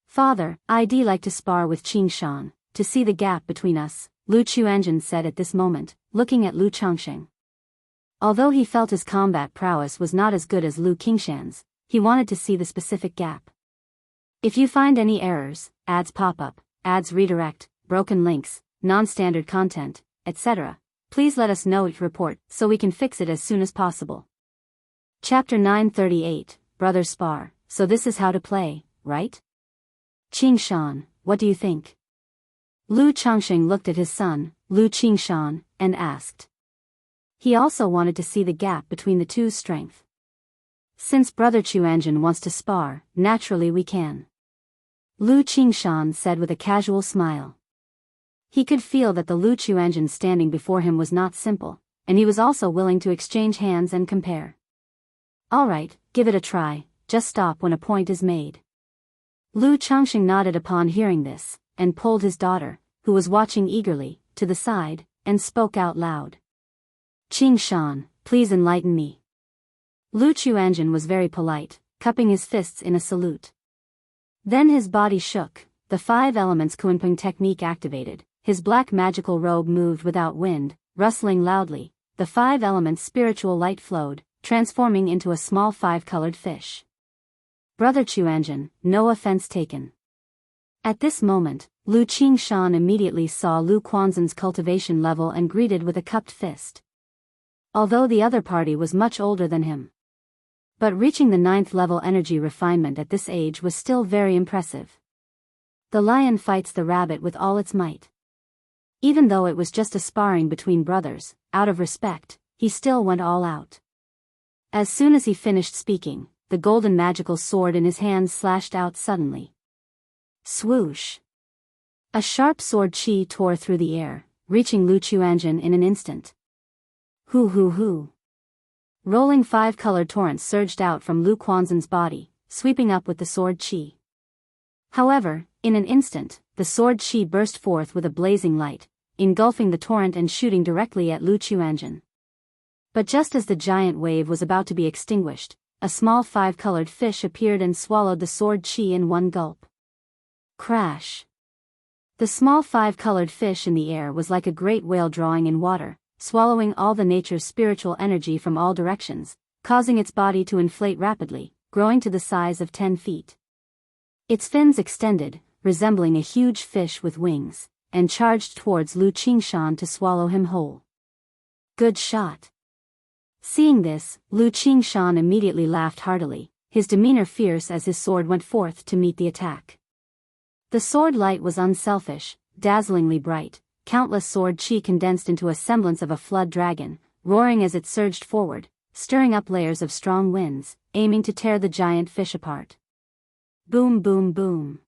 Father, I'd like to spar with Qingshan, to see the gap between us, Lu Qianzhen said at this moment, looking at Lu Changxing. Although he felt his combat prowess was not as good as Lu Qingshan's, he wanted to see the specific gap. If you find any errors, ads pop up, ads redirect, broken links, non-standard content, etc., please let us know each report so we can fix it as soon as possible. Chapter 938, Brother Spar, so this is how to play, right? Qingshan, what do you think? Lu Changxing looked at his son, Lu Qingshan, and asked. He also wanted to see the gap between the two's strength. Since Brother Qianzhen wants to spar, naturally we can. Lu Qingshan said with a casual smile. He could feel that the Lu Qianzhen standing before him was not simple, and he was also willing to exchange hands and compare. Alright, give it a try, just stop when a point is made. Lu Changxing nodded upon hearing this, and pulled his daughter, who was watching eagerly, to the side, and spoke out loud. Qingshan, please enlighten me. Lu Qianzhen was very polite, cupping his fists in a salute. Then his body shook, the 5 elements Kunpeng technique activated, his black magical robe moved without wind, rustling loudly, the 5 elements spiritual light flowed, transforming into a small 5-colored fish. Brother Qianzhen, no offense taken. At this moment, Lu Qingshan immediately saw Lu Quanzhen's cultivation level and greeted with a cupped fist. Although the other party was much older than him. But reaching the 9th level energy refinement at this age was still very impressive. The lion fights the rabbit with all its might. Even though it was just a sparring between brothers, out of respect, he still went all out. As soon as he finished speaking, the golden magical sword in his hand slashed out suddenly. Swoosh! A sharp sword chi tore through the air, reaching Lu Qianzhen in an instant. Hoo hoo hoo! Rolling 5-colored torrents surged out from Lu Quanzhen's body, sweeping up with the sword chi. However, in an instant, the sword chi burst forth with a blazing light, engulfing the torrent and shooting directly at Lu Qianzhen. But just as the giant wave was about to be extinguished, a small 5-colored fish appeared and swallowed the sword chi in one gulp. Crash! The small 5-colored fish in the air was like a great whale drawing in water, swallowing all the nature's spiritual energy from all directions, causing its body to inflate rapidly, growing to the size of 10 feet. Its fins extended, resembling a huge fish with wings, and charged towards Lu Qingshan to swallow him whole. Good shot! Seeing this, Lu Qingshan immediately laughed heartily, his demeanor fierce as his sword went forth to meet the attack. The sword light was unselfish, dazzlingly bright, countless sword chi condensed into a semblance of a flood dragon, roaring as it surged forward, stirring up layers of strong winds, aiming to tear the giant fish apart. Boom boom boom.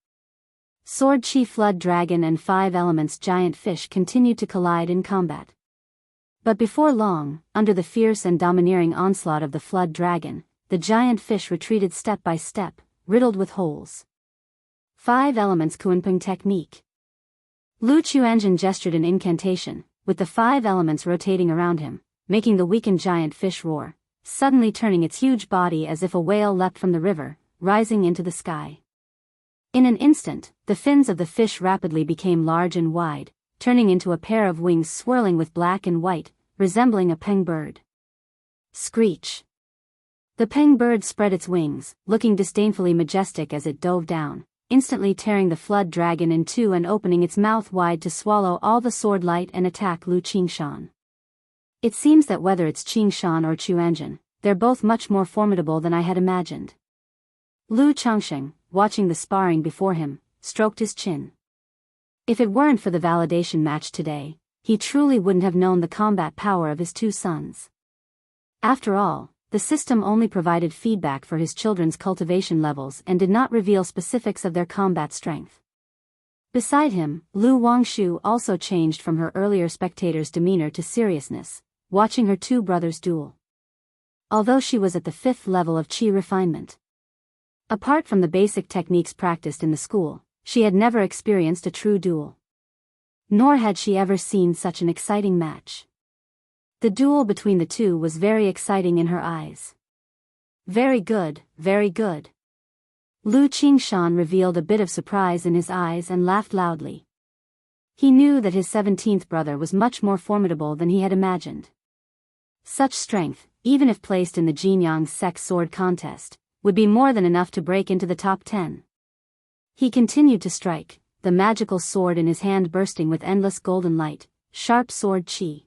Sword chi flood dragon and 5 elements giant fish continued to collide in combat. But before long, under the fierce and domineering onslaught of the flood dragon, the giant fish retreated step by step, riddled with holes. 5 elements Kunpeng technique. Lu Qianzhen gestured an incantation, with the 5 elements rotating around him, making the weakened giant fish roar, suddenly turning its huge body as if a whale leapt from the river, rising into the sky. In an instant, the fins of the fish rapidly became large and wide, turning into a pair of wings swirling with black and white, resembling a peng bird. Screech! The peng bird spread its wings, looking disdainfully majestic as it dove down, instantly tearing the flood dragon in two and opening its mouth wide to swallow all the sword light and attack Lu Qingshan. It seems that whether it's Qingshan or Chuanjin, they're both much more formidable than I had imagined. Lu Changsheng, watching the sparring before him, stroked his chin. If it weren't for the validation match today, he truly wouldn't have known the combat power of his two sons. After all, the system only provided feedback for his children's cultivation levels and did not reveal specifics of their combat strength. Beside him, Lu Wangshu also changed from her earlier spectator's demeanor to seriousness, watching her two brothers duel. Although she was at the 5th level of qi refinement. Apart from the basic techniques practiced in the school, she had never experienced a true duel. Nor had she ever seen such an exciting match. The duel between the two was very exciting in her eyes. Very good, very good. Lu Qingshan revealed a bit of surprise in his eyes and laughed loudly. He knew that his 17th brother was much more formidable than he had imagined. Such strength, even if placed in the Jinyang Sect sword contest, would be more than enough to break into the top 10. He continued to strike, the magical sword in his hand bursting with endless golden light, sharp sword qi.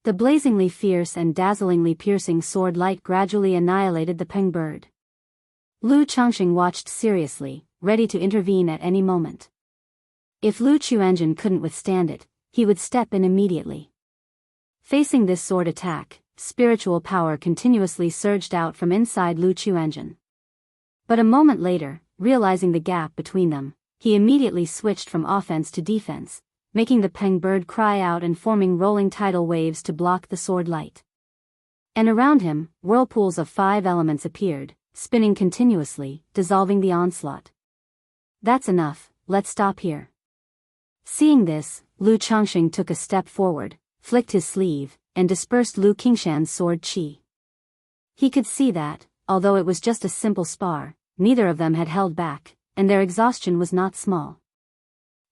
The blazingly fierce and dazzlingly piercing sword light gradually annihilated the peng bird. Lu Changsheng watched seriously, ready to intervene at any moment. If Lu Chuanjin couldn't withstand it, he would step in immediately. Facing this sword attack, spiritual power continuously surged out from inside Lu Chuanjin. But a moment later, realizing the gap between them, he immediately switched from offense to defense, making the peng bird cry out and forming rolling tidal waves to block the sword light. And around him, whirlpools of 5 elements appeared, spinning continuously, dissolving the onslaught. That's enough, let's stop here. Seeing this, Lu Changsheng took a step forward, flicked his sleeve, and dispersed Lu Qingshan's sword qi. He could see that, although it was just a simple spar, neither of them had held back, and their exhaustion was not small.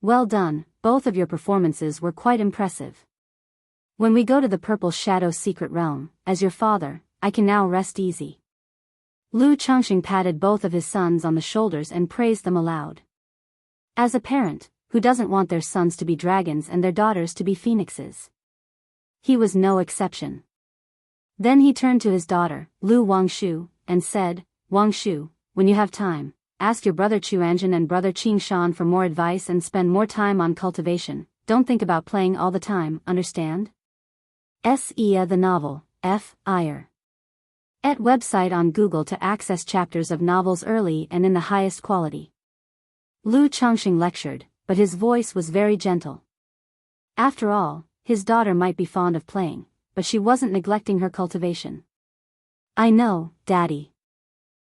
Well done, both of your performances were quite impressive. When we go to the Purple Shadow Secret Realm, as your father, I can now rest easy. Lu Changsheng patted both of his sons on the shoulders and praised them aloud. As a parent, who doesn't want their sons to be dragons and their daughters to be phoenixes? He was no exception. Then he turned to his daughter, Lu Wangshu, and said, Wangshu, when you have time, ask your brother Chuanjin and brother Qingshan for more advice and spend more time on cultivation. Don't think about playing all the time, understand? S.E.A. the novel, F. Iyer. Et website on Google to access chapters of novels early and in the highest quality. Lu Changsheng lectured, but his voice was very gentle. After all, his daughter might be fond of playing, but she wasn't neglecting her cultivation. I know, Daddy.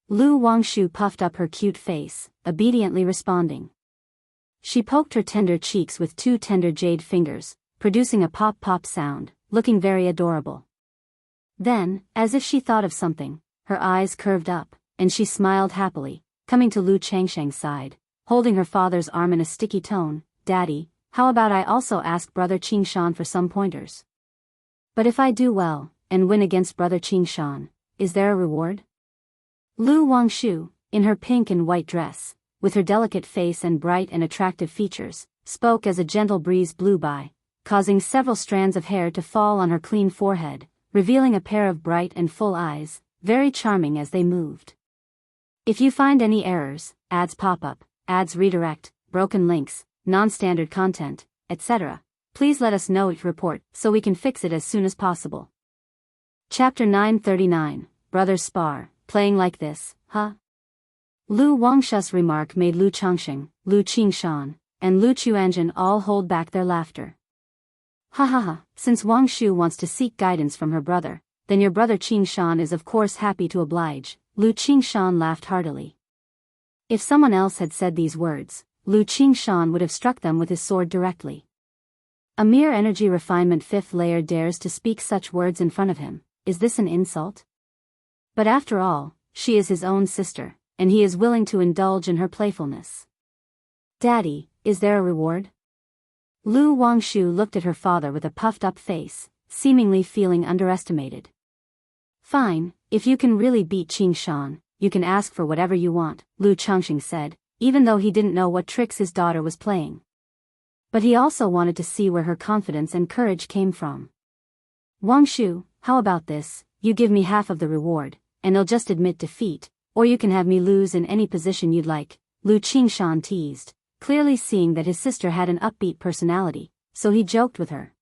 Lu Wangshu puffed up her cute face, obediently responding. She poked her tender cheeks with 2 tender jade fingers, producing a pop-pop sound, looking very adorable. Then, as if she thought of something, her eyes curved up, and she smiled happily, coming to Lu Changsheng's side, holding her father's arm in a sticky tone. Daddy, how about I also ask brother Qingshan for some pointers? But if I do well, and win against brother Qingshan, is there a reward? Lu Wangshu, in her pink and white dress, with her delicate face and bright and attractive features, spoke as a gentle breeze blew by, causing several strands of hair to fall on her clean forehead, revealing a pair of bright and full eyes, very charming as they moved. If you find any errors, ads pop up, ads redirect, broken links, non-standard content, etc., please let us know each report so we can fix it as soon as possible. Chapter 939, Brothers Spar, playing like this, huh? Lu Wangshu's remark made Lu Changsheng, Lu Qingshan, and Lu Chuanjin all hold back their laughter. Ha ha ha, since Wangshu wants to seek guidance from her brother, then your brother Qingshan is of course happy to oblige. Lu Qingshan laughed heartily. If someone else had said these words, Lu Qingshan would have struck them with his sword directly. A mere energy refinement 5th layer dares to speak such words in front of him. Is this an insult? But after all, she is his own sister, and he is willing to indulge in her playfulness. Daddy, is there a reward? Lu Wangshu looked at her father with a puffed-up face, seemingly feeling underestimated. Fine, if you can really beat Qing Shan, you can ask for whatever you want, Lu Changxing said, even though he didn't know what tricks his daughter was playing. But he also wanted to see where her confidence and courage came from. Wangshu, how about this, you give me half of the reward, and I'll just admit defeat, or you can have me lose in any position you'd like, Lu Qingshan teased, clearly seeing that his sister had an upbeat personality, so he joked with her.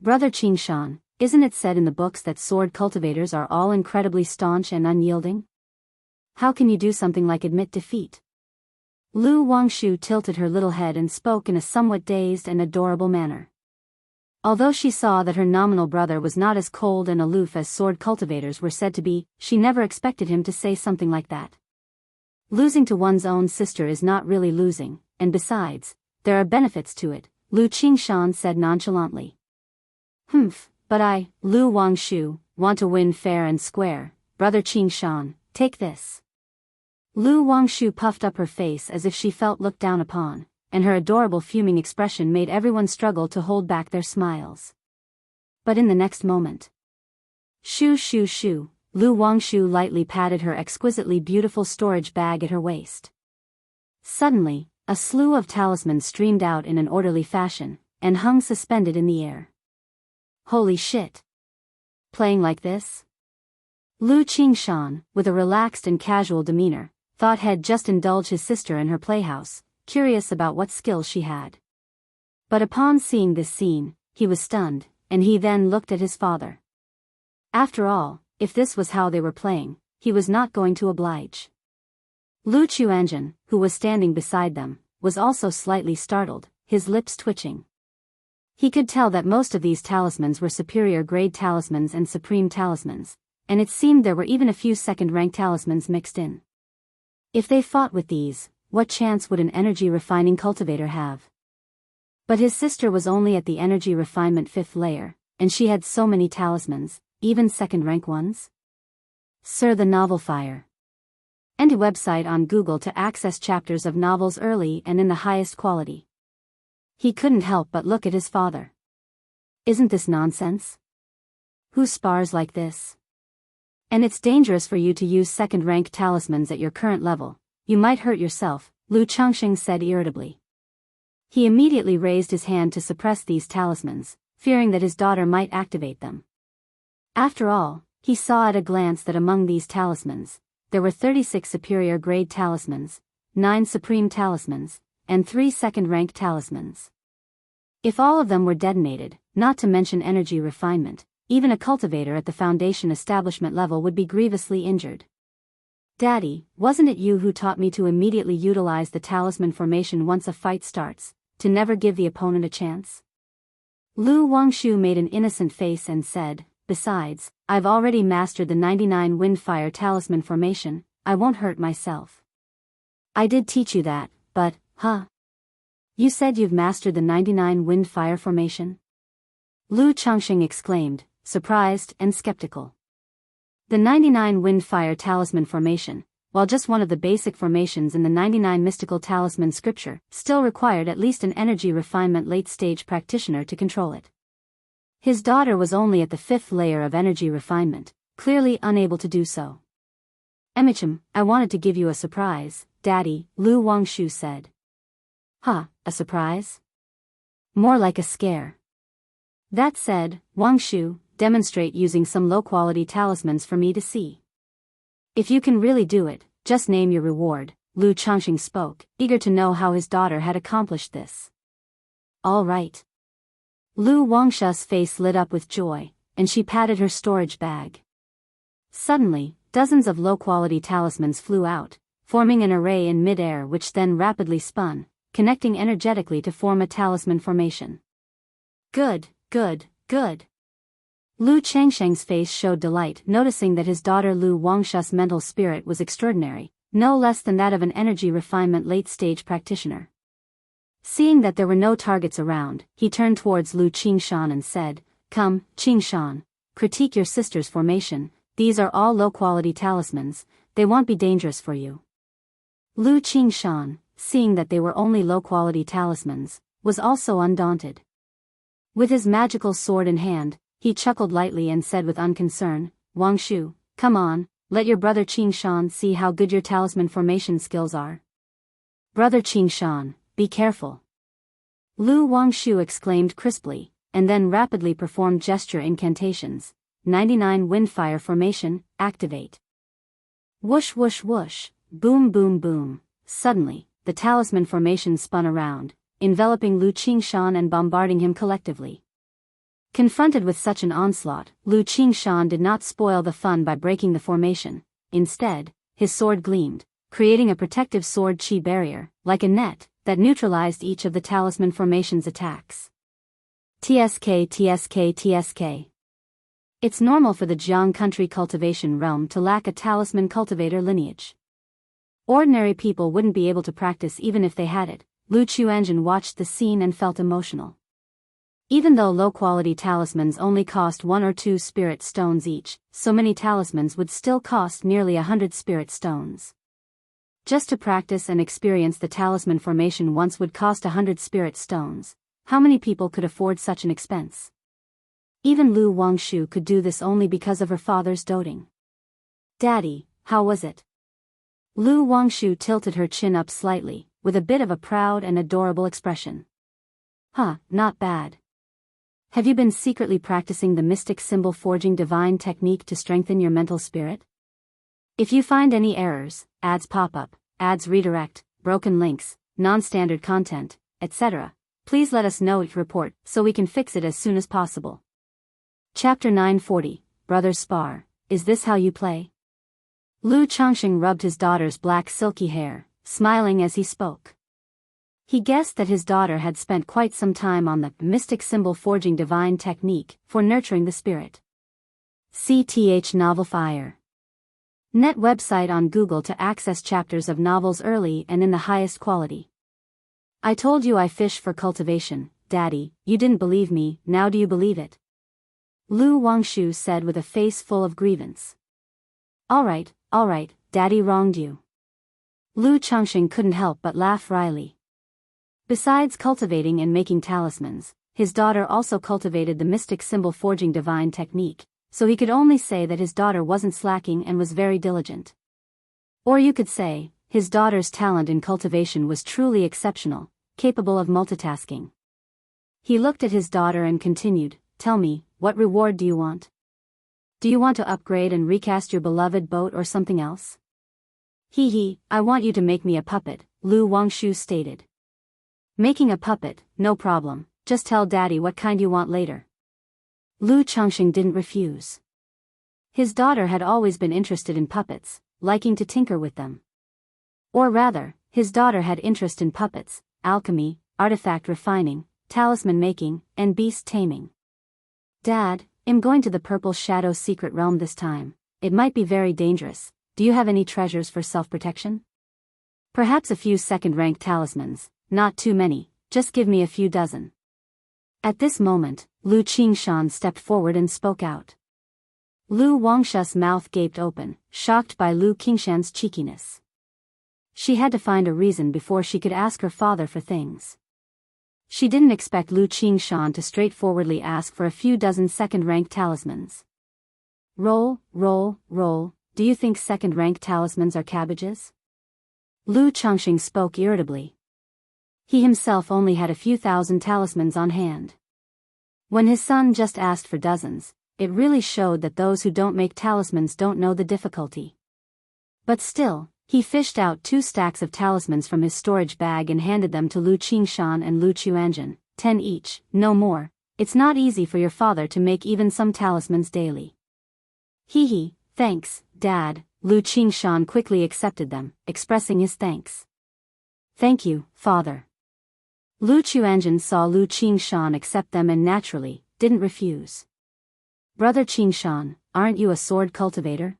Brother Qingshan, isn't it said in the books that sword cultivators are all incredibly staunch and unyielding? How can you do something like admit defeat? Lu Wangshu tilted her little head and spoke in a somewhat dazed and adorable manner. Although she saw that her nominal brother was not as cold and aloof as sword cultivators were said to be, she never expected him to say something like that. Losing to one's own sister is not really losing, and besides, there are benefits to it, Lu Qingshan said nonchalantly. But Lu Wangshu, want to win fair and square, brother Qingshan, take this. Lu Wangshu puffed up her face as if she felt looked down upon, and her adorable fuming expression made everyone struggle to hold back their smiles. But in the next moment, shoo shoo shoo, Lu Wangshu lightly patted her exquisitely beautiful storage bag at her waist. Suddenly, a slew of talismans streamed out in an orderly fashion, and hung suspended in the air. Holy shit! Playing like this? Lu Qingshan, with a relaxed and casual demeanor, thought he'd just indulge his sister in her playhouse, curious about what skills she had. But upon seeing this scene, he was stunned, and he then looked at his father. After all, if this was how they were playing, he was not going to oblige. Lu Chuanjun, who was standing beside them, was also slightly startled, his lips twitching. He could tell that most of these talismans were superior-grade talismans and supreme talismans, and it seemed there were even a few second-rank talismans mixed in. If they fought with these, what chance would an energy-refining cultivator have? But his sister was only at the energy refinement 5th layer, and she had so many talismans, even second-rank ones. Sir, the Novel Fire. And a website on Google to access chapters of novels early and in the highest quality. He couldn't help but look at his father. Isn't this nonsense? Who spars like this? And it's dangerous for you to use second-rank talismans at your current level. You might hurt yourself, Lu Changxing said irritably. He immediately raised his hand to suppress these talismans, fearing that his daughter might activate them. After all, he saw at a glance that among these talismans, there were 36 superior-grade talismans, 9 supreme talismans, and 3 second-rank talismans. If all of them were detonated, not to mention energy refinement, even a cultivator at the foundation establishment level would be grievously injured. Daddy, wasn't it you who taught me to immediately utilize the talisman formation once a fight starts, to never give the opponent a chance? Lu Wangshu made an innocent face and said, besides, I've already mastered the 99 Windfire talisman formation, I won't hurt myself. I did teach you that, but, You said you've mastered the 99 Windfire formation? Lu Changxing exclaimed, surprised and skeptical. The 99 Windfire talisman formation, while just one of the basic formations in the 99 mystical talisman scripture, still required at least an energy refinement late-stage practitioner to control it. His daughter was only at the 5th layer of energy refinement, clearly unable to do so. Emichim, I wanted to give you a surprise, Daddy, Lu Wangshu said. A surprise? More like a scare. That said, Wangshu, demonstrate using some low-quality talismans for me to see. If you can really do it, just name your reward, Lu Changxing spoke, eager to know how his daughter had accomplished this. All right. Lu Wangshu's face lit up with joy, and she patted her storage bag. Suddenly, dozens of low-quality talismans flew out, forming an array in mid-air which then rapidly spun, connecting energetically to form a talisman formation. Good. Lu Changsheng's face showed delight noticing that his daughter Lu Wangshu's mental spirit was extraordinary, no less than that of an energy refinement late-stage practitioner. Seeing that there were no targets around, he turned towards Lu Qingshan and said, Come, Qingshan, critique your sister's formation, these are all low-quality talismans, they won't be dangerous for you. Lu Qingshan, seeing that they were only low-quality talismans, was also undaunted. With his magical sword in hand, he chuckled lightly and said with unconcern, Wang Shu, come on, let your brother Qingshan see how good your talisman formation skills are. Brother Qingshan, be careful. Lu Wangshu exclaimed crisply, and then rapidly performed gesture incantations. 99 Windfire Formation, activate. Whoosh whoosh whoosh, boom boom boom. Suddenly, the talisman formation spun around, enveloping Lu Qingshan and bombarding him collectively. Confronted with such an onslaught, Lu Qingshan did not spoil the fun by breaking the formation. Instead, his sword gleamed, creating a protective sword chi barrier, like a net, that neutralized each of the talisman formation's attacks. TSK TSK TSK. It's normal for the Jianghu country cultivation realm to lack a talisman cultivator lineage. Ordinary people wouldn't be able to practice even if they had it. Lu Qianxia watched the scene and felt emotional. Even though low-quality talismans only cost 1 or 2 spirit stones each, so many talismans would still cost nearly 100 spirit stones. Just to practice and experience the talisman formation once would cost 100 spirit stones. How many people could afford such an expense? Even Lu Wangshu could do this only because of her father's doting. Daddy, how was it? Lu Wangshu tilted her chin up slightly, with a bit of a proud and adorable expression. Not bad. Have you been secretly practicing the mystic symbol forging divine technique to strengthen your mental spirit? If you find any errors, ads pop up, ads redirect, broken links, non-standard content, etc., please let us know each report so we can fix it as soon as possible. Chapter 940, Brothers Spar, Is This How You Play? Lu Changxing rubbed his daughter's black silky hair, smiling as he spoke. He guessed that his daughter had spent quite some time on the mystic symbol forging divine technique for nurturing the spirit. CTH Novel Fire. Net website on Google to access chapters of novels early and in the highest quality. I told you I fish for cultivation, Daddy, you didn't believe me, now do you believe it? Lu Wangshu said with a face full of grievance. Alright, Daddy wronged you. Lu Changxing couldn't help but laugh wryly. Besides cultivating and making talismans, his daughter also cultivated the mystic symbol forging divine technique, so he could only say that his daughter wasn't slacking and was very diligent. Or you could say, his daughter's talent in cultivation was truly exceptional, capable of multitasking. He looked at his daughter and continued, Tell me, what reward do you want? Do you want to upgrade and recast your beloved boat or something else? I want you to make me a puppet, Lu Wangshu stated. Making a puppet, no problem, just tell Daddy what kind you want later. Lu Changxing didn't refuse. His daughter had always been interested in puppets, liking to tinker with them. Or rather, his daughter had interest in puppets, alchemy, artifact refining, talisman making, and beast taming. Dad, I'm going to the Purple Shadow secret realm this time. It might be very dangerous. Do you have any treasures for self-protection? Perhaps a few second-rank talismans. Not too many, just give me a few dozen. At this moment, Lu Qingshan stepped forward and spoke out. Lu Wangshu's mouth gaped open, shocked by Lu Qingshan's cheekiness. She had to find a reason before she could ask her father for things. She didn't expect Lu Qingshan to straightforwardly ask for a few dozen second-rank talismans. Roll, do you think second-rank talismans are cabbages? Lu Changxing spoke irritably. He himself only had a few thousand talismans on hand. When his son just asked for dozens, it really showed that those who don't make talismans don't know the difficulty. But still, he fished out 2 stacks of talismans from his storage bag and handed them to Lu Qingshan and Lu Qianxia, 10 each, no more. It's not easy for your father to make even some talismans daily. Thanks, Dad. Lu Qingshan quickly accepted them, expressing his thanks. Thank you, Father. Lu Qianxia saw Lu Qingshan accept them and naturally, didn't refuse. Brother Qingshan, aren't you a sword cultivator?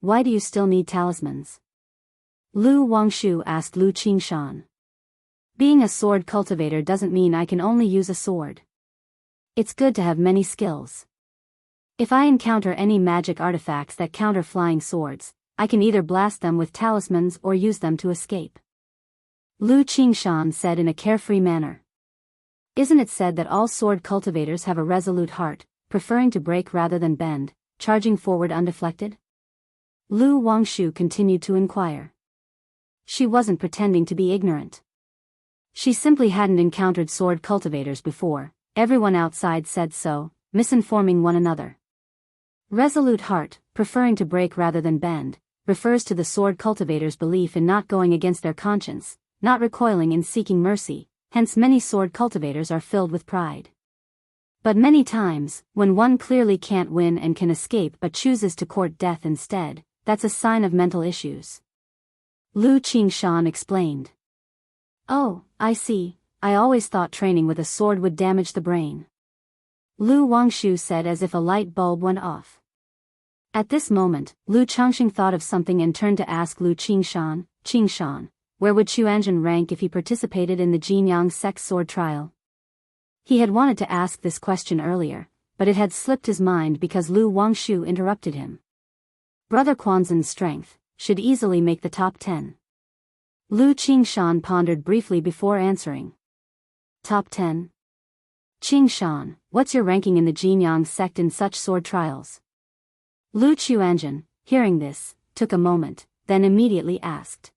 Why do you still need talismans? Lu Wangshu asked Lu Qingshan. Being a sword cultivator doesn't mean I can only use a sword. It's good to have many skills. If I encounter any magic artifacts that counter flying swords, I can either blast them with talismans or use them to escape. Lu Qingshan said in a carefree manner. Isn't it said that all sword cultivators have a resolute heart, preferring to break rather than bend, charging forward undeflected? Lu Wangshu continued to inquire. She wasn't pretending to be ignorant. She simply hadn't encountered sword cultivators before. Everyone outside said so, misinforming one another. Resolute heart, preferring to break rather than bend, refers to the sword cultivators' belief in not going against their conscience, not recoiling in seeking mercy, hence many sword cultivators are filled with pride. But many times, when one clearly can't win and can escape but chooses to court death instead, that's a sign of mental issues. Lu Qingshan explained. Oh, I see, I always thought training with a sword would damage the brain. Lu Wangshu said as if a light bulb went off. At this moment, Lu Changxing thought of something and turned to ask Lu Qingshan, Qingshan, where would Xuanzhen rank if he participated in the Jianghu sex sword trial? He had wanted to ask this question earlier, but it had slipped his mind because Lu Wangshu interrupted him. Brother Quanzhen's strength should easily make the top 10. Lu Qingshan pondered briefly before answering. Top 10? Qingshan, what's your ranking in the Jianghu sect in such sword trials? Lu Xuanzhen, hearing this, took a moment, then immediately asked.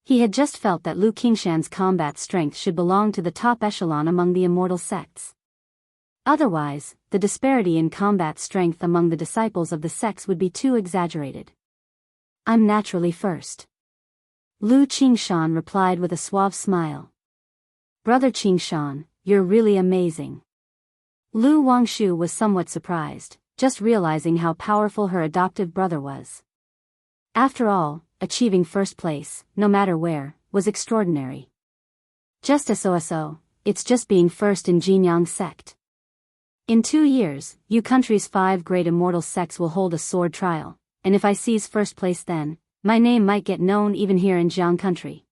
He had just felt that Lu Qingshan's combat strength should belong to the top echelon among the immortal sects. Otherwise, the disparity in combat strength among the disciples of the sects would be too exaggerated. I'm naturally first. Lu Qingshan replied with a suave smile. Brother Qingshan, you're really amazing. Lu Wangshu was somewhat surprised, just realizing how powerful her adoptive brother was. After all, achieving first place, no matter where, was extraordinary. Just so, it's just being first in Jianghu sect. In 2 years, you country's 5 great immortal sects will hold a sword trial, and if I seize first place then, my name might get known even here in Jianghu country.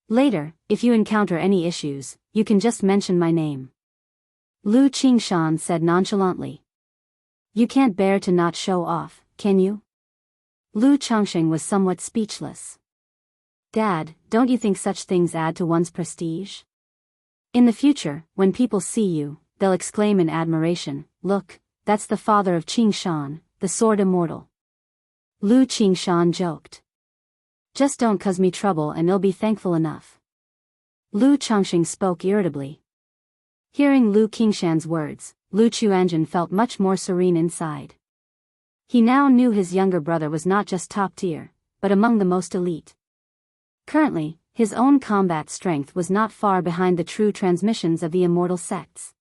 Later, if you encounter any issues, you can just mention my name. Lu Qingshan said nonchalantly. You can't bear to not show off, can you? Lu Changxing was somewhat speechless. Dad, don't you think such things add to one's prestige? In the future, when people see you, they'll exclaim in admiration, look, that's the father of Qingshan, the sword immortal. Lu Qingshan joked. Just don't cause me trouble and they'll be thankful enough. Lu Changxing spoke irritably. Hearing Lu Qingshan's words, Lu Xuanzhen felt much more serene inside. He now knew his younger brother was not just top tier, but among the most elite. Currently, his own combat strength was not far behind the true transmissions of the immortal sects.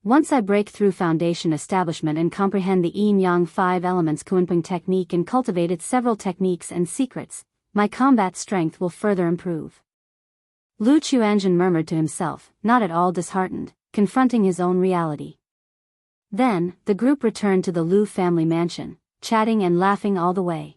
Once I break through foundation establishment and comprehend the yin-yang 5 elements Kunpeng technique and cultivate its several techniques and secrets, my combat strength will further improve. Lu Xuanzhen murmured to himself, not at all disheartened, confronting his own reality. Then, the group returned to the Lu family mansion, chatting and laughing all the way.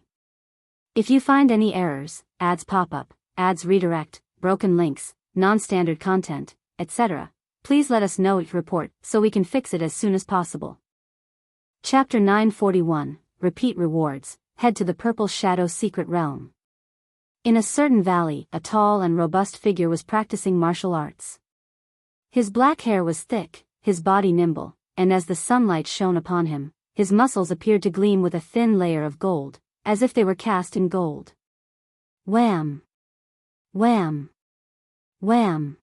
If you find any errors, ads pop up, ads redirect, broken links, non-standard content, etc., please let us know it report so we can fix it as soon as possible. Chapter 941, Repeat Rewards, Head to the Purple Shadow Secret Realm. In a certain valley, a tall and robust figure was practicing martial arts. His black hair was thick, his body nimble, and as the sunlight shone upon him, his muscles appeared to gleam with a thin layer of gold, as if they were cast in gold. Wham! Wham! Wham!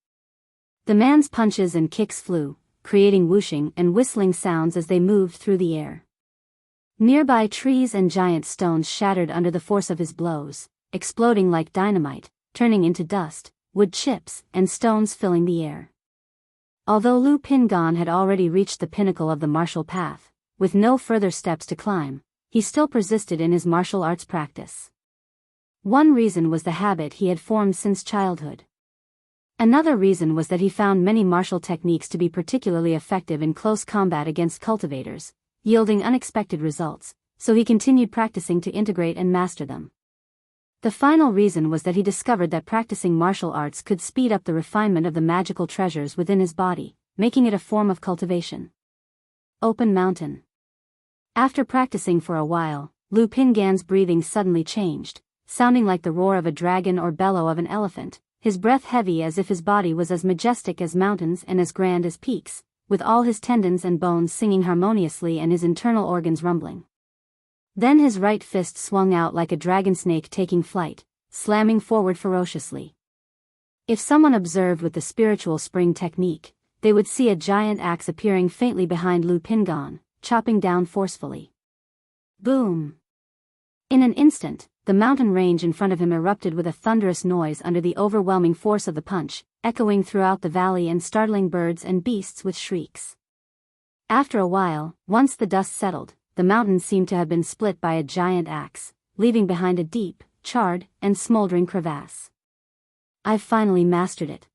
The man's punches and kicks flew, creating whooshing and whistling sounds as they moved through the air. Nearby trees and giant stones shattered under the force of his blows, exploding like dynamite, turning into dust, wood chips, and stones filling the air. Although Lu Pingan had already reached the pinnacle of the martial path, with no further steps to climb, he still persisted in his martial arts practice. One reason was the habit he had formed since childhood. Another reason was that he found many martial techniques to be particularly effective in close combat against cultivators, yielding unexpected results, so he continued practicing to integrate and master them. The final reason was that he discovered that practicing martial arts could speed up the refinement of the magical treasures within his body, making it a form of cultivation. Open Mountain. After practicing for a while, Lu Pingan's breathing suddenly changed, sounding like the roar of a dragon or bellow of an elephant, his breath heavy as if his body was as majestic as mountains and as grand as peaks, with all his tendons and bones singing harmoniously and his internal organs rumbling. Then his right fist swung out like a dragon snake taking flight, slamming forward ferociously. If someone observed with the spiritual spring technique, they would see a giant axe appearing faintly behind Lu Pingan, chopping down forcefully. Boom! In an instant, the mountain range in front of him erupted with a thunderous noise under the overwhelming force of the punch, echoing throughout the valley and startling birds and beasts with shrieks. After a while, once the dust settled, the mountain seemed to have been split by a giant axe, leaving behind a deep, charred, and smoldering crevasse. I've finally mastered it.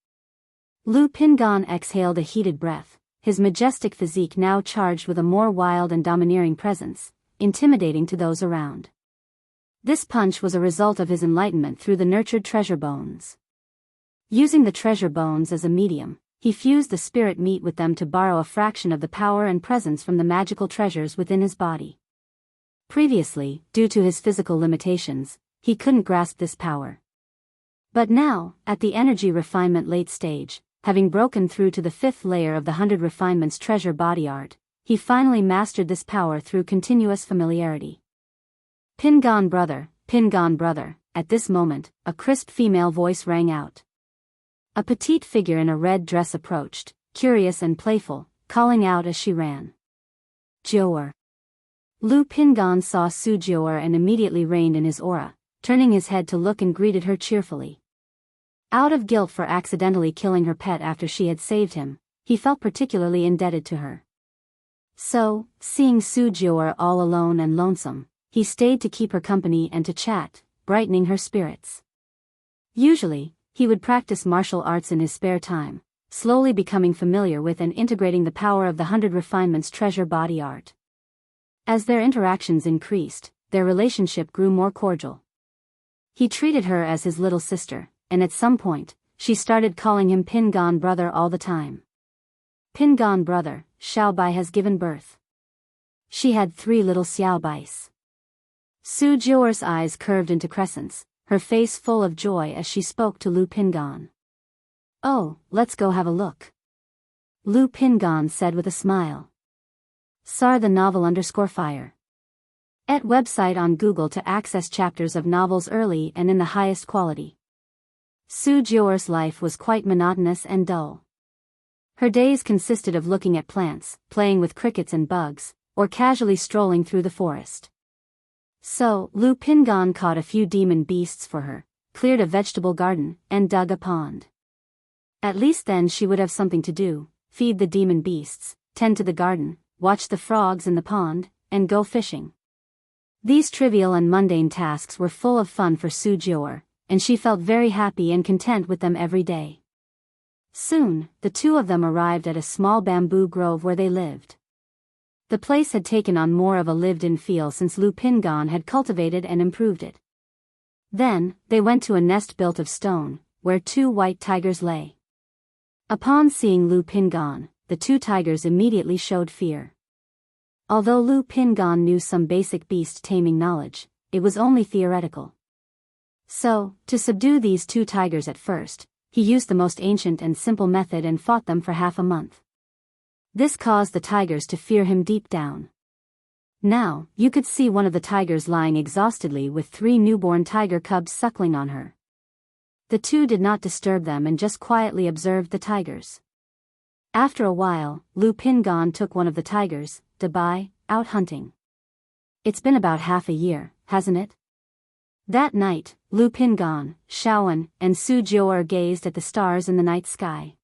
Lu Pingan exhaled a heated breath, his majestic physique now charged with a more wild and domineering presence, intimidating to those around. This punch was a result of his enlightenment through the nurtured treasure bones. Using the treasure bones as a medium, he fused the spirit meat with them to borrow a fraction of the power and presence from the magical treasures within his body. Previously, due to his physical limitations, he couldn't grasp this power. But now, at the energy refinement late stage, having broken through to the 5th layer of the 100 Refinements treasure body art, he finally mastered this power through continuous familiarity. Pingan brother, at this moment, a crisp female voice rang out. A petite figure in a red dress approached, curious and playful, calling out as she ran. Jior. Lu Pingan saw Su Jior and immediately reined in his aura, turning his head to look and greeted her cheerfully. Out of guilt for accidentally killing her pet after she had saved him, he felt particularly indebted to her. So, seeing Su Jior all alone and lonesome, he stayed to keep her company and to chat, brightening her spirits. Usually, he would practice martial arts in his spare time, slowly becoming familiar with and integrating the power of the 100 Refinements treasure body art. As their interactions increased, their relationship grew more cordial. He treated her as his little sister, and at some point, she started calling him Pingan brother all the time. Pingan brother, Xiaobai has given birth. She had 3 little Xiaobais. Su Jior's eyes curved into crescents, her face full of joy as she spoke to Lu Pingan. Oh, let's go have a look. Lu Pingan said with a smile. Sar the novel _fire. Et website on Google to access chapters of novels early and in the highest quality. Su Jior's life was quite monotonous and dull. Her days consisted of looking at plants, playing with crickets and bugs, or casually strolling through the forest. So, Lu Pingan caught a few demon beasts for her, cleared a vegetable garden, and dug a pond. At least then she would have something to do, feed the demon beasts, tend to the garden, watch the frogs in the pond, and go fishing. These trivial and mundane tasks were full of fun for Su Jior, and she felt very happy and content with them every day. Soon, the two of them arrived at a small bamboo grove where they lived. The place had taken on more of a lived-in feel since Lu Pingan had cultivated and improved it. Then, they went to a nest built of stone, where 2 white tigers lay. Upon seeing Lu Pingan, the 2 tigers immediately showed fear. Although Lu Pingan knew some basic beast-taming knowledge, it was only theoretical. So, to subdue these 2 tigers at first, he used the most ancient and simple method and fought them for half a month. This caused the tigers to fear him deep down. Now, you could see one of the tigers lying exhaustedly with 3 newborn tiger cubs suckling on her. The 2 did not disturb them and just quietly observed the tigers. After a while, Lu Pingan took one of the tigers, Dabai, out hunting. It's been about half a year, hasn't it? That night, Lu Pingan, Shaoan, and Su Jior gazed at the stars in the night sky.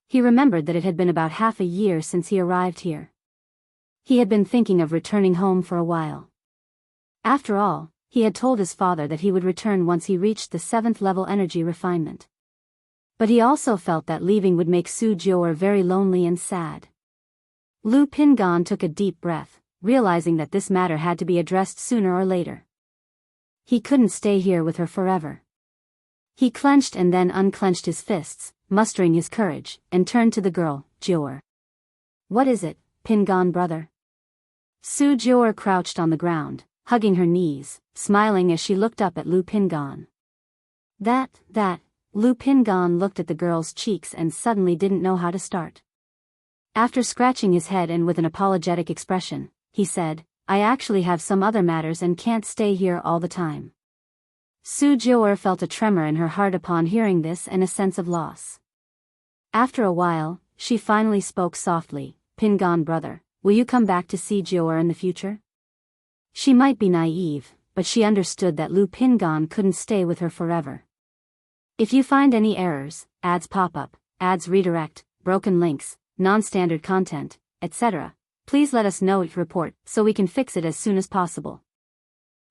He remembered that it had been about half a year since he arrived here. He had been thinking of returning home for a while. After all, he had told his father that he would return once he reached the 7th level energy refinement. But he also felt that leaving would make Su Jior very lonely and sad. Lu Pingan took a deep breath, realizing that this matter had to be addressed sooner or later. He couldn't stay here with her forever. He clenched and then unclenched his fists, mustering his courage, and turned to the girl, Jior. What is it, Pingan brother? Su Jior crouched on the ground, hugging her knees, smiling as she looked up at Lu Pingan. Lu Pingan looked at the girl's cheeks and suddenly didn't know how to start. After scratching his head and with an apologetic expression, he said, I actually have some other matters and can't stay here all the time. Su Jiu'er felt a tremor in her heart upon hearing this and a sense of loss. After a while, she finally spoke softly, Pingan brother, will you come back to see Jiu'er in the future? She might be naive, but she understood that Lu Pingan couldn't stay with her forever. If you find any errors, ads pop up, ads redirect, broken links, non-standard content, etc., please let us know it report so we can fix it as soon as possible.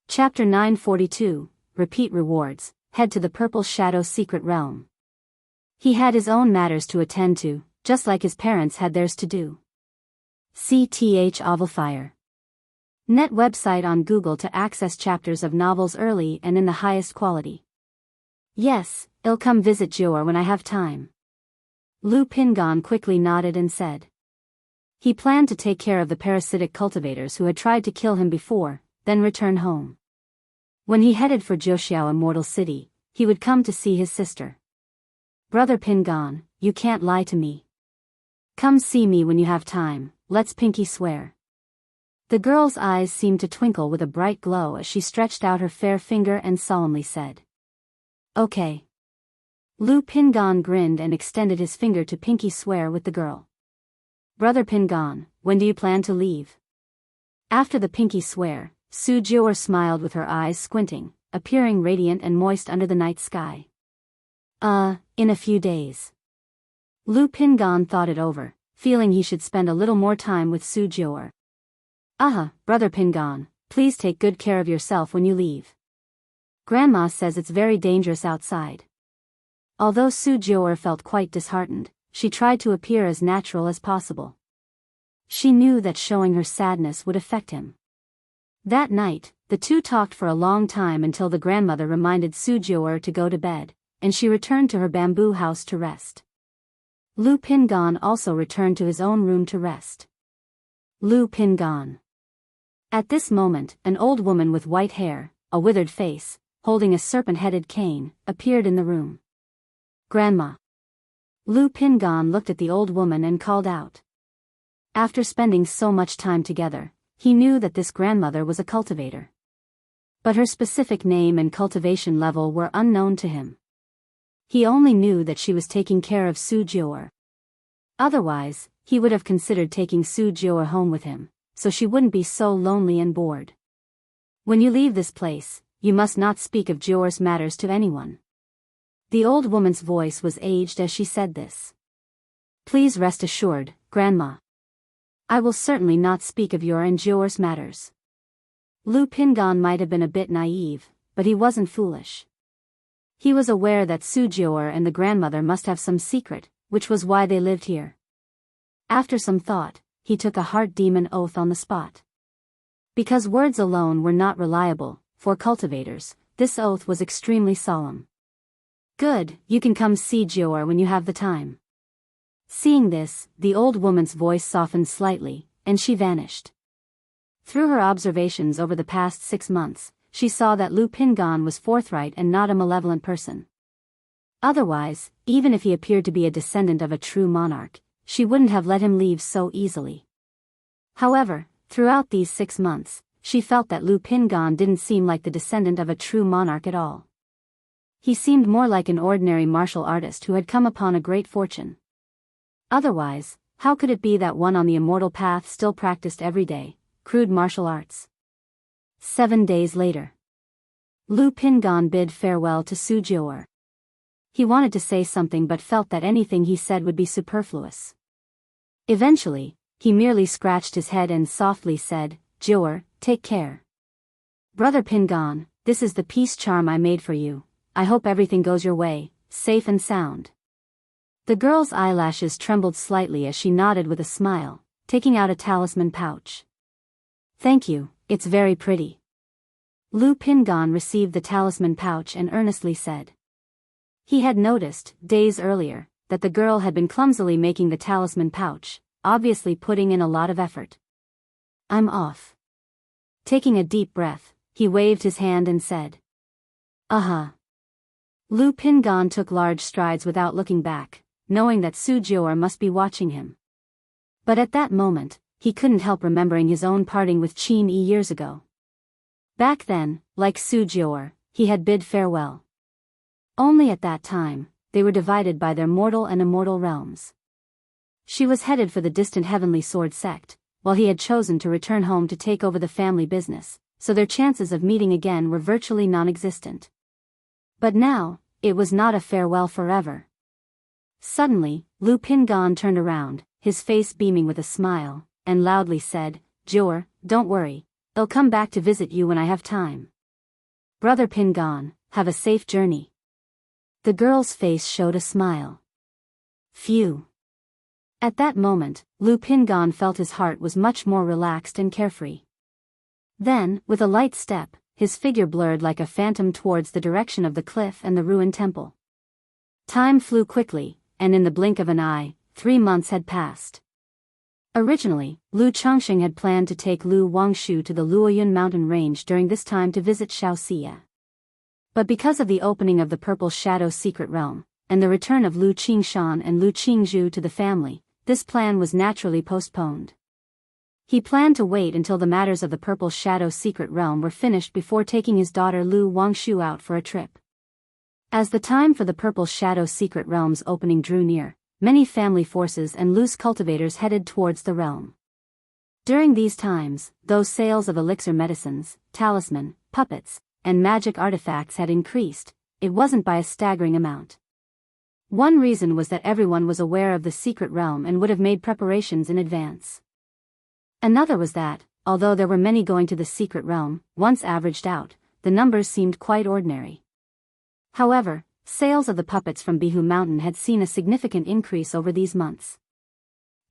Chapter 942, Repeat Rewards, Head to the Purple Shadow Secret Realm. He had his own matters to attend to, just like his parents had theirs to do. CTH Ovalfire. Net website on Google to access chapters of novels early and in the highest quality. Yes, I'll come visit Jiu'er when I have time. Lu Pingan quickly nodded and said. He planned to take care of the parasitic cultivators who had tried to kill him before, then return home. When he headed for Jiuxiao Immortal City, he would come to see his sister. Brother Pingan, you can't lie to me. Come see me when you have time, let's pinky swear. The girl's eyes seemed to twinkle with a bright glow as she stretched out her fair finger and solemnly said. Okay. Lu Pingan grinned and extended his finger to pinky swear with the girl. Brother Pingan, when do you plan to leave? After the pinky swear, Su Jiu'er smiled with her eyes squinting, appearing radiant and moist under the night sky. In a few days. Lu Pingan thought it over, feeling he should spend a little more time with Su Jiu'er. Brother Pingan, please take good care of yourself when you leave. Grandma says it's very dangerous outside. Although Su Jiu'er felt quite disheartened, she tried to appear as natural as possible. She knew that showing her sadness would affect him. That night, the two talked for a long time until the grandmother reminded Su Jiu'er to go to bed, and she returned to her bamboo house to rest. Lu Pingan also returned to his own room to rest. Lu Pingan. At this moment, an old woman with white hair, a withered face, holding a serpent-headed cane, appeared in the room. Grandma. Lu Pingan looked at the old woman and called out. After spending so much time together, he knew that this grandmother was a cultivator. But her specific name and cultivation level were unknown to him. He only knew that she was taking care of Su Jiu'er. Otherwise, he would have considered taking Su Jiu'er home with him, so she wouldn't be so lonely and bored. When you leave this place, you must not speak of Jiu'er's matters to anyone. The old woman's voice was aged as she said this. Please rest assured, Grandma. I will certainly not speak of your and Jiu'er's matters. Lu Pingan might have been a bit naive, but he wasn't foolish. He was aware that Su Jiu'er and the grandmother must have some secret, which was why they lived here. After some thought, he took a heart demon oath on the spot. Because words alone were not reliable, for cultivators, this oath was extremely solemn. Good, you can come see Jiu'er when you have the time. Seeing this, the old woman's voice softened slightly, and she vanished. Through her observations over the past 6 months, she saw that Lu Pingan was forthright and not a malevolent person. Otherwise, even if he appeared to be a descendant of a true monarch, she wouldn't have let him leave so easily. However, throughout these 6 months, she felt that Lu Pingan didn't seem like the descendant of a true monarch at all. He seemed more like an ordinary martial artist who had come upon a great fortune. Otherwise, how could it be that one on the immortal path still practiced every day, crude martial arts? 7 days later. Lu Pingan bid farewell to Su Jiu'er. He wanted to say something but felt that anything he said would be superfluous. Eventually, he merely scratched his head and softly said, Jiu'er, take care. Brother Pingan, this is the peace charm I made for you. I hope everything goes your way, safe and sound. The girl's eyelashes trembled slightly as she nodded with a smile, taking out a talisman pouch. Thank you, it's very pretty. Lu Pingan received the talisman pouch and earnestly said. He had noticed, days earlier, that the girl had been clumsily making the talisman pouch, obviously putting in a lot of effort. I'm off. Taking a deep breath, he waved his hand and said, "Uh-huh." Lu Pingan took large strides without looking back, knowing that Su Jior must be watching him. But at that moment, he couldn't help remembering his own parting with Qin Yi years ago. Back then, like Su Jior, he had bid farewell. Only at that time, they were divided by their mortal and immortal realms. She was headed for the distant Heavenly Sword sect, while he had chosen to return home to take over the family business, so their chances of meeting again were virtually non-existent. But now, it was not a farewell forever. Suddenly, Lu Pingan turned around, his face beaming with a smile, and loudly said, "Jior, don't worry, I'll come back to visit you when I have time. Brother Pingan, have a safe journey." The girl's face showed a smile. Phew. At that moment, Lu Pingan felt his heart was much more relaxed and carefree. Then, with a light step, his figure blurred like a phantom towards the direction of the cliff and the ruined temple. Time flew quickly, and in the blink of an eye, 3 months had passed. Originally, Lu Changxing had planned to take Lu Wangshu to the Luoyun mountain range during this time to visit Xiaoxia. But because of the opening of the Purple Shadow secret realm, and the return of Lu Qingshan and Lu Qingzhu to the family, this plan was naturally postponed. He planned to wait until the matters of the Purple Shadow secret realm were finished before taking his daughter Lu Wangshu out for a trip. As the time for the Purple Shadow secret realm's opening drew near, many family forces and loose cultivators headed towards the realm. During these times, though sales of elixir medicines, talisman, puppets, and magic artifacts had increased, it wasn't by a staggering amount. One reason was that everyone was aware of the secret realm and would have made preparations in advance. Another was that, although there were many going to the secret realm, once averaged out, the numbers seemed quite ordinary. However, sales of the puppets from Bihu Mountain had seen a significant increase over these months.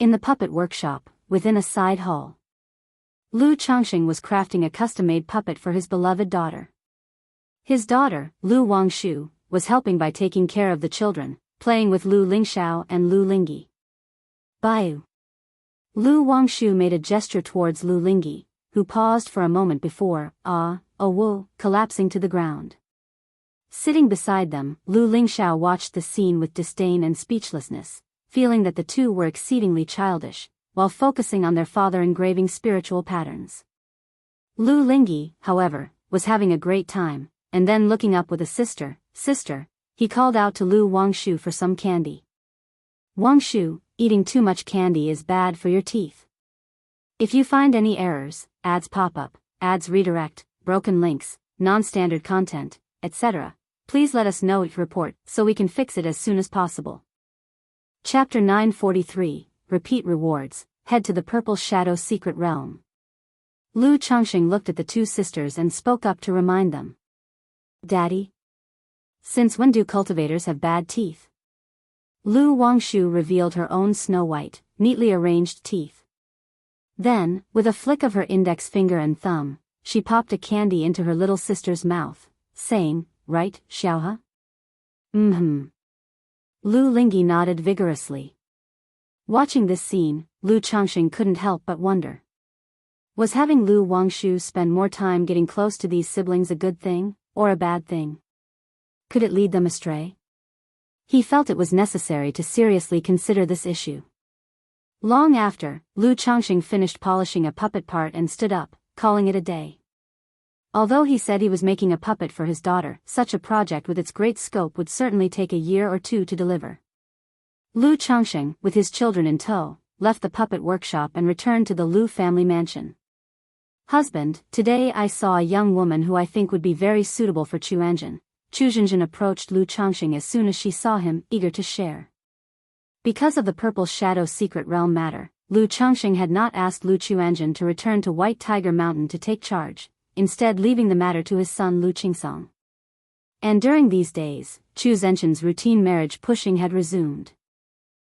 In the puppet workshop, within a side hall, Lu Changxing was crafting a custom-made puppet for his beloved daughter. His daughter, Lu Wangshu, was helping by taking care of the children, playing with Lu Lingxiao and Lu Lingyi. Baiu. Lu Wangshu made a gesture towards Lu Lingyi, who paused for a moment before, collapsing to the ground. Sitting beside them, Lu Lingxiao watched the scene with disdain and speechlessness, feeling that the two were exceedingly childish, while focusing on their father engraving spiritual patterns. Lu Lingyi, however, was having a great time, and then looking up with a sister, he called out to Lu Wangshu for some candy. "Wangshu, eating too much candy is bad for your teeth. If you find any errors, ads pop up, ads redirect, broken links, non-standard content, etc., please let us know your report so we can fix it as soon as possible." Chapter 943, Repeat Rewards, Head to the Purple Shadow Secret Realm. Lu Changxing looked at the two sisters and spoke up to remind them. "Daddy? Since when do cultivators have bad teeth?" Lu Wangshu revealed her own snow-white, neatly arranged teeth. Then, with a flick of her index finger and thumb, she popped a candy into her little sister's mouth, saying, "Right, Xiaohe?" "Mm-hmm." Lu Lingyi nodded vigorously. Watching this scene, Lu Changxing couldn't help but wonder. Was having Lu Wangshu spend more time getting close to these siblings a good thing, or a bad thing? Could it lead them astray? He felt it was necessary to seriously consider this issue. Long after, Lu Changxing finished polishing a puppet part and stood up, calling it a day. Although he said he was making a puppet for his daughter, such a project with its great scope would certainly take a year or two to deliver. Lu Changxing, with his children in tow, left the puppet workshop and returned to the Lu family mansion. "Husband, today I saw a young woman who I think would be very suitable for Chuanjin." Chu Zhenjin approached Lu Changxing as soon as she saw him, eager to share. Because of the Purple Shadow secret realm matter, Lu Changxing had not asked Lu Chuanjin to return to White Tiger Mountain to take charge, instead leaving the matter to his son Lu Qingsong. And during these days, Chu Zhenjin's routine marriage pushing had resumed.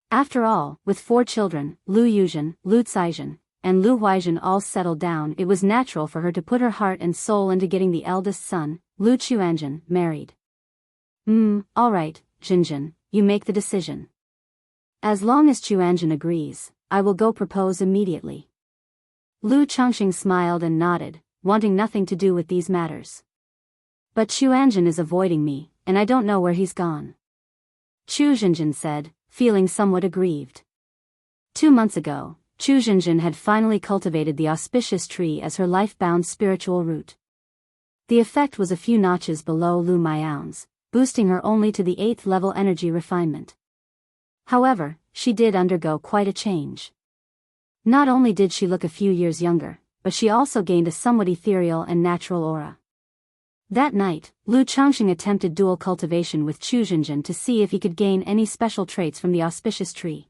After all, with 4 children, Lu Yuzhen, Lu Caizhen, and Lu Huaizhen all settled down, it was natural for her to put her heart and soul into getting the eldest son, Lu Chuanjin, married. All right, Zhenjin, you make the decision. As long as Chuanjin agrees, I will go propose immediately." Lu Changxing smiled and nodded, wanting nothing to do with these matters. But Xianxia is avoiding me, and I don't know where he's gone. Xianxia said, feeling somewhat aggrieved. 2 months ago, Xianxia had finally cultivated the auspicious tree as her life-bound spiritual root. The effect was a few notches below Lu Miao's, boosting her only to the 8th level energy refinement. However, she did undergo quite a change. Not only did she look a few years younger, but she also gained a somewhat ethereal and natural aura. That night, Lu Changxing attempted dual cultivation with Xianxia to see if he could gain any special traits from the auspicious tree.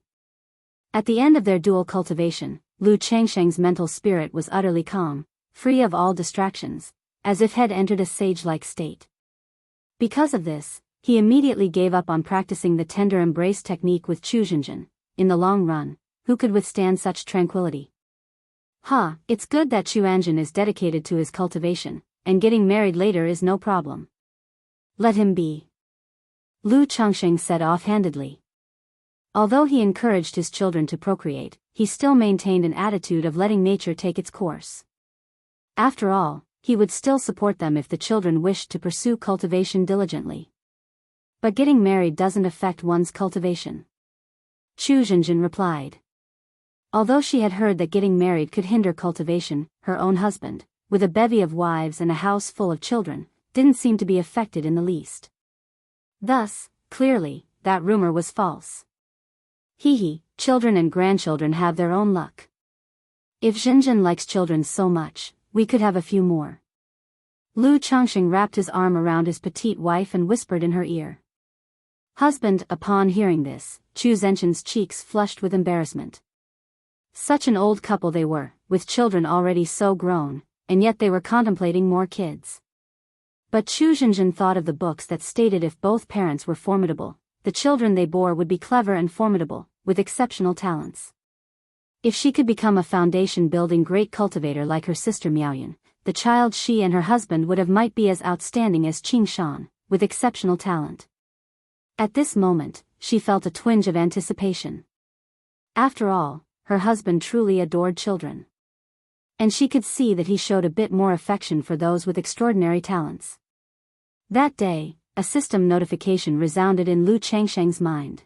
At the end of their dual cultivation, Lu Changxing's mental spirit was utterly calm, free of all distractions, as if had entered a sage-like state. Because of this, he immediately gave up on practicing the tender embrace technique with Xianxia. In the long run, who could withstand such tranquility? It's good that Xianxia is dedicated to his cultivation, and getting married later is no problem. Let him be. Lu Changxing said offhandedly. Although he encouraged his children to procreate, he still maintained an attitude of letting nature take its course. After all, he would still support them if the children wished to pursue cultivation diligently. But getting married doesn't affect one's cultivation. Xianxia replied. Although she had heard that getting married could hinder cultivation, her own husband, with a bevy of wives and a house full of children, didn't seem to be affected in the least. Thus, clearly, that rumor was false. Children and grandchildren have their own luck. If Xianxia likes children so much, we could have a few more. Lu Changxing wrapped his arm around his petite wife and whispered in her ear. Husband. Upon hearing this, Xianxia's cheeks flushed with embarrassment. Such an old couple they were, with children already so grown, and yet they were contemplating more kids. But Xianxia thought of the books that stated if both parents were formidable, the children they bore would be clever and formidable, with exceptional talents. If she could become a foundation-building great cultivator like her sister Miaoyan, the child she and her husband would have might be as outstanding as Qing Shan, with exceptional talent. At this moment, she felt a twinge of anticipation. After all, her husband truly adored children. And she could see that he showed a bit more affection for those with extraordinary talents. That day, a system notification resounded in Lu Changxing's mind.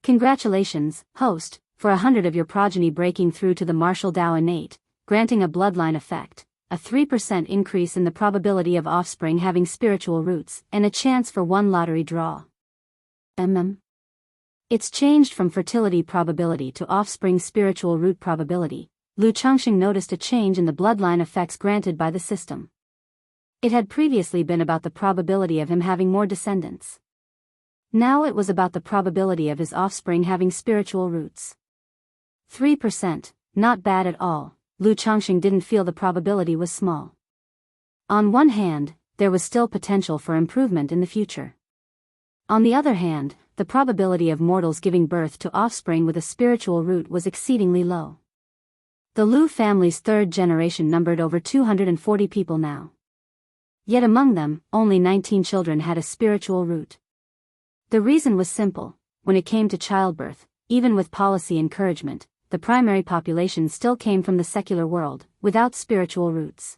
Congratulations, host, for 100 of your progeny breaking through to the martial Dao innate, granting a bloodline effect, a 3% increase in the probability of offspring having spiritual roots, and a chance for 1 lottery draw. It's changed from fertility probability to offspring spiritual root probability. Lu Changxing noticed a change in the bloodline effects granted by the system. It had previously been about the probability of him having more descendants. Now it was about the probability of his offspring having spiritual roots. 3%, not bad at all. Lu Changxing didn't feel the probability was small. On one hand, there was still potential for improvement in the future. On the other hand, the probability of mortals giving birth to offspring with a spiritual root was exceedingly low. The Lu family's 3rd generation numbered over 240 people now. Yet among them, only 19 children had a spiritual root. The reason was simple: when it came to childbirth, even with policy encouragement, the primary population still came from the secular world, without spiritual roots.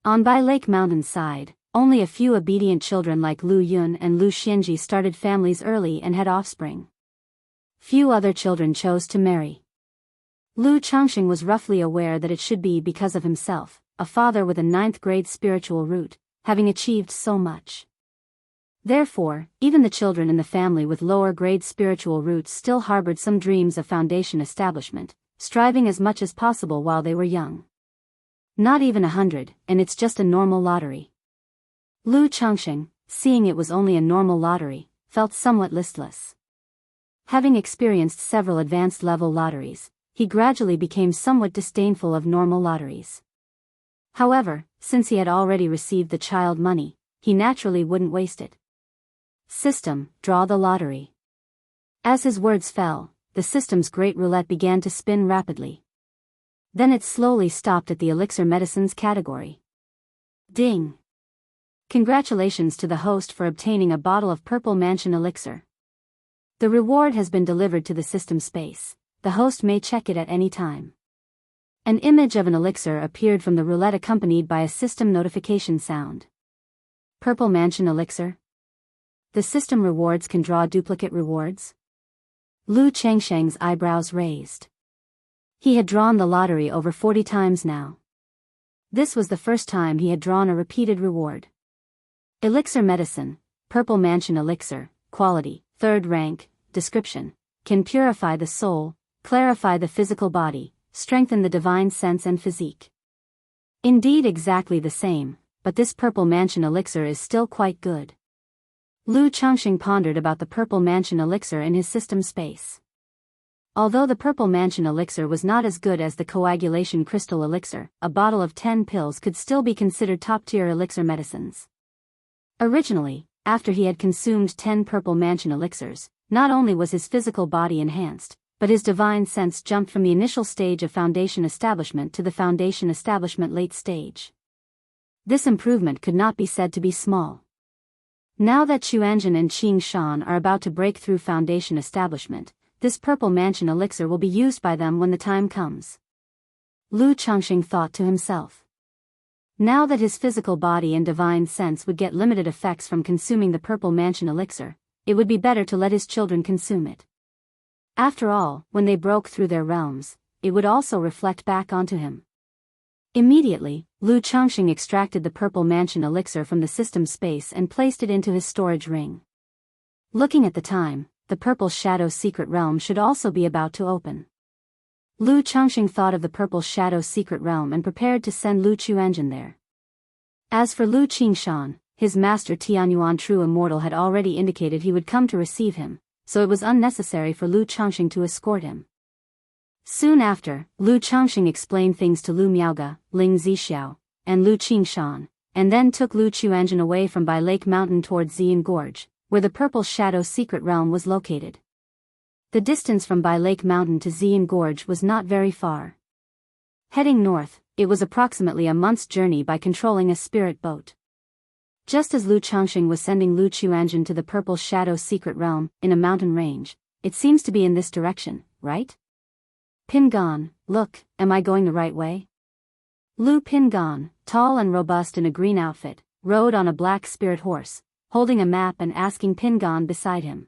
On Bai Lake Mountain's side, only a few obedient children like Lu Yun and Lu Xianji started families early and had offspring. Few other children chose to marry. Lu Changxing was roughly aware that it should be because of himself, a father with a 9th grade spiritual root, having achieved so much. Therefore, even the children in the family with lower grade spiritual roots still harbored some dreams of foundation establishment, striving as much as possible while they were young. Not even 100, and it's just a normal lottery. Lu Changxing, seeing it was only a normal lottery, felt somewhat listless. Having experienced several advanced level lotteries, he gradually became somewhat disdainful of normal lotteries. However, since he had already received the child money, he naturally wouldn't waste it. System, draw the lottery. As his words fell, the system's great roulette began to spin rapidly. Then it slowly stopped at the elixir medicines category. Ding! Congratulations to the host for obtaining a bottle of Purple Mansion elixir. The reward has been delivered to the system space. The host may check it at any time. An image of an elixir appeared from the roulette accompanied by a system notification sound. Purple Mansion Elixir. The system rewards can draw duplicate rewards? Lu Chengsheng's eyebrows raised. He had drawn the lottery over 40 times now. This was the first time he had drawn a repeated reward. Elixir Medicine, Purple Mansion Elixir, Quality, 3rd rank, Description, can purify the soul, clarify the physical body, strengthen the divine sense and physique. Indeed exactly the same, but this Purple Mansion Elixir is still quite good. Lu Changxing pondered about the Purple Mansion Elixir in his system space. Although the Purple Mansion Elixir was not as good as the Coagulation Crystal Elixir, a bottle of 10 pills could still be considered top-tier elixir medicines. Originally, after he had consumed 10 Purple Mansion Elixirs, not only was his physical body enhanced, but his divine sense jumped from the initial stage of Foundation Establishment to the Foundation Establishment late stage. This improvement could not be said to be small. Now that Xuanzhen and Qing Shan are about to break through Foundation Establishment, this Purple Mansion Elixir will be used by them when the time comes. Lu Changxing thought to himself. Now that his physical body and divine sense would get limited effects from consuming the Purple Mansion Elixir, it would be better to let his children consume it. After all, when they broke through their realms, it would also reflect back onto him. Immediately, Lu Changxing extracted the Purple Mansion Elixir from the system space and placed it into his storage ring. Looking at the time, the Purple Shadow Secret Realm should also be about to open. Lu Changxing thought of the Purple Shadow Secret Realm and prepared to send Lu Chuanzhen there. As for Lu Qingshan, his master Tianyuan True Immortal had already indicated he would come to receive him, so it was unnecessary for Lu Changxing to escort him. Soon after, Lu Changxing explained things to Lu Miaoge, Ling Zixiao, and Lu Qingshan, and then took Lu Chuanzhen away from Bai Lake Mountain towards Xian Gorge, where the Purple Shadow Secret Realm was located. The distance from Bai Lake Mountain to Xian Gorge was not very far. Heading north, it was approximately a month's journey by controlling a spirit boat. Just as Lu Changxing was sending Lu Chuanzhen to the Purple Shadow Secret Realm, in a mountain range, it seems to be in this direction, right? Pingan, look, am I going the right way? Lu Pingan, tall and robust in a green outfit, rode on a black spirit horse, holding a map and asking Pingan beside him.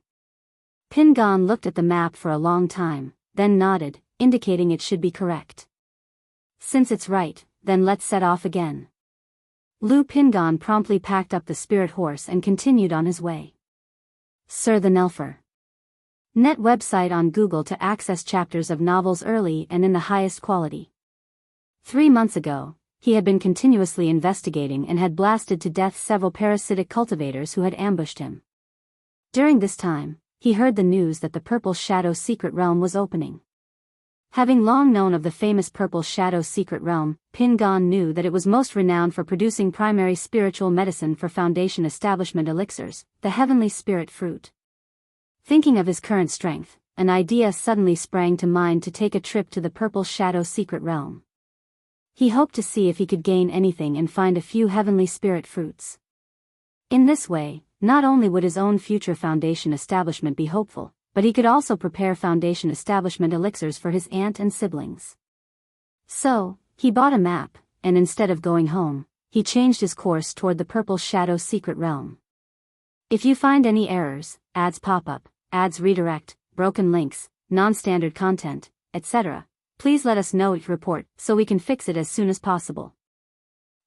Pingan looked at the map for a long time, then nodded, indicating it should be correct. Since it's right, then let's set off again. Lu Pingan promptly packed up the spirit horse and continued on his way. Sir the Nelfer. Net website on Google to access chapters of novels early and in the highest quality. 3 months ago, he had been continuously investigating and had blasted to death several parasitic cultivators who had ambushed him. During this time, he heard the news that the Purple Shadow Secret Realm was opening. Having long known of the famous Purple Shadow Secret Realm, Pingan knew that it was most renowned for producing primary spiritual medicine for Foundation Establishment elixirs, the heavenly spirit fruit. Thinking of his current strength, an idea suddenly sprang to mind to take a trip to the Purple Shadow Secret Realm. He hoped to see if he could gain anything and find a few heavenly spirit fruits. In this way, not only would his own future Foundation Establishment be hopeful, but he could also prepare Foundation Establishment elixirs for his aunt and siblings. So, he bought a map, and instead of going home, he changed his course toward the Purple Shadow Secret Realm. If you find any errors, ads pop up, ads redirect, broken links, non-standard content, etc., please let us know each report so we can fix it as soon as possible.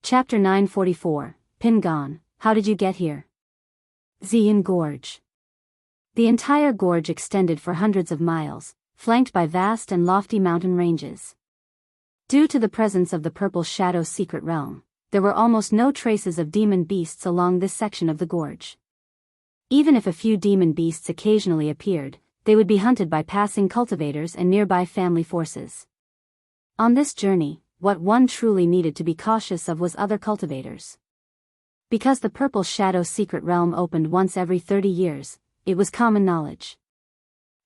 Chapter 944, Pingan, How Did You Get Here? Xian Gorge. The entire gorge extended for hundreds of miles, flanked by vast and lofty mountain ranges. Due to the presence of the Purple Shadow Secret Realm, there were almost no traces of demon beasts along this section of the gorge. Even if a few demon beasts occasionally appeared, they would be hunted by passing cultivators and nearby family forces. On this journey, what one truly needed to be cautious of was other cultivators. Because the Purple Shadow Secret Realm opened once every 30 years, it was common knowledge.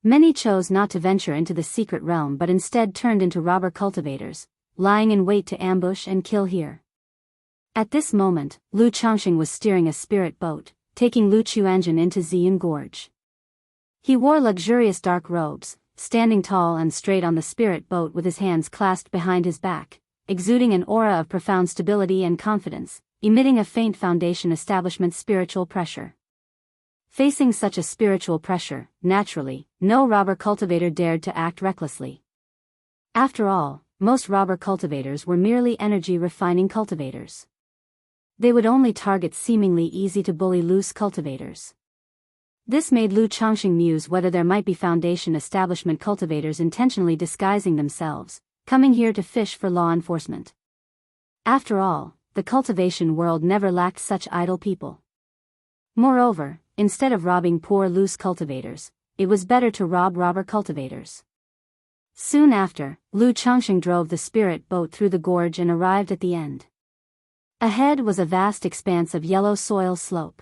Many chose not to venture into the secret realm but instead turned into robber cultivators, lying in wait to ambush and kill here. At this moment, Lu Changxing was steering a spirit boat, taking Lu Chuanzhen into Xian Gorge. He wore luxurious dark robes, standing tall and straight on the spirit boat with his hands clasped behind his back, exuding an aura of profound stability and confidence, emitting a faint Foundation establishment spiritual pressure. Facing such a spiritual pressure, naturally, no robber cultivator dared to act recklessly. After all, most robber cultivators were merely energy refining cultivators. They would only target seemingly easy to bully loose cultivators. This made Lu Changxing muse whether there might be Foundation establishment cultivators intentionally disguising themselves, coming here to fish for law enforcement. After all, the cultivation world never lacked such idle people. Moreover, instead of robbing poor loose cultivators, it was better to rob robber cultivators. Soon after, Lu Changxing drove the spirit boat through the gorge and arrived at the end. Ahead was a vast expanse of yellow soil slope.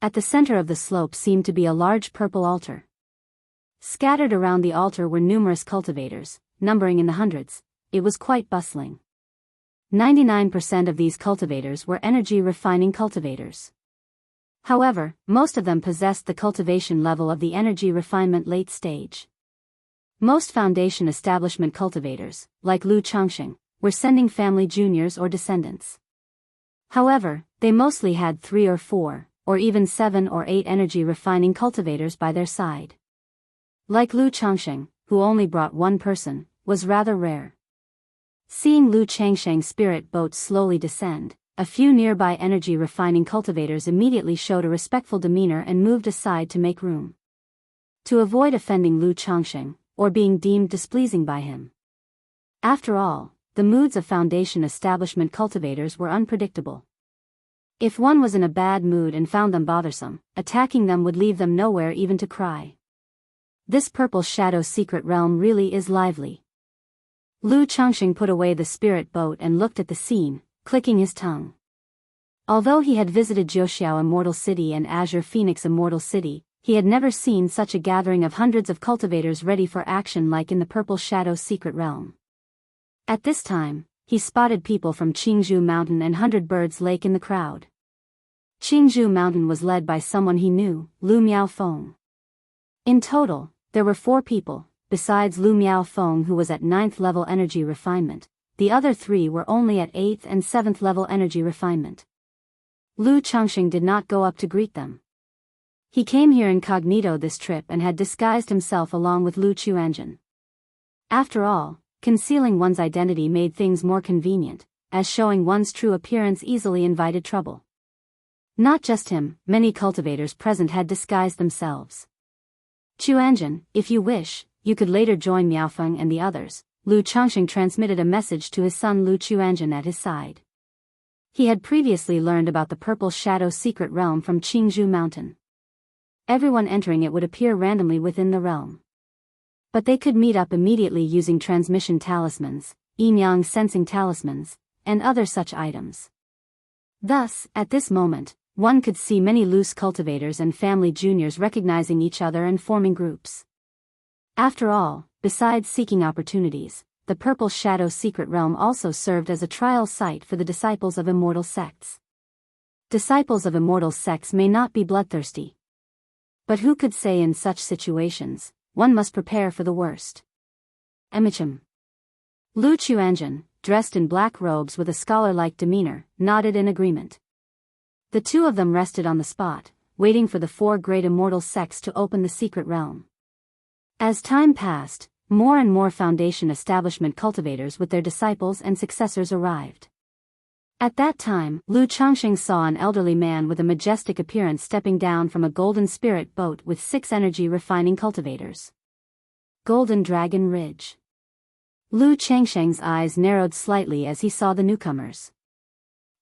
At the center of the slope seemed to be a large purple altar. Scattered around the altar were numerous cultivators, numbering in the hundreds. It was quite bustling. 99% of these cultivators were energy refining cultivators. However, most of them possessed the cultivation level of the energy refinement late stage. Most Foundation establishment cultivators, like Lu Changxing, were sending family juniors or descendants. However, they mostly had 3 or 4, or even 7 or 8 energy refining cultivators by their side. Like Lu Changxing, who only brought one person, was rather rare. Seeing Lu Changxing's spirit boat slowly descend, a few nearby energy refining cultivators immediately showed a respectful demeanor and moved aside to make room. To avoid offending Lu Changxing, or being deemed displeasing by him. After all, the moods of Foundation establishment cultivators were unpredictable. If one was in a bad mood and found them bothersome, attacking them would leave them nowhere even to cry. This purple shadow secret realm really is lively. Lu Changxing put away the spirit boat and looked at the scene, clicking his tongue. Although he had visited Jiuxiao Immortal City and Azure Phoenix Immortal City, he had never seen such a gathering of hundreds of cultivators ready for action like in the purple shadow secret realm. At this time, he spotted people from Jianghu Mountain and 100 Birds Lake in the crowd. Jianghu Mountain was led by someone he knew, Lu Miaofeng. In total, there were 4 people, besides Lu Miaofeng who was at 9th level energy refinement. The other 3 were only at 8th and 7th level energy refinement. Lu Changxing did not go up to greet them. He came here incognito this trip and had disguised himself along with Lu Chuanjun. After all, concealing one's identity made things more convenient, as showing one's true appearance easily invited trouble. Not just him, many cultivators present had disguised themselves. Chuanjun, if you wish, you could later join Miaofeng and the others. Lu Changxing transmitted a message to his son Lu Chuanjun at his side. He had previously learned about the purple shadow secret realm from Jianghu Mountain. Everyone entering it would appear randomly within the realm. But they could meet up immediately using transmission talismans, yin-yang sensing talismans, and other such items. Thus, at this moment, one could see many loose cultivators and family juniors recognizing each other and forming groups. After all, besides seeking opportunities, the purple shadow secret realm also served as a trial site for the disciples of immortal sects. Disciples of immortal sects may not be bloodthirsty. But who could say in such situations, one must prepare for the worst. Emichim. Lu Chuanjun, dressed in black robes with a scholar-like demeanor, nodded in agreement. The 2 of them rested on the spot, waiting for the 4 great immortal sects to open the secret realm. As time passed, more and more Foundation establishment cultivators with their disciples and successors arrived. At that time, Lu Changxing saw an elderly man with a majestic appearance stepping down from a golden spirit boat with 6 energy refining cultivators. Golden Dragon Ridge. Lu Changxing's eyes narrowed slightly as he saw the newcomers.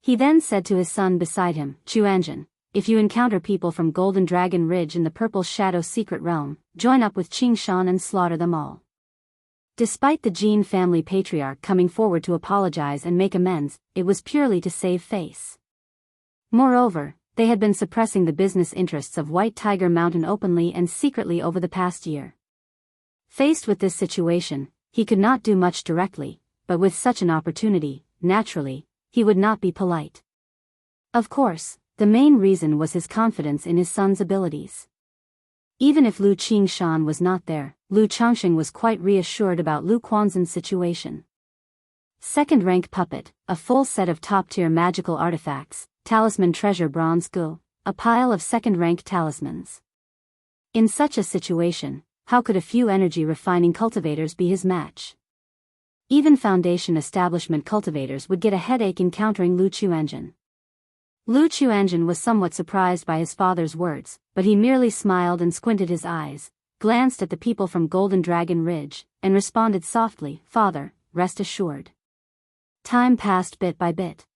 He then said to his son beside him, Chuanjun, if you encounter people from Golden Dragon Ridge in the purple shadow secret realm, join up with Qing Shan and slaughter them all. Despite the Jin family patriarch coming forward to apologize and make amends, it was purely to save face. Moreover, they had been suppressing the business interests of White Tiger Mountain openly and secretly over the past year. Faced with this situation, he could not do much directly, but with such an opportunity, naturally, he would not be polite. Of course, the main reason was his confidence in his son's abilities. Even if Lu Qingshan was not there, Lu Changxing was quite reassured about Lu Quanzhen's situation. Second-rank puppet, a full set of top-tier magical artifacts, talisman treasure bronze gu, a pile of second-rank talismans. In such a situation, how could a few energy-refining cultivators be his match? Even Foundation establishment cultivators would get a headache encountering Lu Chuanzhen. Lu Chuanzhen was somewhat surprised by his father's words, but he merely smiled and squinted his eyes, glanced at the people from Golden Dragon Ridge, and responded softly, "Father, rest assured." Time passed bit by bit.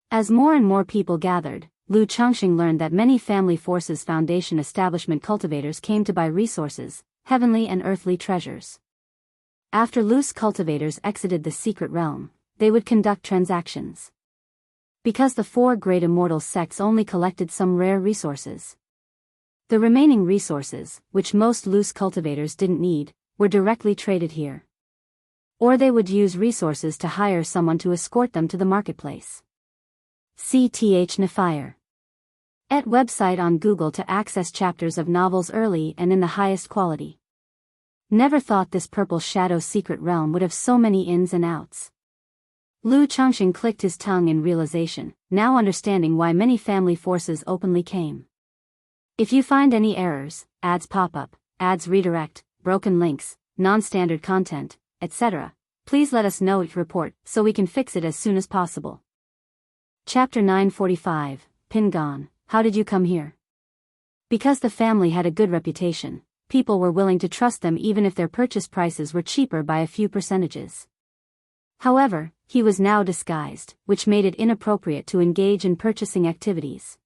As more and more people gathered, Lu Changxing learned that many Family Forces Foundation establishment cultivators came to buy resources, heavenly and earthly treasures. After Lu's cultivators exited the secret realm, they would conduct transactions. Because the four great immortal sects only collected some rare resources. The remaining resources, which most Lu's cultivators didn't need, were directly traded here. Or they would use resources to hire someone to escort them to the marketplace. CTH Nefire. Et website on Google to access chapters of novels early and in the highest quality. Never thought this purple shadow secret realm would have so many ins and outs. Lu Changxing clicked his tongue in realization, now understanding why many family forces openly came. If you find any errors, ads pop up, ads redirect, broken links, non-standard content, etc., please let us know each report so we can fix it as soon as possible. Chapter 945, Pingon, how did you come here? Because the family had a good reputation, people were willing to trust them even if their purchase prices were cheaper by a few percentages. However, he was now disguised, which made it inappropriate to engage in purchasing activities.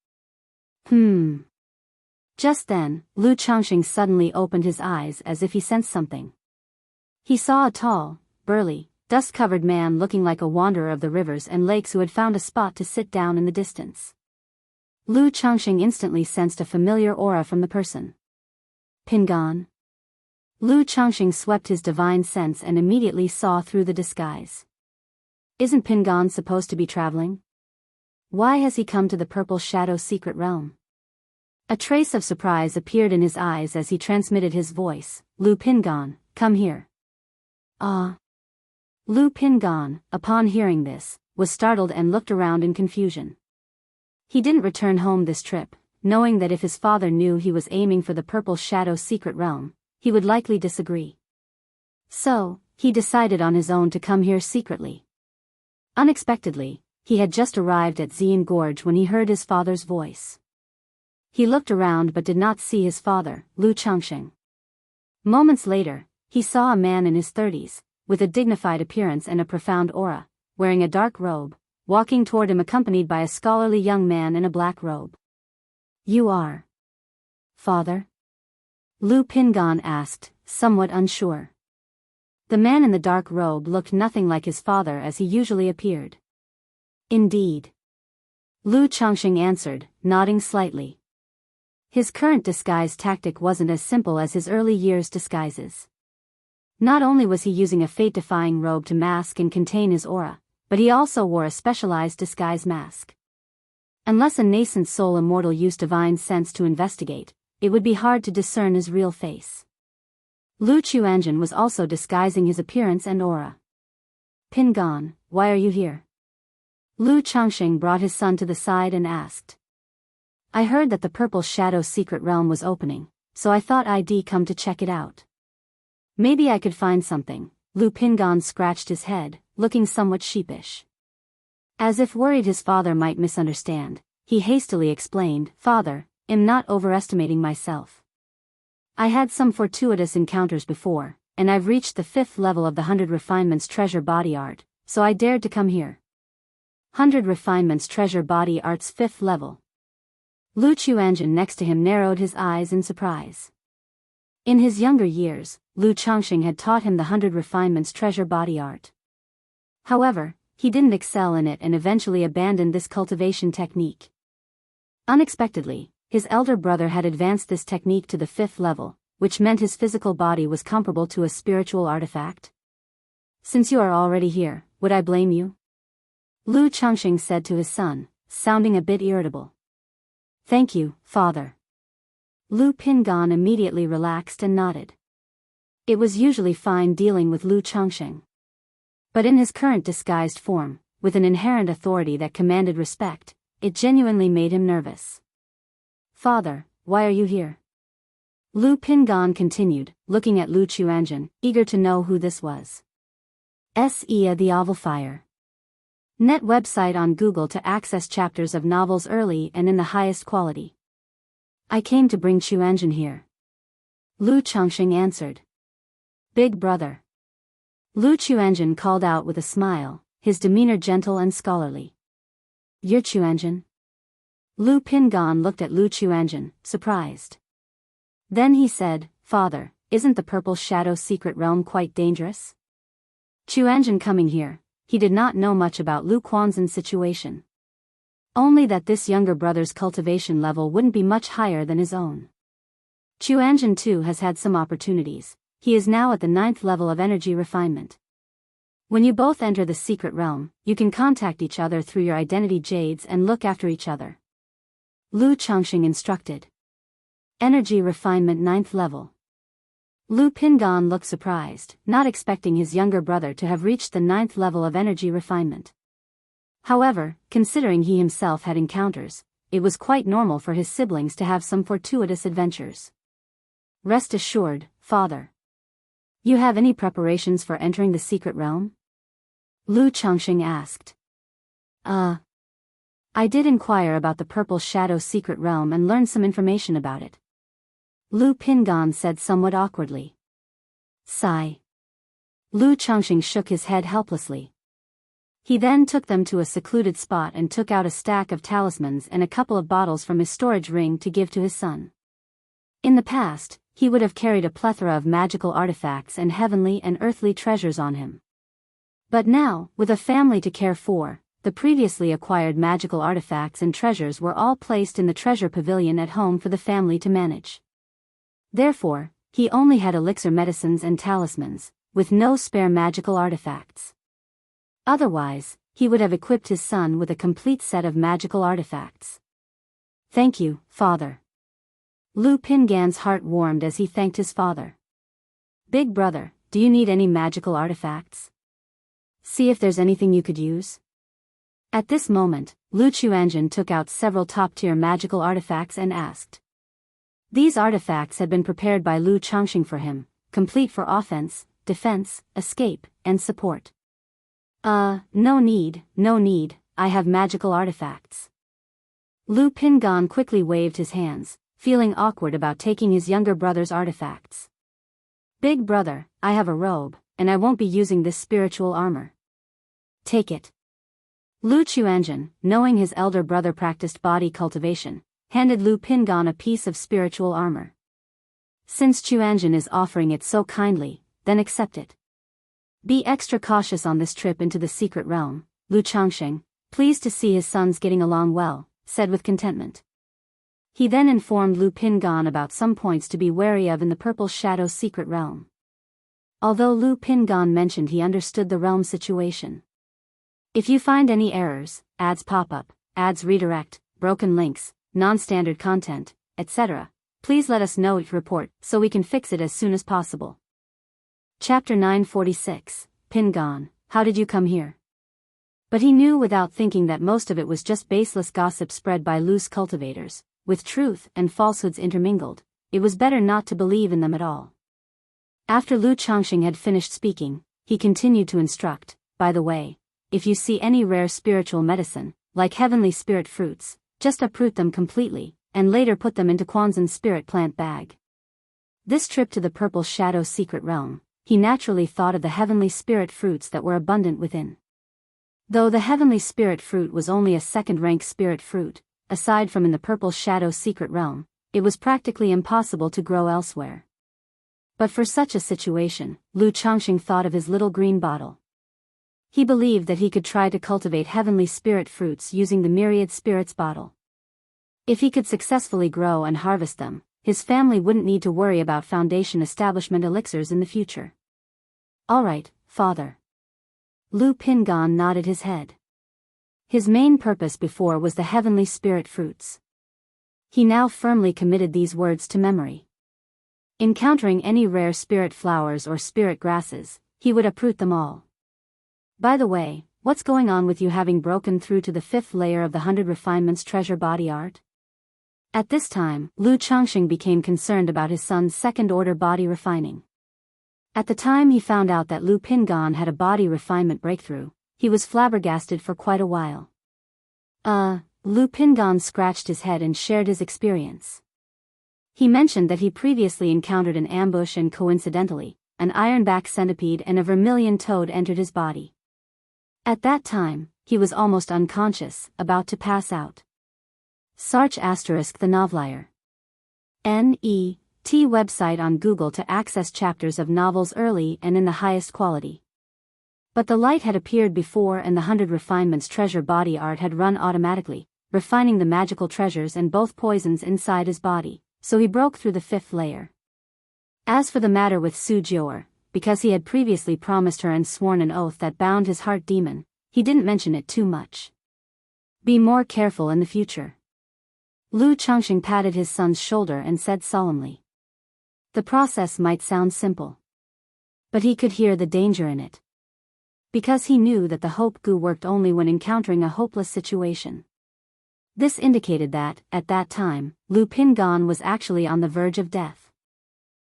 Just then, Lu Changxing suddenly opened his eyes as if he sensed something. He saw a tall, burly, dust-covered man looking like a wanderer of the rivers and lakes who had found a spot to sit down in the distance. Lu Changxing instantly sensed a familiar aura from the person. Pingon. Lu Changxing swept his divine sense and immediately saw through the disguise. Isn't Pingon supposed to be traveling? Why has he come to the Purple Shadow secret realm? A trace of surprise appeared in his eyes as he transmitted his voice. Lu Pingon, come here. Lu Pingon, upon hearing this, was startled and looked around in confusion. He didn't return home this trip, knowing that if his father knew he was aiming for the Purple Shadow secret realm, he would likely disagree. So, he decided on his own to come here secretly. Unexpectedly, he had just arrived at Xian Gorge when he heard his father's voice. He looked around but did not see his father, Lu Changxing. Moments later, he saw a man in his 30s, with a dignified appearance and a profound aura, wearing a dark robe, walking toward him accompanied by a scholarly young man in a black robe. You are father? Lu Pingon asked, somewhat unsure. The man in the dark robe looked nothing like his father as he usually appeared. Indeed. Lu Changxing answered, nodding slightly. His current disguise tactic wasn't as simple as his early years' disguises. Not only was he using a fate-defying robe to mask and contain his aura, but he also wore a specialized disguise mask. Unless a nascent soul immortal used divine sense to investigate, it would be hard to discern his real face. Lu Chuanzhen was also disguising his appearance and aura. Pingon, why are you here? Lu Changxing brought his son to the side and asked. I heard that the Purple Shadow secret realm was opening, so I thought I'd come to check it out. Maybe I could find something. Lu Pingon scratched his head, looking somewhat sheepish. As if worried his father might misunderstand, he hastily explained, Father, I'm not overestimating myself. I had some fortuitous encounters before, and I've reached the 5th level of the 100 Refinements Treasure Body Art, so I dared to come here. 100 Refinements Treasure Body Art's 5th level. Lu Chuanzhen next to him narrowed his eyes in surprise. In his younger years, Lu Changxing had taught him the 100 Refinements Treasure Body Art. However, he didn't excel in it and eventually abandoned this cultivation technique. Unexpectedly, his elder brother had advanced this technique to the 5th level, which meant his physical body was comparable to a spiritual artifact. Since you are already here, would I blame you? Lu Changxing said to his son, sounding a bit irritable. Thank you, father. Lu Pingon immediately relaxed and nodded. It was usually fine dealing with Lu Changxing. But in his current disguised form, with an inherent authority that commanded respect, it genuinely made him nervous. "Father, why are you here?" Lu Pingan continued, looking at Lu Chuanjun, eager to know who this was. S.E.A. The Oval Fire. Net website on Google to access chapters of novels early and in the highest quality. "I came to bring Chuanjun here." Lu Changxing answered. "Big brother." Lu Chuanjun called out with a smile, his demeanor gentle and scholarly. "You're Chuanjun?" Lu Pingan looked at Lu Chuanjun, surprised. Then he said, "Father, isn't the Purple Shadow secret realm quite dangerous?" Chuanjun coming here, he did not know much about Lu Quanzhen's situation. Only that this younger brother's cultivation level wouldn't be much higher than his own. Chuanjun too has had some opportunities. He is now at the 9th level of energy refinement. When you both enter the secret realm, you can contact each other through your identity jades and look after each other. Lu Changxing instructed. Energy refinement 9th level. Lu Pingan looked surprised, not expecting his younger brother to have reached the 9th level of energy refinement. However, considering he himself had encounters, it was quite normal for his siblings to have some fortuitous adventures. "Rest assured, father. You have any preparations for entering the secret realm?" Lu Changxing asked. I did inquire about the Purple Shadow secret realm and learned some information about it." Lu Pingan said somewhat awkwardly. Sigh. Lu Changxing shook his head helplessly. He then took them to a secluded spot and took out a stack of talismans and a couple of bottles from his storage ring to give to his son. In the past, he would have carried a plethora of magical artifacts and heavenly and earthly treasures on him. But now, with a family to care for, the previously acquired magical artifacts and treasures were all placed in the treasure pavilion at home for the family to manage. Therefore, he only had elixir medicines and talismans, with no spare magical artifacts. Otherwise, he would have equipped his son with a complete set of magical artifacts. "Thank you, father." Lu Pingan's heart warmed as he thanked his father. "Big brother, do you need any magical artifacts? See if there's anything you could use." At this moment, Lu Chuanjun took out several top-tier magical artifacts and asked. These artifacts had been prepared by Lu Changxing for him, complete for offense, defense, escape, and support. No need, I have magical artifacts." Lu Pingan quickly waved his hands, feeling awkward about taking his younger brother's artifacts. "Big brother, I have a robe, and I won't be using this spiritual armor." "Take it." Lu Chuanjun, knowing his elder brother practiced body cultivation, handed Lu Pingan a piece of spiritual armor. "Since Chuanjun is offering it so kindly, then accept it. Be extra cautious on this trip into the secret realm." Lu Changxing, pleased to see his sons getting along well, said with contentment. He then informed Lu Pingan about some points to be wary of in the Purple Shadow secret realm. Although Lu Pingan mentioned he understood the realm situation. "If you find any errors, ads pop up, ads redirect, broken links, non-standard content, etc., please let us know each report so we can fix it as soon as possible." Chapter 946, Pingan, How Did You Come Here? But he knew without thinking that most of it was just baseless gossip spread by loose cultivators, with truth and falsehoods intermingled. It was better not to believe in them at all. After Lu Changxing had finished speaking, he continued to instruct, "By the way, if you see any rare spiritual medicine, like heavenly spirit fruits, just uproot them completely, and later put them into Quanzhen's spirit plant bag." This trip to the Purple Shadow secret realm, he naturally thought of the heavenly spirit fruits that were abundant within. Though the heavenly spirit fruit was only a second-rank spirit fruit, aside from in the Purple Shadow secret realm, it was practically impossible to grow elsewhere. But for such a situation, Lu Changxing thought of his little green bottle. He believed that he could try to cultivate heavenly spirit fruits using the myriad spirits bottle. If he could successfully grow and harvest them, his family wouldn't need to worry about foundation establishment elixirs in the future. "All right, father." Lu Pingan nodded his head. His main purpose before was the heavenly spirit fruits. He now firmly committed these words to memory. Encountering any rare spirit flowers or spirit grasses, he would uproot them all. By the way, what's going on with you having broken through to the 5th layer of the 100 Refinements treasure body art? At this time, Lu Changxing became concerned about his son's second-order body refining. At the time he found out that Lu Pingan had a body refinement breakthrough, he was flabbergasted for quite a while. Lu Pingan scratched his head and shared his experience. He mentioned that he previously encountered an ambush and coincidentally, an ironback centipede and a vermilion toad entered his body. At that time, he was almost unconscious, about to pass out. Sarch * the Novelier. N.E.T. website on Google to access chapters of novels early and in the highest quality. But the light had appeared before and the 100 Refinements treasure body art had run automatically, refining the magical treasures and both poisons inside his body, so he broke through the 5th layer. As for the matter with Su Jior, because he had previously promised her and sworn an oath that bound his heart demon, he didn't mention it too much. Be more careful in the future. Lu Changxing patted his son's shoulder and said solemnly. The process might sound simple, but he could hear the danger in it. Because he knew that the hope goo worked only when encountering a hopeless situation. This indicated that, at that time, Lu Pingan was actually on the verge of death.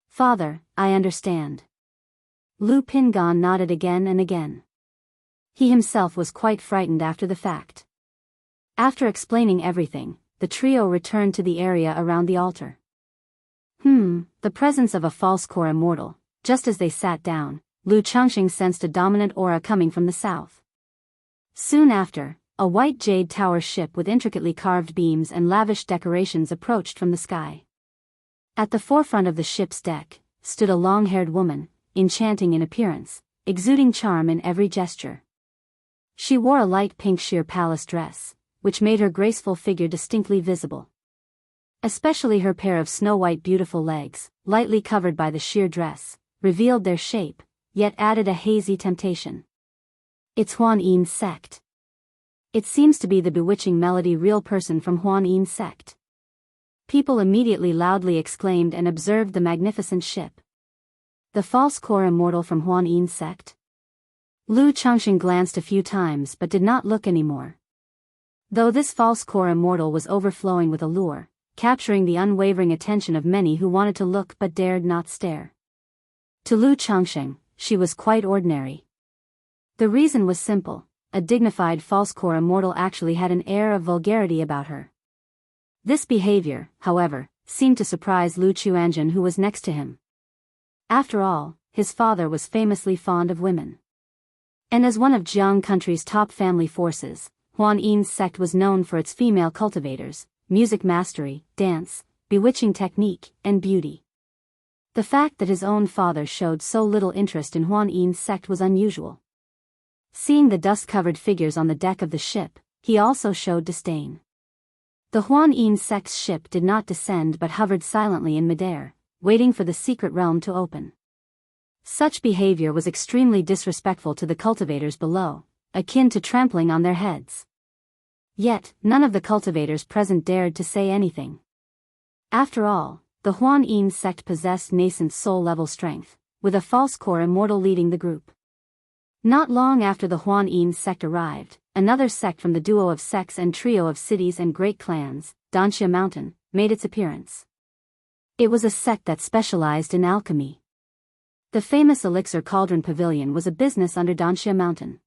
Father, I understand. Lu Pingan nodded again and again. He himself was quite frightened after the fact. After explaining everything, the trio returned to the area around the altar. The presence of a false core immortal. Just as they sat down, Lu Changxing sensed a dominant aura coming from the south. Soon after, a white jade tower ship with intricately carved beams and lavish decorations approached from the sky. At the forefront of the ship's deck, stood a long-haired woman, enchanting in appearance, exuding charm in every gesture. She wore a light pink sheer palace dress, which made her graceful figure distinctly visible. Especially her pair of snow-white beautiful legs, lightly covered by the sheer dress, revealed their shape, yet added a hazy temptation. It's Huan Yin's sect. It seems to be the bewitching melody real person from Huan Yin's sect. People immediately loudly exclaimed and observed the magnificent ship. The false core immortal from Huan Yin's sect? Lu Changxing glanced a few times but did not look anymore. Though this false core immortal was overflowing with allure, capturing the unwavering attention of many who wanted to look but dared not stare. To Lu Changxing, she was quite ordinary. The reason was simple. A dignified false core immortal actually had an air of vulgarity about her. This behavior, however, seemed to surprise Lu Chuanjun, who was next to him. After all, his father was famously fond of women. And as one of Jianghu country's top family forces, Huan Yin's sect was known for its female cultivators, music mastery, dance, bewitching technique, and beauty. The fact that his own father showed so little interest in Huan Yin's sect was unusual. Seeing the dust-covered figures on the deck of the ship, he also showed disdain. The Huan Yin sect's ship did not descend but hovered silently in midair, waiting for the secret realm to open. Such behavior was extremely disrespectful to the cultivators below, akin to trampling on their heads. Yet, none of the cultivators present dared to say anything. After all, the Huan Yin sect possessed nascent soul-level strength, with a false core immortal leading the group. Not long after the Huan Yin sect arrived, another sect from the duo of sects and trio of cities and great clans, Danxia Mountain, made its appearance. It was a sect that specialized in alchemy. The famous Elixir Cauldron Pavilion was a business under Danxia Mountain.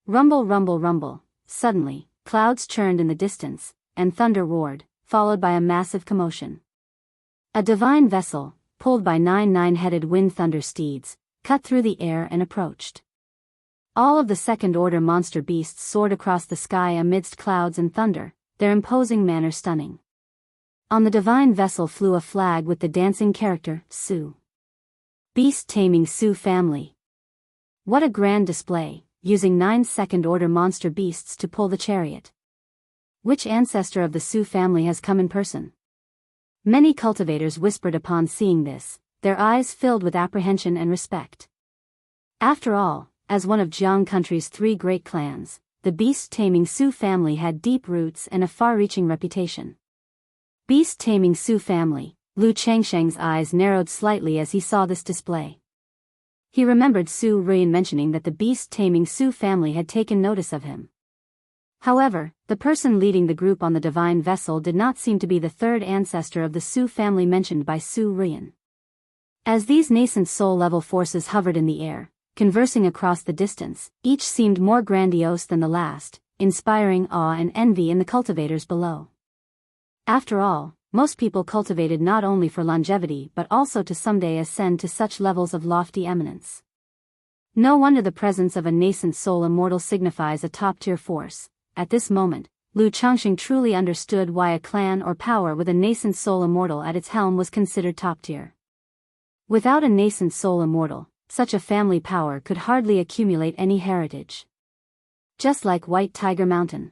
Rumble, rumble, rumble. Suddenly, clouds churned in the distance, and thunder roared, followed by a massive commotion. A divine vessel, pulled by 9 nine-headed wind-thunder steeds, cut through the air and approached. All of the second-order monster beasts soared across the sky amidst clouds and thunder, their imposing manner stunning. On the divine vessel flew a flag with the dancing character, Su. Beast-taming Su family. What a grand display, using 9 second-order monster beasts to pull the chariot. Which ancestor of the Su family has come in person? Many cultivators whispered upon seeing this, their eyes filled with apprehension and respect. After all, as one of Jianghu country's 3 great clans, the beast-taming Su family had deep roots and a far-reaching reputation. Beast-taming Su family, Lu Changsheng's eyes narrowed slightly as he saw this display. He remembered Su Ruian mentioning that the beast-taming Su family had taken notice of him. However, the person leading the group on the divine vessel did not seem to be the third ancestor of the Su family mentioned by Su Ruian. As these nascent soul-level forces hovered in the air, conversing across the distance, each seemed more grandiose than the last, inspiring awe and envy in the cultivators below. After all, most people cultivated not only for longevity but also to someday ascend to such levels of lofty eminence. No wonder the presence of a nascent soul immortal signifies a top-tier force. At this moment, Lu Changsheng truly understood why a clan or power with a nascent soul immortal at its helm was considered top-tier. Without a nascent soul immortal, such a family power could hardly accumulate any heritage. Just like White Tiger Mountain.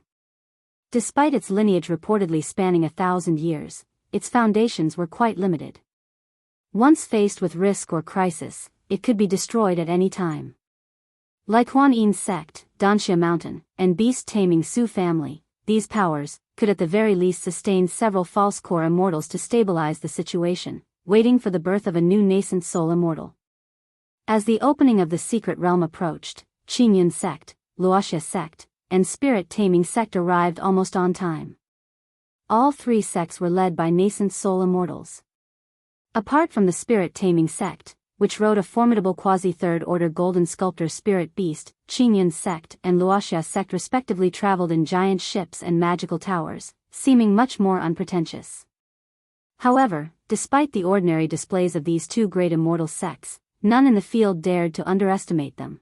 Despite its lineage reportedly spanning 1,000 years, its foundations were quite limited. Once faced with risk or crisis, it could be destroyed at any time. Like Huan Yin's sect, Danxia Mountain, and beast-taming Su family, these powers could at the very least sustain several false core immortals to stabilize the situation, waiting for the birth of a new nascent soul immortal. As the opening of the secret realm approached, Qingyun sect, Luoxia sect, and spirit-taming sect arrived almost on time. All three sects were led by nascent soul immortals. Apart from the spirit-taming sect, which rode a formidable quasi-third-order golden sculptor spirit beast, Qingyun sect and Luoxia sect respectively traveled in giant ships and magical towers, seeming much more unpretentious. However, despite the ordinary displays of these two great immortal sects, none in the field dared to underestimate them.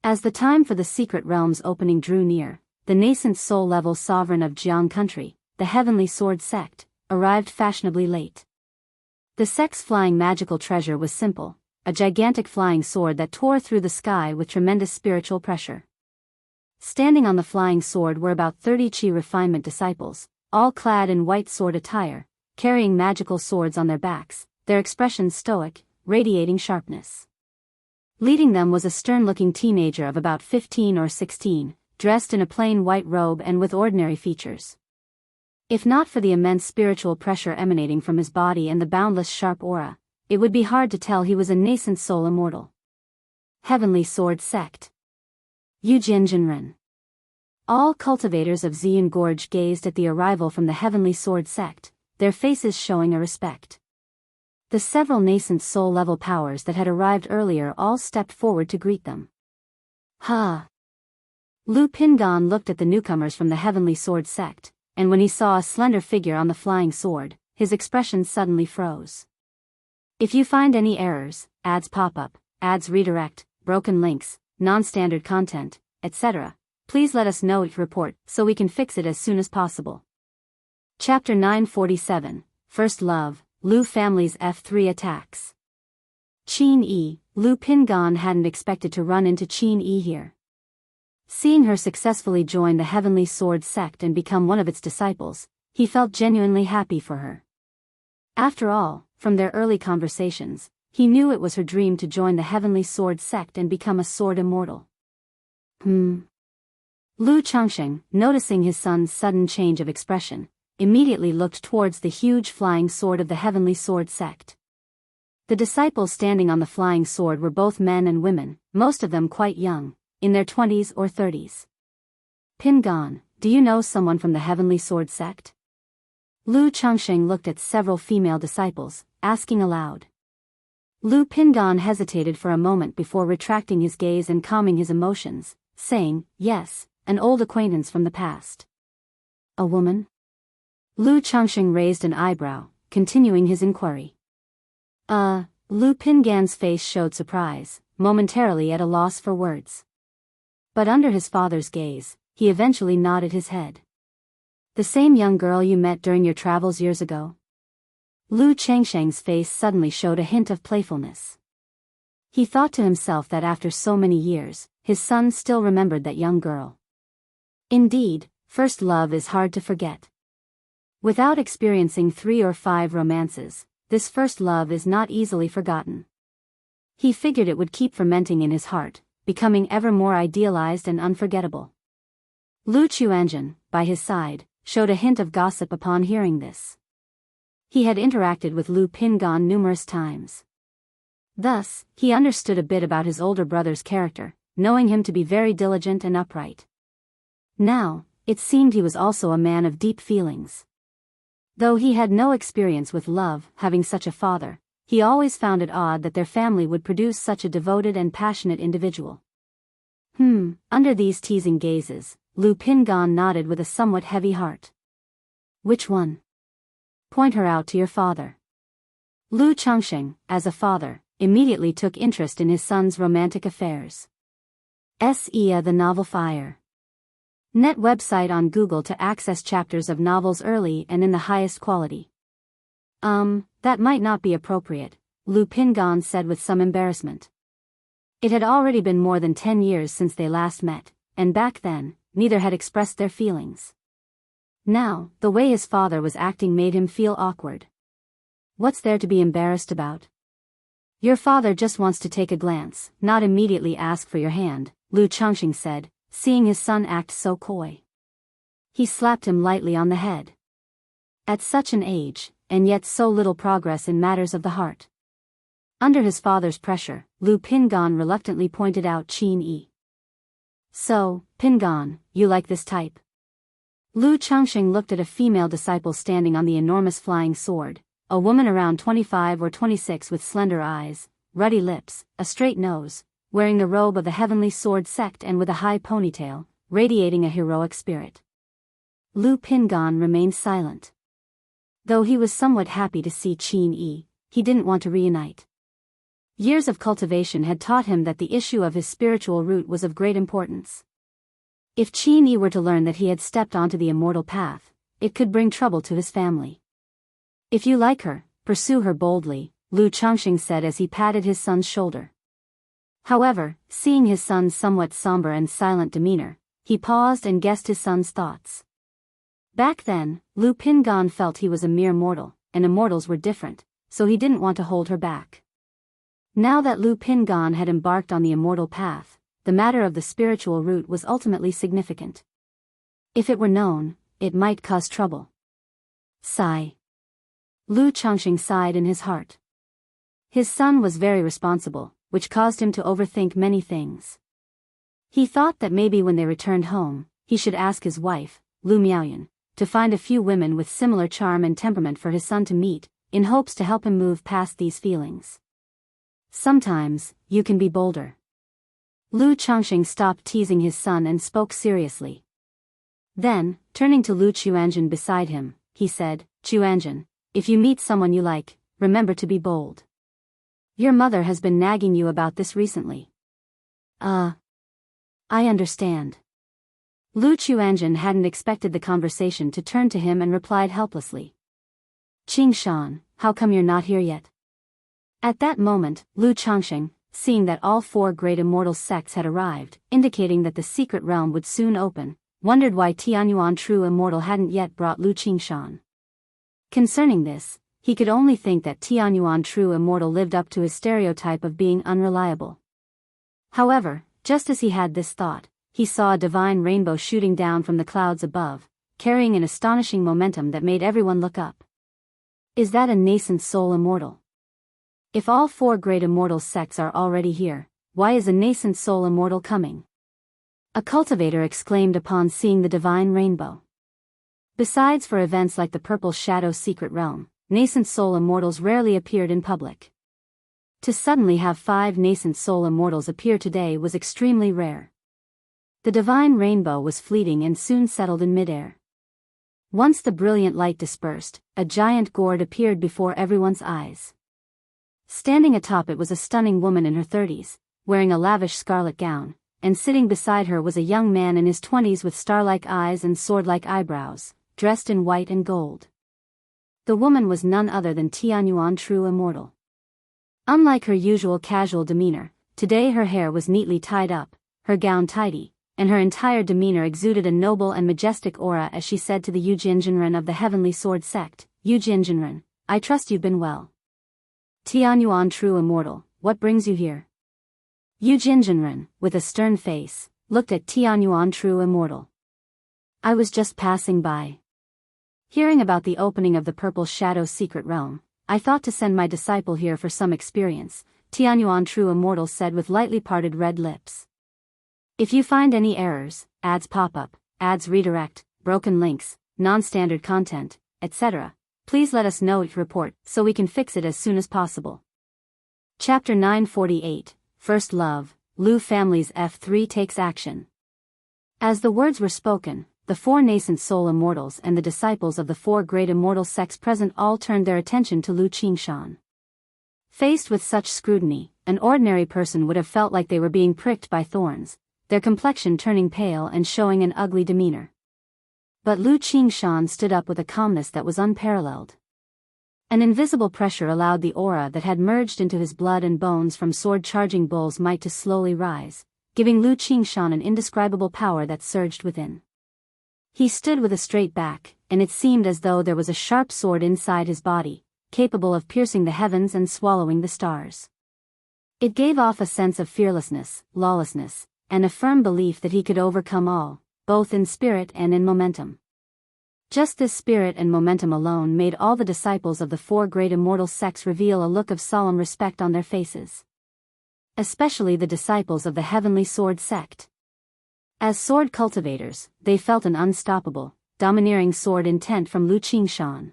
As the time for the secret realm's opening drew near, the nascent soul-level sovereign of Jianghu country, the Heavenly Sword sect, arrived fashionably late. The sect's flying magical treasure was simple, a gigantic flying sword that tore through the sky with tremendous spiritual pressure. Standing on the flying sword were about 30 Qi refinement disciples, all clad in white sword attire, carrying magical swords on their backs, their expressions stoic, radiating sharpness. Leading them was a stern-looking teenager of about 15 or 16, dressed in a plain white robe and with ordinary features. If not for the immense spiritual pressure emanating from his body and the boundless sharp aura, it would be hard to tell he was a nascent soul immortal. Heavenly Sword Sect. Yujianjinren. All cultivators of Ziyun Gorge gazed at the arrival from the Heavenly Sword Sect, their faces showing a respect. The several nascent soul-level powers that had arrived earlier all stepped forward to greet them. Ha! Lu Pingan looked at the newcomers from the Heavenly Sword Sect, and when he saw a slender figure on the flying sword, his expression suddenly froze. If you find any errors, ads pop up, ads redirect, broken links, non-standard content, etc., please let us know each report so we can fix it as soon as possible. Chapter 947, First Love, Lu Family's F3 Attacks. Qin Yi, Lu Pingan hadn't expected to run into Qin Yi here. Seeing her successfully join the Heavenly Sword sect and become one of its disciples, he felt genuinely happy for her. After all, from their early conversations, he knew it was her dream to join the Heavenly Sword sect and become a sword immortal. Lu Changsheng, noticing his son's sudden change of expression, immediately looked towards the huge flying sword of the Heavenly Sword sect. The disciples standing on the flying sword were both men and women, most of them quite young, in their 20s or 30s. Pingan, do you know someone from the Heavenly Sword sect? Lu Changsheng looked at several female disciples, asking aloud. Lu Pingan hesitated for a moment before retracting his gaze and calming his emotions, saying, yes, an old acquaintance from the past. A woman? Lu Changsheng raised an eyebrow, continuing his inquiry. Lu Pingan's face showed surprise, momentarily at a loss for words. But under his father's gaze, he eventually nodded his head. The same young girl you met during your travels years ago? Lu Changsheng's face suddenly showed a hint of playfulness. He thought to himself that after so many years, his son still remembered that young girl. Indeed, first love is hard to forget. Without experiencing 3 or 5 romances, this first love is not easily forgotten. He figured it would keep fermenting in his heart, becoming ever more idealized and unforgettable. Lu Chuanjun, by his side, showed a hint of gossip upon hearing this. He had interacted with Lu Pingan numerous times. Thus, he understood a bit about his older brother's character, knowing him to be very diligent and upright. Now, it seemed he was also a man of deep feelings. Though he had no experience with love, having such a father, he always found it odd that their family would produce such a devoted and passionate individual. Under these teasing gazes, Lu Pingan nodded with a somewhat heavy heart. Which one? Point her out to your father. Lu Changsheng, as a father, immediately took interest in his son's romantic affairs. The Novel Fire. Net website on Google to access chapters of novels early and in the highest quality. That might not be appropriate, Lu Pingan said with some embarrassment. It had already been more than 10 years since they last met, and back then, neither had expressed their feelings. Now, the way his father was acting made him feel awkward. What's there to be embarrassed about? Your father just wants to take a glance, not immediately ask for your hand, Lu Changxing said, seeing his son act so coy. He slapped him lightly on the head. At such an age, and yet so little progress in matters of the heart. Under his father's pressure, Lu Pingan reluctantly pointed out Qin Yi. So, Pingan, you like this type? Lu Changxing looked at a female disciple standing on the enormous flying sword, a woman around 25 or 26 with slender eyes, ruddy lips, a straight nose, wearing the robe of the heavenly sword sect and with a high ponytail, radiating a heroic spirit. Lu Pingan remained silent. Though he was somewhat happy to see Qin Yi, he didn't want to reunite. Years of cultivation had taught him that the issue of his spiritual root was of great importance. If Qin Yi were to learn that he had stepped onto the immortal path, it could bring trouble to his family. If you like her, pursue her boldly, Lu Changxing said as he patted his son's shoulder. However, seeing his son's somewhat somber and silent demeanor, he paused and guessed his son's thoughts. Back then, Lu Pingan felt he was a mere mortal, and immortals were different, so he didn't want to hold her back. Now that Lu Pingan had embarked on the immortal path, the matter of the spiritual root was ultimately significant. If it were known, it might cause trouble. Sigh. Lu Changxing sighed in his heart. His son was very responsible, which caused him to overthink many things. He thought that maybe when they returned home, he should ask his wife, Lu Miaoyan, to find a few women with similar charm and temperament for his son to meet, in hopes to help him move past these feelings. Sometimes, you can be bolder. Lu Changxing stopped teasing his son and spoke seriously. Then, turning to Lu Chuanjin beside him, he said, Chuanjin, if you meet someone you like, remember to be bold. Your mother has been nagging you about this recently. I understand. Lu Chuanjin hadn't expected the conversation to turn to him and replied helplessly. Qing Shan, how come you're not here yet? At that moment, Lu Changxing, seeing that all 4 great immortal sects had arrived, indicating that the secret realm would soon open, wondered why Tianyuan True Immortal hadn't yet brought Lu Qingshan. Concerning this, he could only think that Tianyuan True Immortal lived up to his stereotype of being unreliable. However, just as he had this thought, he saw a divine rainbow shooting down from the clouds above, carrying an astonishing momentum that made everyone look up. Is that a nascent soul immortal? If all 4 great immortal sects are already here, why is a nascent soul immortal coming? A cultivator exclaimed upon seeing the divine rainbow. Besides for events like the Purple Shadow Secret Realm, nascent soul immortals rarely appeared in public. To suddenly have 5 nascent soul immortals appear today was extremely rare. The divine rainbow was fleeting and soon settled in midair. Once the brilliant light dispersed, a giant gourd appeared before everyone's eyes. Standing atop it was a stunning woman in her 30s, wearing a lavish scarlet gown, and sitting beside her was a young man in his 20s with star-like eyes and sword-like eyebrows, dressed in white and gold. The woman was none other than Tianyuan True Immortal. Unlike her usual casual demeanor, today her hair was neatly tied up, her gown tidy, and her entire demeanor exuded a noble and majestic aura as she said to the Yujianjinren of the Heavenly Sword Sect, Yujianjinren, I trust you've been well. Tianyuan True Immortal, what brings you here? Yujianjinren, with a stern face, looked at Tianyuan True Immortal. I was just passing by. Hearing about the opening of the Purple Shadow's secret realm, I thought to send my disciple here for some experience, Tianyuan True Immortal said with lightly parted red lips. If you find any errors, ads pop up, ads redirect, broken links, non-standard content, etc., please let us know each report so we can fix it as soon as possible. Chapter 948, First Love, Lu Family's F3 Takes Action. As the words were spoken, the four nascent soul immortals and the disciples of the four great immortal sects present all turned their attention to Lu Qingshan. Faced with such scrutiny, an ordinary person would have felt like they were being pricked by thorns, their complexion turning pale and showing an ugly demeanor. But Lu Qingshan stood up with a calmness that was unparalleled. An invisible pressure allowed the aura that had merged into his blood and bones from sword-charging bull's might to slowly rise, giving Lu Qingshan an indescribable power that surged within. He stood with a straight back, and it seemed as though there was a sharp sword inside his body, capable of piercing the heavens and swallowing the stars. It gave off a sense of fearlessness, lawlessness, and a firm belief that he could overcome all, both in spirit and in momentum. Just this spirit and momentum alone made all the disciples of the four great immortal sects reveal a look of solemn respect on their faces. Especially the disciples of the Heavenly Sword sect. As sword cultivators, they felt an unstoppable, domineering sword intent from Lu Qingshan.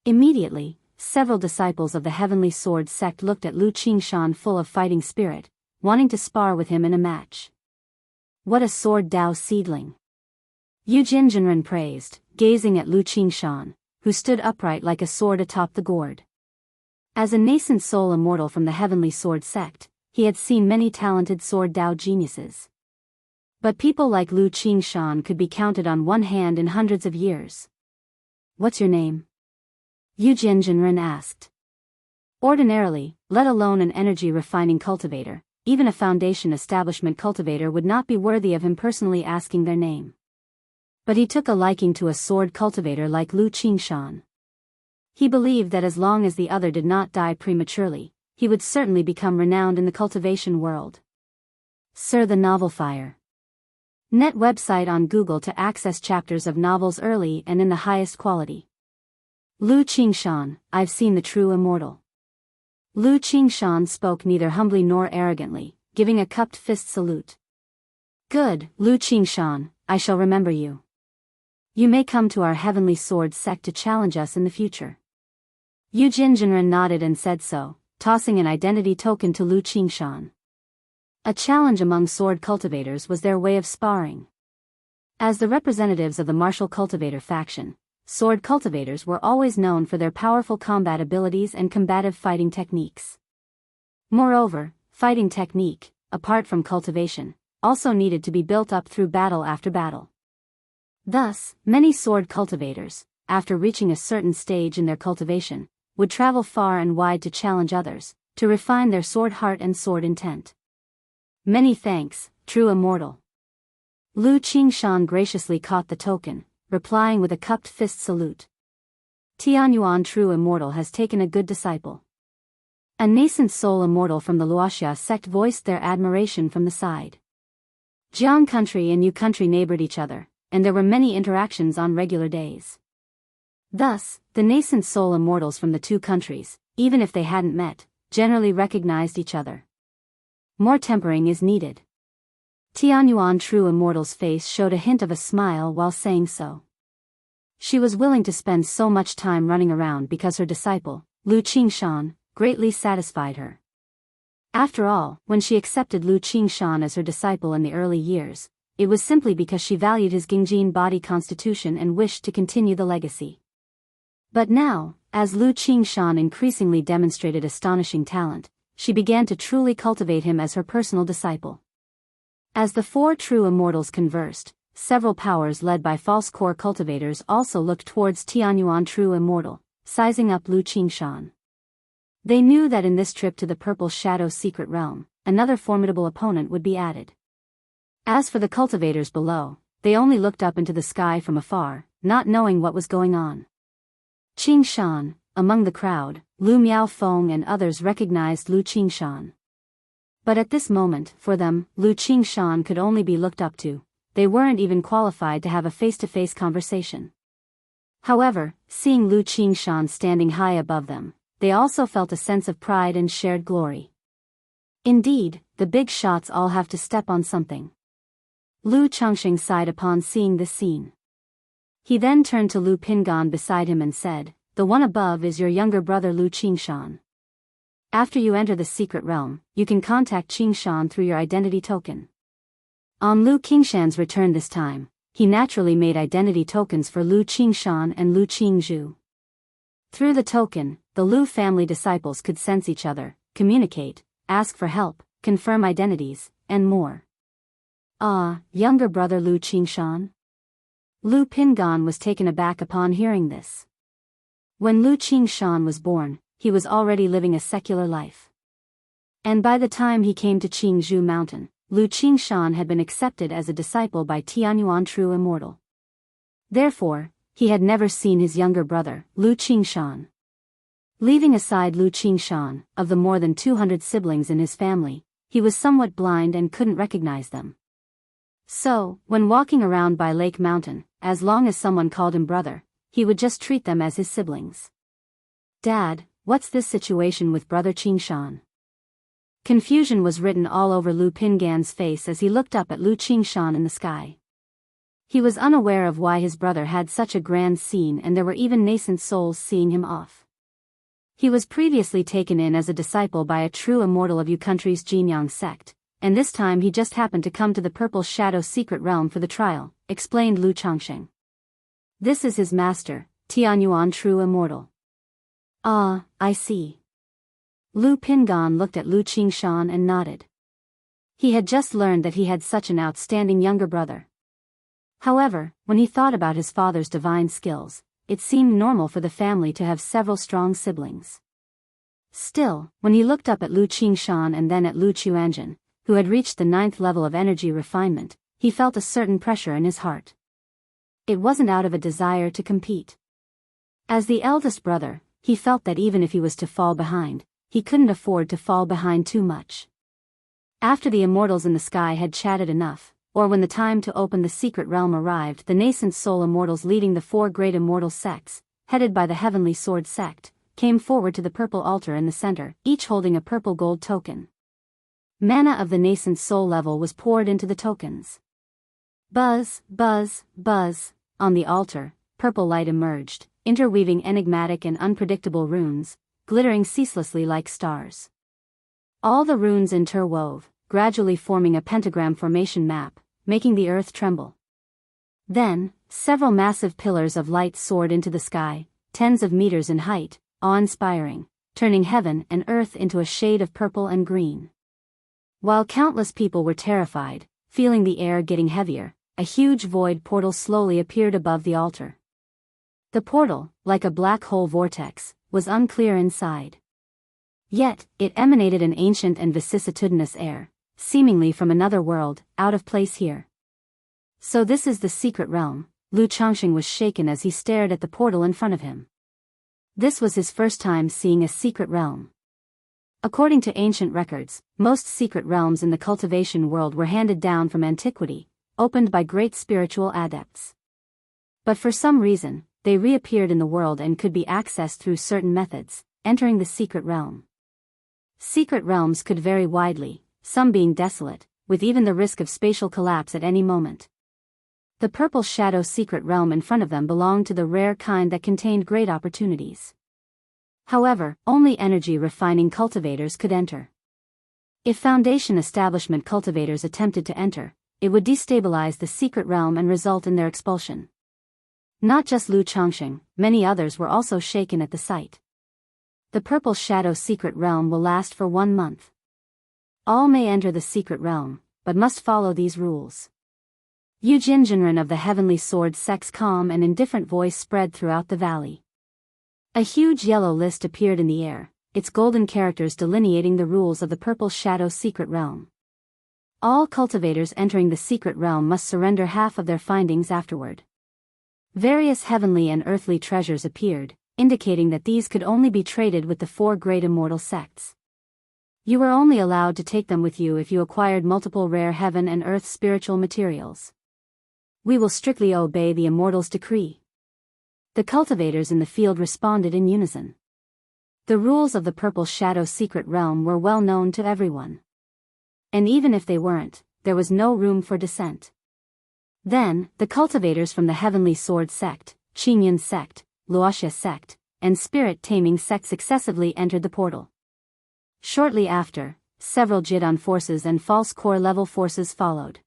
Immediately, several disciples of the Heavenly Sword sect looked at Lu Qingshan full of fighting spirit, wanting to spar with him in a match. What a sword Dao seedling! Yujin Jinren praised, gazing at Lu Qingshan, who stood upright like a sword atop the gourd. As a nascent soul immortal from the Heavenly Sword sect, he had seen many talented sword Dao geniuses. But people like Lu Qingshan could be counted on one hand in hundreds of years. What's your name? Yujin Jinren asked. Ordinarily, let alone an energy-refining cultivator, even a foundation establishment cultivator would not be worthy of him personally asking their name. But he took a liking to a sword cultivator like Lu Qingshan. He believed that as long as the other did not die prematurely, he would certainly become renowned in the cultivation world. Sir, the Novel Fire. Net website on Google to access chapters of novels early and in the highest quality. Lu Qingshan, I've seen the true immortal. Lu Qingshan spoke neither humbly nor arrogantly, giving a cupped fist salute. Good, Lu Qingshan, I shall remember you. You may come to our Heavenly Sword sect to challenge us in the future. Yujin Jinren nodded and said so, tossing an identity token to Lu Qingshan. A challenge among sword cultivators was their way of sparring. As the representatives of the martial cultivator faction, sword cultivators were always known for their powerful combat abilities and combative fighting techniques. Moreover, fighting technique, apart from cultivation, also needed to be built up through battle after battle. Thus, many sword cultivators, after reaching a certain stage in their cultivation, would travel far and wide to challenge others, to refine their sword heart and sword intent. Many thanks, true immortal. Lu Qingshan graciously caught the token, replying with a cupped fist salute. Tianyuan True Immortal has taken a good disciple. A nascent soul immortal from the Wuxia sect voiced their admiration from the side. Jianghu country and Yu country neighbored each other, and there were many interactions on regular days. Thus, the nascent soul immortals from the two countries, even if they hadn't met, generally recognized each other. More tempering is needed. Tianyuan True Immortal's face showed a hint of a smile while saying so. She was willing to spend so much time running around because her disciple, Lu Qingshan, greatly satisfied her. After all, when she accepted Lu Qingshan as her disciple in the early years, it was simply because she valued his Gingjin body constitution and wished to continue the legacy. But now, as Lu Qingshan increasingly demonstrated astonishing talent, she began to truly cultivate him as her personal disciple. As the four true immortals conversed, several powers led by false core cultivators also looked towards Tianyuan True Immortal, sizing up Lu Qingshan. They knew that in this trip to the Purple Shadow secret realm, another formidable opponent would be added. As for the cultivators below, they only looked up into the sky from afar, not knowing what was going on. Qingshan, among the crowd, Lu Miaofeng and others recognized Lu Qingshan. But at this moment, for them, Lu Qingshan could only be looked up to. They weren't even qualified to have a face-to-face conversation. However, seeing Lu Qingshan standing high above them, they also felt a sense of pride and shared glory. Indeed, the big shots all have to step on something. Lu Changxing sighed upon seeing this scene. He then turned to Lu Pingan beside him and said, "The one above is your younger brother Lu Qingshan. After you enter the secret realm, you can contact Qingshan through your identity token." On Lu Qingshan's return this time, he naturally made identity tokens for Lu Qingshan and Lu Qingzhu. Through the token, the Lu family disciples could sense each other, communicate, ask for help, confirm identities, and more. Younger brother Lu Qingshan? Lu Pingan was taken aback upon hearing this. When Lu Qingshan was born, he was already living a secular life. And by the time he came to Qingzhu Mountain, Lu Qingshan had been accepted as a disciple by Tianyuan True Immortal. Therefore, he had never seen his younger brother, Lu Qingshan. Leaving aside Lu Qingshan, of the more than 200 siblings in his family, he was somewhat blind and couldn't recognize them. So, when walking around by Lake Mountain, as long as someone called him brother, he would just treat them as his siblings. "Dad, what's this situation with brother Qingshan?" Confusion was written all over Lu Pingan's face as he looked up at Lu Qingshan in the sky. He was unaware of why his brother had such a grand scene, and there were even nascent souls seeing him off. He was previously taken in as a disciple by a true immortal of Yu country's Jianghu sect, and this time he just happened to come to the Purple Shadow secret realm for the trial, explained Lu Changxing. "This is his master, Tianyuan True Immortal." I see. Lu Pingan looked at Lu Qingshan and nodded. He had just learned that he had such an outstanding younger brother. However, when he thought about his father's divine skills, it seemed normal for the family to have several strong siblings. Still, when he looked up at Lu Qingshan and then at Lu Chuanjin, who had reached the 9th level of energy refinement, he felt a certain pressure in his heart. It wasn't out of a desire to compete. As the eldest brother, he felt that even if he was to fall behind, he couldn't afford to fall behind too much. After the immortals in the sky had chatted enough, or when the time to open the secret realm arrived, the nascent soul immortals leading the 4 great immortal sects, headed by the Heavenly Sword sect, came forward to the purple altar in the center, each holding a purple gold token. Mana of the nascent soul level was poured into the tokens. Buzz, buzz, buzz. On the altar, purple light emerged, interweaving enigmatic and unpredictable runes, glittering ceaselessly like stars. All the runes interwove, gradually forming a pentagram formation map, making the earth tremble. Then, several massive pillars of light soared into the sky, tens of meters in height, awe-inspiring, turning heaven and earth into a shade of purple and green. While countless people were terrified, feeling the air getting heavier, a huge void portal slowly appeared above the altar. The portal, like a black hole vortex, was unclear inside. Yet, it emanated an ancient and vicissitudinous air, seemingly from another world, out of place here. So this is the secret realm. Lu Changxing was shaken as he stared at the portal in front of him. This was his first time seeing a secret realm. According to ancient records, most secret realms in the cultivation world were handed down from antiquity, opened by great spiritual adepts. But for some reason, they reappeared in the world and could be accessed through certain methods, entering the secret realm. Secret realms could vary widely, some being desolate, with even the risk of spatial collapse at any moment. The Purple Shadow secret realm in front of them belonged to the rare kind that contained great opportunities. However, only energy refining cultivators could enter. If Foundation establishment cultivators attempted to enter, it would destabilize the secret realm and result in their expulsion. Not just Lu Changxing, many others were also shaken at the sight. The Purple Shadow secret realm will last for 1 month. All may enter the secret realm, but must follow these rules. Yu Jinjinren of the Heavenly Sword sect's calm and indifferent voice spread throughout the valley. A huge yellow list appeared in the air, its golden characters delineating the rules of the Purple Shadow secret realm. All cultivators entering the secret realm must surrender half of their findings afterward. Various heavenly and earthly treasures appeared, indicating that these could only be traded with the 4 great immortal sects. You were only allowed to take them with you if you acquired multiple rare heaven and earth spiritual materials. We will strictly obey the immortal's decree. The cultivators in the field responded in unison. The rules of the Purple Shadow secret realm were well known to everyone. And even if they weren't, there was no room for dissent. Then, the cultivators from the Heavenly Sword sect, Qingyan sect, Luoxia sect, and Spirit Taming sect successively entered the portal. Shortly after, several Jidan forces and false core level forces followed.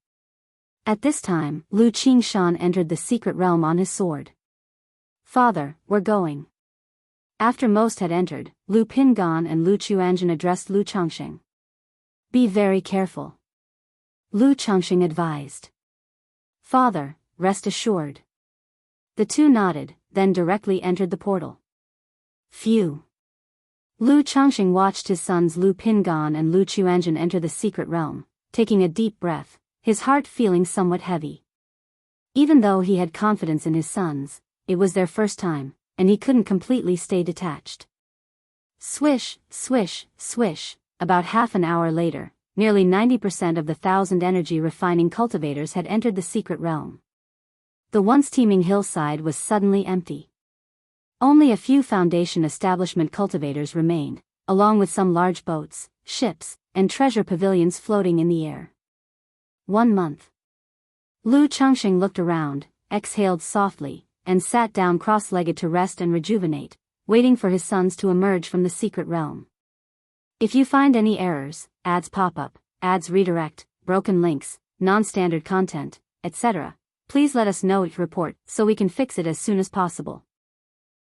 At this time, Lu Qingshan entered the secret realm on his sword. "Father, we're going." After most had entered, Lu Pingan and Lu Chuanjin addressed Lu Changxing. "Be very careful," Lu Changxing advised. "Father, rest assured." The two nodded, then directly entered the portal. Phew. Lu Changxing watched his sons Lu Pingan and Lu Chuanjin enter the secret realm, taking a deep breath, his heart feeling somewhat heavy. Even though he had confidence in his sons, it was their first time, and he couldn't completely stay detached. Swish, swish, swish. About half an hour later, nearly 90% of the 1,000 energy refining cultivators had entered the secret realm. The once teeming hillside was suddenly empty. Only a few Foundation establishment cultivators remained, along with some large boats, ships, and treasure pavilions floating in the air. 1 month. Lu Changxing looked around, exhaled softly, and sat down cross-legged to rest and rejuvenate, waiting for his sons to emerge from the secret realm. If you find any errors, ads pop up, ads redirect, broken links, non-standard content, etc., please let us know each report so we can fix it as soon as possible.